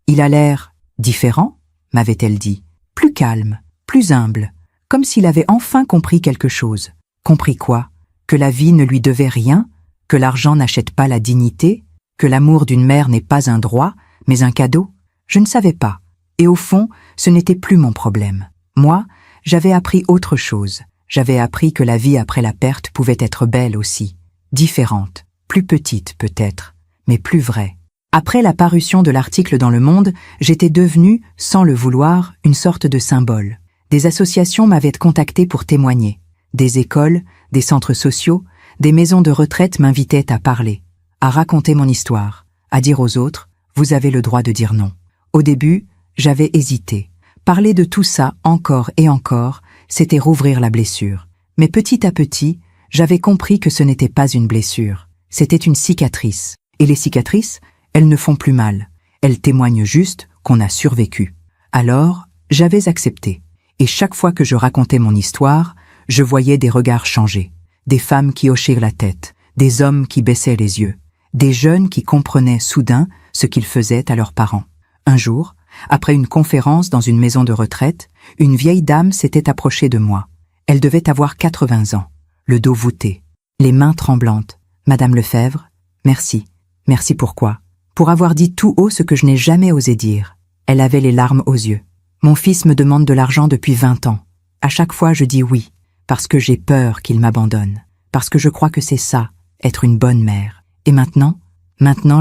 Il a l'air différent, m'avait-elle dit. Plus calme, plus humble. Comme s'il avait enfin compris quelque chose. Compris quoi? Que la vie ne lui devait rien? Que l'argent n'achète pas la dignité? Que l'amour d'une mère n'est pas un droit, mais un cadeau? Je ne savais pas. Et au fond, ce n'était plus mon problème. Moi, j'avais appris autre chose. J'avais appris que la vie après la perte pouvait être belle aussi. Différente, plus petite peut-être, mais plus vraie. Après la parution de l'article dans Le Monde, j'étais devenue, sans le vouloir, une sorte de symbole. Des associations m'avaient contacté pour témoigner. Des écoles, des centres sociaux, des maisons de retraite m'invitaient à parler, à raconter mon histoire, à dire aux autres « vous avez le droit de dire non ». Au début, j'avais hésité. Parler de tout ça encore et encore, c'était rouvrir la blessure. Mais petit à petit, j'avais compris que ce n'était pas une blessure, c'était une cicatrice. Et les cicatrices, elles ne font plus mal. Elles témoignent juste qu'on a survécu. Alors, j'avais accepté. Et chaque fois que je racontais mon histoire, je voyais des regards changer. Des femmes qui hochaient la tête, des hommes qui baissaient les yeux, des jeunes qui comprenaient soudain ce qu'ils faisaient à leurs parents. Un jour, après une conférence dans une maison de retraite, une vieille dame s'était approchée de moi. Elle devait avoir 80 ans, le dos voûté, les mains tremblantes. « Madame Lefebvre, merci. Merci pourquoi? Pour avoir dit tout haut ce que je n'ai jamais osé dire. » Elle avait les larmes aux yeux. « Mon fils me demande de l'argent depuis 20 ans. À chaque fois je dis oui, parce que j'ai peur qu'il m'abandonne, parce que je crois que c'est ça, être une bonne mère. Et maintenant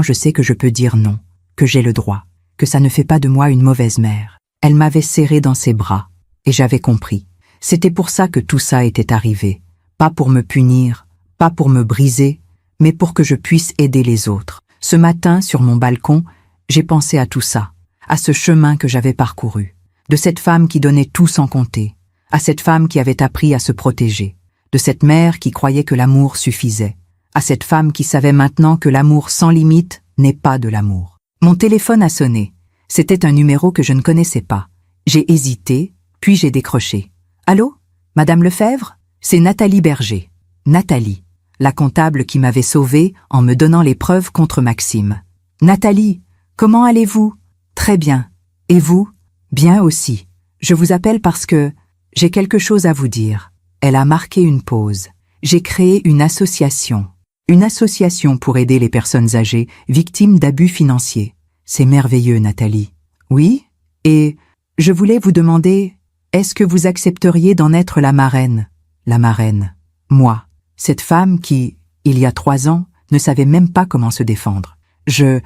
je sais que je peux dire non, que j'ai le droit, que ça ne fait pas de moi une mauvaise mère. » Elle m'avait serré dans ses bras, et j'avais compris. C'était pour ça que tout ça était arrivé. Pas pour me punir, pas pour me briser, mais pour que je puisse aider les autres. Ce matin, sur mon balcon, j'ai pensé à tout ça, à ce chemin que j'avais parcouru, de cette femme qui donnait tout sans compter, à cette femme qui avait appris à se protéger, de cette mère qui croyait que l'amour suffisait, à cette femme qui savait maintenant que l'amour sans limite n'est pas de l'amour. Mon téléphone a sonné. C'était un numéro que je ne connaissais pas. J'ai hésité, puis j'ai décroché. « Allô? Madame Lefebvre? C'est Nathalie Berger. » Nathalie, la comptable qui m'avait sauvée en me donnant les preuves contre Maxime. « Nathalie, comment allez-vous? »« Très bien. Et vous? »« Bien aussi. Je vous appelle parce que j'ai quelque chose à vous dire. » Elle a marqué une pause. « J'ai créé une association. Une association pour aider les personnes âgées victimes d'abus financiers. C'est merveilleux, Nathalie. »« Oui? Et je voulais vous demander, est-ce que vous accepteriez d'en être la marraine? » La marraine. Moi, cette femme qui, il y a 3 ans, ne savait même pas comment se défendre. Je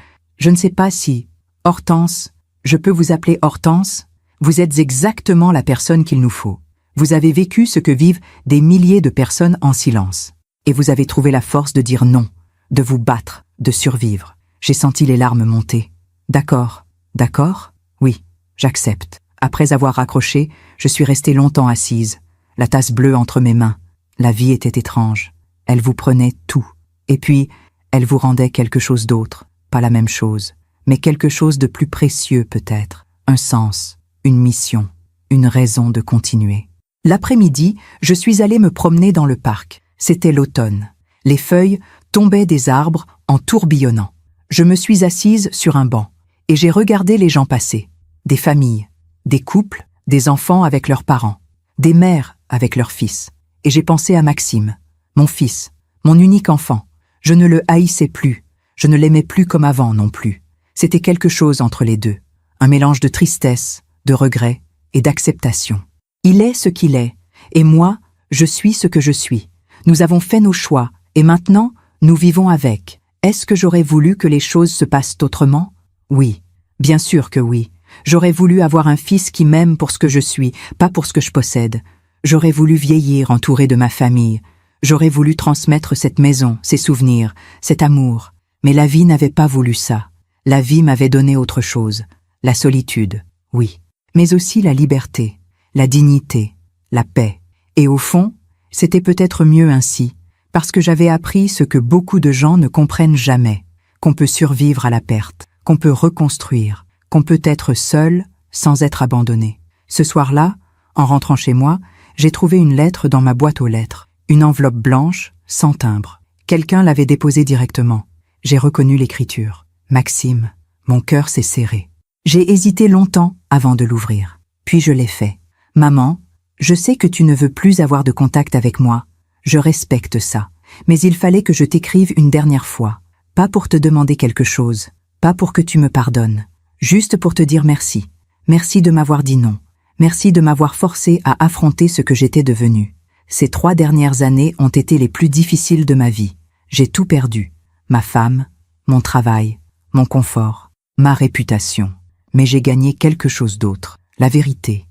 ne sais pas si... Hortense, je peux vous appeler Hortense? Vous êtes exactement la personne qu'il nous faut. Vous avez vécu ce que vivent des milliers de personnes en silence. Et vous avez trouvé la force de dire non, de vous battre, de survivre. J'ai senti les larmes monter. D'accord, d'accord? Oui, j'accepte. Après avoir raccroché, je suis restée longtemps assise, la tasse bleue entre mes mains. La vie était étrange. Elle vous prenait tout. Et puis, elle vous rendait quelque chose d'autre. Pas la même chose, mais quelque chose de plus précieux peut-être. Un sens, une mission, une raison de continuer. L'après-midi, je suis allée me promener dans le parc. C'était l'automne. Les feuilles tombaient des arbres en tourbillonnant. Je me suis assise sur un banc et j'ai regardé les gens passer. Des familles, des couples, des enfants avec leurs parents, des mères avec leurs fils. Et j'ai pensé à Maxime, mon fils, mon unique enfant. Je ne le haïssais plus, je ne l'aimais plus comme avant non plus. C'était quelque chose entre les deux, un mélange de tristesse, de regret et d'acceptation. Il est ce qu'il est, et moi, je suis ce que je suis. Nous avons fait nos choix, et maintenant, nous vivons avec. Est-ce que j'aurais voulu que les choses se passent autrement? Oui, bien sûr que oui. J'aurais voulu avoir un fils qui m'aime pour ce que je suis, pas pour ce que je possède. J'aurais voulu vieillir entouré de ma famille. J'aurais voulu transmettre cette maison, ces souvenirs, cet amour. Mais la vie n'avait pas voulu ça. La vie m'avait donné autre chose. La solitude, oui. Mais aussi la liberté, la dignité, la paix. Et au fond, C'était peut-être mieux ainsi, parce que j'avais appris ce que beaucoup de gens ne comprennent jamais, qu'on peut survivre à la perte, qu'on peut reconstruire, qu'on peut être seul sans être abandonné. Ce soir-là, en rentrant chez moi, j'ai trouvé une lettre dans ma boîte aux lettres, une enveloppe blanche, sans timbre. Quelqu'un l'avait déposée directement. J'ai reconnu l'écriture. Maxime, mon cœur s'est serré. J'ai hésité longtemps avant de l'ouvrir. Puis je l'ai fait. Maman, je sais que tu ne veux plus avoir de contact avec moi. Je respecte ça. Mais il fallait que je t'écrive une dernière fois. Pas pour te demander quelque chose. Pas pour que tu me pardonnes. Juste pour te dire merci. Merci de m'avoir dit non. Merci de m'avoir forcé à affronter ce que j'étais devenu. Ces 3 dernières années ont été les plus difficiles de ma vie. J'ai tout perdu. Ma femme, mon travail, mon confort, ma réputation. Mais j'ai gagné quelque chose d'autre. La vérité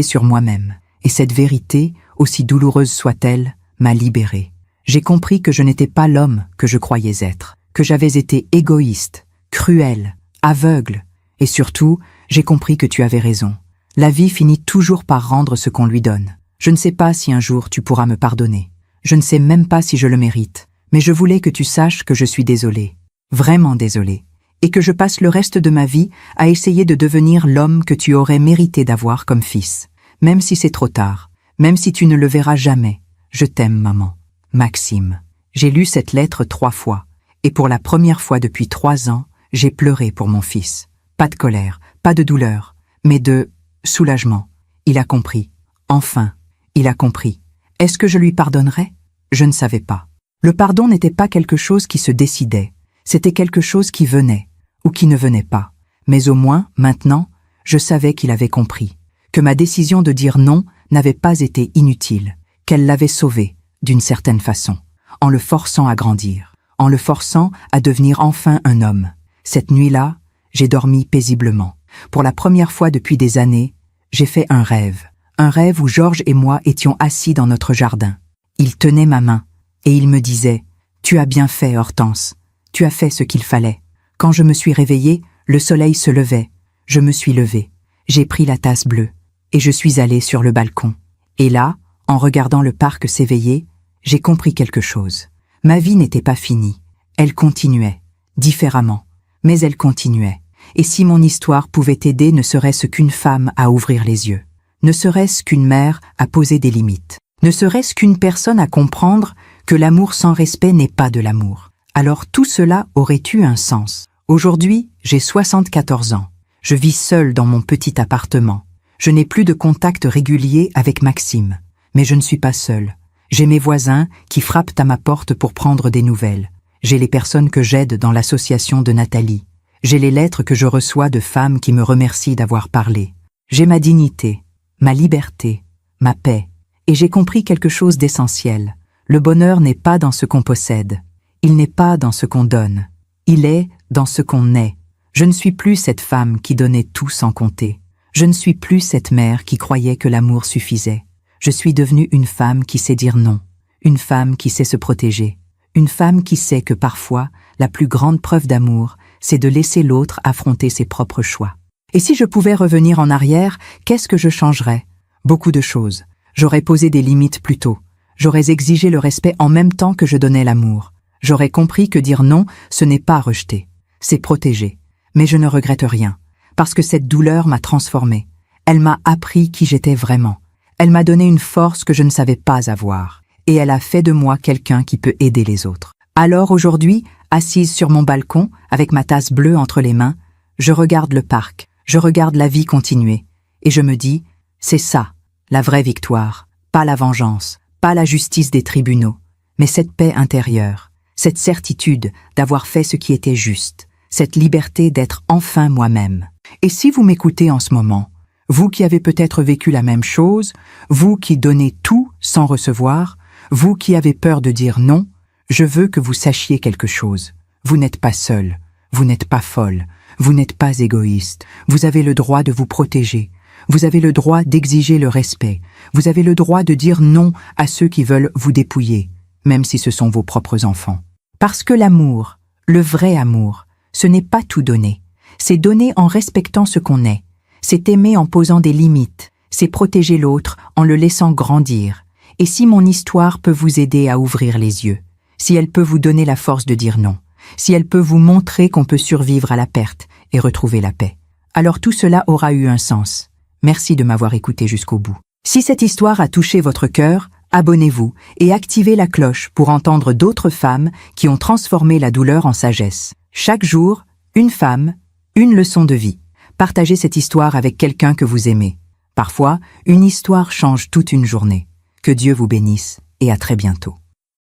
sur moi-même. Et cette vérité, aussi douloureuse soit-elle, m'a libéré. J'ai compris que je n'étais pas l'homme que je croyais être, que j'avais été égoïste, cruel, aveugle. Et surtout, j'ai compris que tu avais raison. La vie finit toujours par rendre ce qu'on lui donne. Je ne sais pas si un jour tu pourras me pardonner. Je ne sais même pas si je le mérite. Mais je voulais que tu saches que je suis désolé. Vraiment désolé. Et que je passe le reste de ma vie à essayer de devenir l'homme que tu aurais mérité d'avoir comme fils. Même si c'est trop tard. Même si tu ne le verras jamais. Je t'aime, maman. Maxime. J'ai lu cette lettre 3 fois. Et pour la première fois depuis 3 ans, j'ai pleuré pour mon fils. Pas de colère, pas de douleur, mais de soulagement. Il a compris. Enfin, il a compris. Est-ce que je lui pardonnerais? Je ne savais pas. Le pardon n'était pas quelque chose qui se décidait. C'était quelque chose qui venait, ou qui ne venait pas. Mais au moins, maintenant, je savais qu'il avait compris. Que ma décision de dire non n'avait pas été inutile. Qu'elle l'avait sauvé, d'une certaine façon. En le forçant à grandir. En le forçant à devenir enfin un homme. Cette nuit-là, j'ai dormi paisiblement. Pour la première fois depuis des années, j'ai fait un rêve. Un rêve où Georges et moi étions assis dans notre jardin. Il tenait ma main, et il me disait « Tu as bien fait, Hortense. Tu as fait ce qu'il fallait. » Quand je me suis réveillée, le soleil se levait. Je me suis levée. J'ai pris la tasse bleue, et je suis allée sur le balcon. Et là, en regardant le parc s'éveiller, j'ai compris quelque chose. Ma vie n'était pas finie. Elle continuait, différemment, mais elle continuait. Et si mon histoire pouvait aider ne serait-ce qu'une femme à ouvrir les yeux, ne serait-ce qu'une mère à poser des limites, ne serait-ce qu'une personne à comprendre que l'amour sans respect n'est pas de l'amour, alors tout cela aurait eu un sens. Aujourd'hui, j'ai 74 ans. Je vis seule dans mon petit appartement. Je n'ai plus de contact régulier avec Maxime. Mais je ne suis pas seule. J'ai mes voisins qui frappent à ma porte pour prendre des nouvelles. J'ai les personnes que j'aide dans l'association de Nathalie. J'ai les lettres que je reçois de femmes qui me remercient d'avoir parlé. J'ai ma dignité, ma liberté, ma paix. Et j'ai compris quelque chose d'essentiel. Le bonheur n'est pas dans ce qu'on possède. Il n'est pas dans ce qu'on donne. Il est dans ce qu'on est. Je ne suis plus cette femme qui donnait tout sans compter. Je ne suis plus cette mère qui croyait que l'amour suffisait. Je suis devenue une femme qui sait dire non. Une femme qui sait se protéger. Une femme qui sait que parfois, la plus grande preuve d'amour, c'est de laisser l'autre affronter ses propres choix. Et si je pouvais revenir en arrière, qu'est-ce que je changerais? Beaucoup de choses. J'aurais posé des limites plus tôt. J'aurais exigé le respect en même temps que je donnais l'amour. J'aurais compris que dire non, ce n'est pas rejeter. C'est protéger. Mais je ne regrette rien. Parce que cette douleur m'a transformée. Elle m'a appris qui j'étais vraiment. Elle m'a donné une force que je ne savais pas avoir. Et elle a fait de moi quelqu'un qui peut aider les autres. Alors aujourd'hui, assise sur mon balcon, avec ma tasse bleue entre les mains, je regarde le parc, je regarde la vie continuer, et je me dis, c'est ça, la vraie victoire, pas la vengeance, pas la justice des tribunaux, mais cette paix intérieure, cette certitude d'avoir fait ce qui était juste, cette liberté d'être enfin moi-même. Et si vous m'écoutez en ce moment, vous qui avez peut-être vécu la même chose, vous qui donnez tout sans recevoir, vous qui avez peur de dire non, je veux que vous sachiez quelque chose. Vous n'êtes pas seul, vous n'êtes pas folle, vous n'êtes pas égoïste. Vous avez le droit de vous protéger. Vous avez le droit d'exiger le respect. Vous avez le droit de dire non à ceux qui veulent vous dépouiller, même si ce sont vos propres enfants. Parce que l'amour, le vrai amour, ce n'est pas tout donner. C'est donner en respectant ce qu'on est. C'est aimer en posant des limites. C'est protéger l'autre en le laissant grandir. Et si mon histoire peut vous aider à ouvrir les yeux, si elle peut vous donner la force de dire non, si elle peut vous montrer qu'on peut survivre à la perte et retrouver la paix, alors tout cela aura eu un sens. Merci de m'avoir écouté jusqu'au bout. Si cette histoire a touché votre cœur, abonnez-vous et activez la cloche pour entendre d'autres femmes qui ont transformé la douleur en sagesse. Chaque jour, une femme, une leçon de vie. Partagez cette histoire avec quelqu'un que vous aimez. Parfois, une histoire change toute une journée. Que Dieu vous bénisse et à très bientôt.